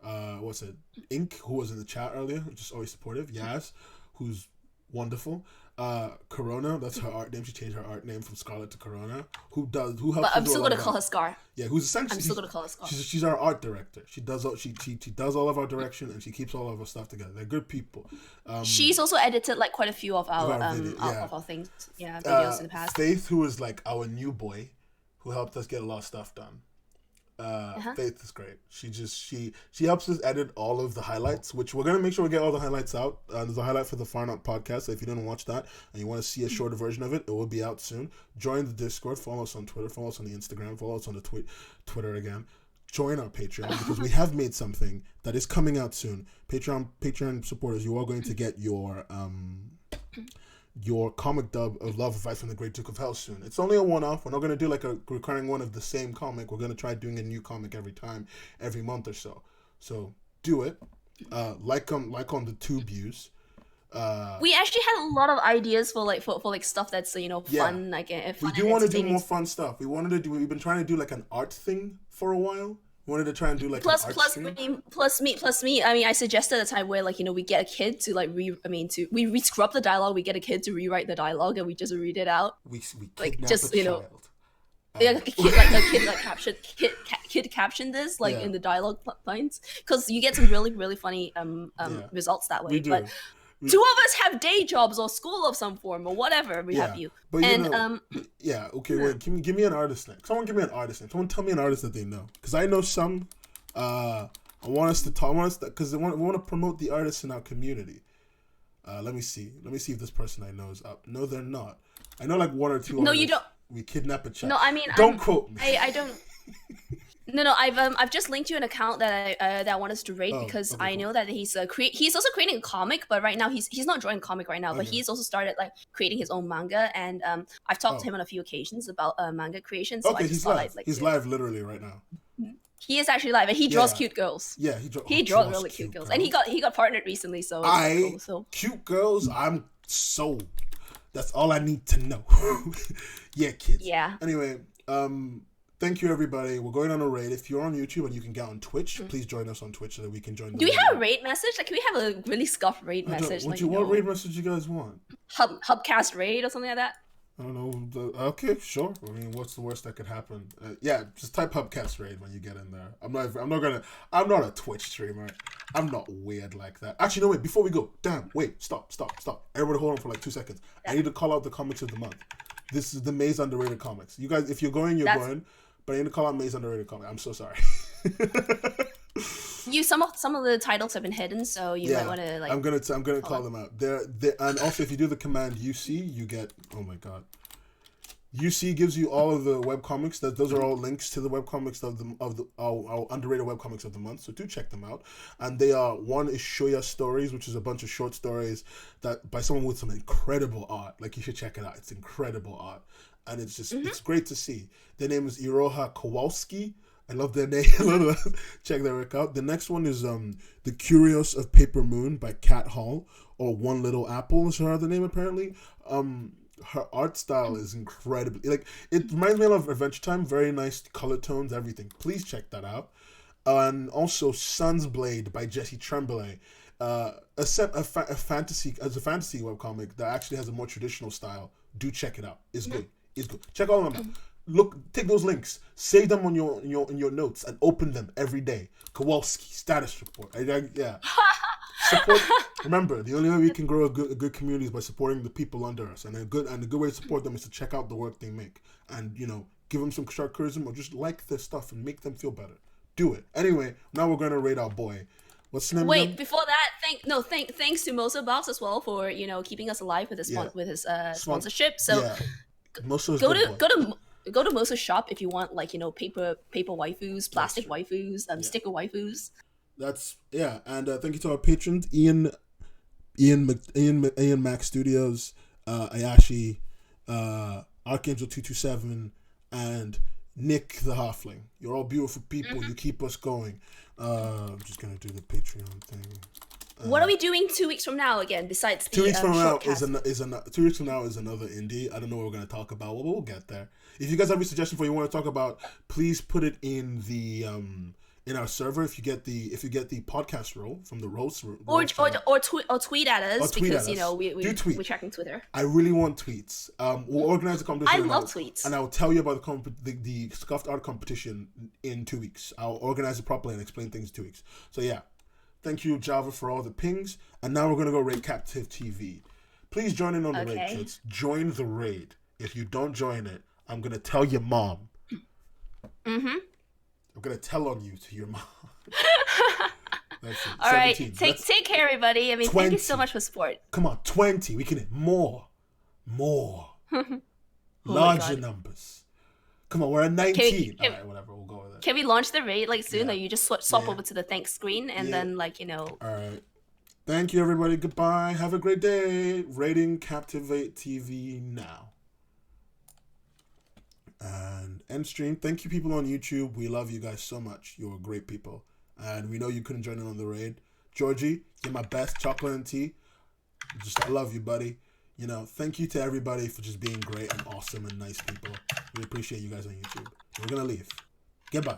What's it? Ink, who was in the chat earlier, just always supportive. Yaz, who's wonderful. Corona, that's her art name. She changed her art name from Scarlet to Corona. Who helps? But I'm still gonna call her Scar. Yeah, who's essentially. I'm still gonna call her Scar. She's our art director. She does all of our direction and she keeps all of our stuff together. They're good people. She's also edited like quite a few of our things, videos in the past. Faith, who is like our new boy, who helped us get a lot of stuff done. Faith is great. She helps us edit all of the highlights, which we're gonna make sure we get all the highlights out. There's a highlight for the Far Not podcast, so if you didn't watch that and you want to see a shorter version of it will be out soon. Join the Discord, follow us on Twitter, follow us on the Instagram, follow us on the Twitter again. Join our Patreon because we have made something that is coming out soon. Patreon supporters, you are going to get your comic dub of Love Advice from the Great Duke of Hell soon. It's only a one-off. We're not going to do like a recurring one of the same comic. We're going to try doing a new comic every month or so. So do it. Like on the tube views. We actually had a lot of ideas for stuff that's fun. Like we do want to do more fun stuff. We've been trying to do like an art thing for a while. Wanted to try and do like plus me. I mean, I suggested a time where we get a kid to we scrub the dialogue. We get a kid to rewrite the dialogue, and we just read it out. We kidnap a child. A kid captioned this in the dialogue lines because you get some really really funny results that way. But two of us have day jobs or school of some form or whatever. We have you. But okay. Wait, give me an artist name. Someone give me an artist name. Someone tell me an artist that they know. Because I know some. I want us to talk. Because we want to promote the artists in our community. Let me see. If this person I know is up. No, they're not. I know like one or two. No, artists. You don't. We kidnap a child. No, I mean, don't quote me. I don't. No, I've just linked you an account that I want us to rate because I know that he's also creating a comic, but right now he's not drawing a comic right now, but he's also started like creating his own manga, and I've talked to him on a few occasions about manga creation. So he's live. He's live literally right now. He is actually live, and he draws cute girls. Yeah, he draws really cute girls, and he got partnered recently. So cute girls. I'm sold. That's all I need to know. Yeah, kids. Yeah. Anyway, thank you, everybody. We're going on a raid. If you're on YouTube and you can get on Twitch, please join us on Twitch so that we can join. Do we have a raid message? Like, can we have a really scuffed raid message? What raid message you guys want? Hubcast raid or something like that? I don't know. Okay, sure. I mean, what's the worst that could happen? Just type Hubcast raid when you get in there. I'm not a Twitch streamer. I'm not weird like that. Actually, no, wait. Before we go, stop. Everybody hold on for like 2 seconds. I need to call out the comics of the month. This is the May's Underrated Comics. You guys, if you're going, going. But I need to call out May's Underrated Comic. I'm so sorry. Some of the titles have been hidden, so you might want to like. I'm gonna call them out. They're and also if you do the command UC, you get. Oh my god. UC gives you all of the webcomics. Those are all links to the webcomics of our underrated webcomics of the month. So do check them out. And they are, one is Shoya Stories, which is a bunch of short stories that by someone with some incredible art. Like, you should check it out. It's incredible art, and it's just it's great to see. Their name is Iroha Kowalski. I love their name. Check their work out. The next one is The Curious of Paper Moon by Kat Hall, or One Little Apple is her other name apparently. Her art style is incredible. Like, it reminds me of Adventure Time. Very nice color tones, everything. Please check that out. And also Sun's Blade by Jesse Tremblay. A fantasy webcomic that actually has a more traditional style. Do check it out. It's good. Check all of them out. Look, take those links, save them on your notes, and open them every day. Kowalski status report. Support. Remember, the only way we can grow a good community is by supporting the people under us, and a good way to support them is to check out the work they make, and give them some constructive criticism or just like their stuff and make them feel better. Do it. Anyway, now we're gonna rate our boy. What's the name? Wait, before that, thanks to Mosa Box as well for keeping us alive with his sponsorship. So go to Mosa's shop if you want paper waifus, plastic waifus, sticker waifus. That's and thank you to our patrons: Ian Mac Studios, Ayashi, Archangel 227, and Nick the Halfling. You're all beautiful people. You keep us going. I'm just gonna do the Patreon thing. What are we doing 2 weeks from now again? Besides the 2 weeks from now shortcast? 2 weeks from now is another indie. I don't know what we're gonna talk about. Well, we'll get there. If you guys have any suggestion for what you want to talk about, please put it in the in our server. If you get the podcast role from the roast or tweet at us because you know we're tracking Twitter. I really want tweets. We'll organize a competition. I love tweets, and I'll tell you about the scuffed art competition in 2 weeks. I'll organize it properly and explain things in 2 weeks. So yeah. Thank you, Java, for all the pings. And now we're going to go raid Captive TV. Please join in on the raid, kids. Join the raid. If you don't join it, I'm going to tell your mom. I'm going to tell on you to your mom. That's it. All right. Take care, everybody. I mean, 20. Thank you so much for support. Come on, 20. We can hit more. Larger numbers. Come on, we're at 19. All right, whatever. We'll go with it. Can we launch the raid like soon? Or you just swap over to the thanks screen and then like All right. Thank you, everybody. Goodbye. Have a great day. Rating Captivate TV now. And end stream. Thank you, people on YouTube. We love you guys so much. You're great people. And we know you couldn't join in on the raid. Georgie, you're my best. Chocolate and tea. I love you, buddy. You know, thank you to everybody for just being great and awesome and nice people. We appreciate you guys on YouTube. We're going to leave. Goodbye.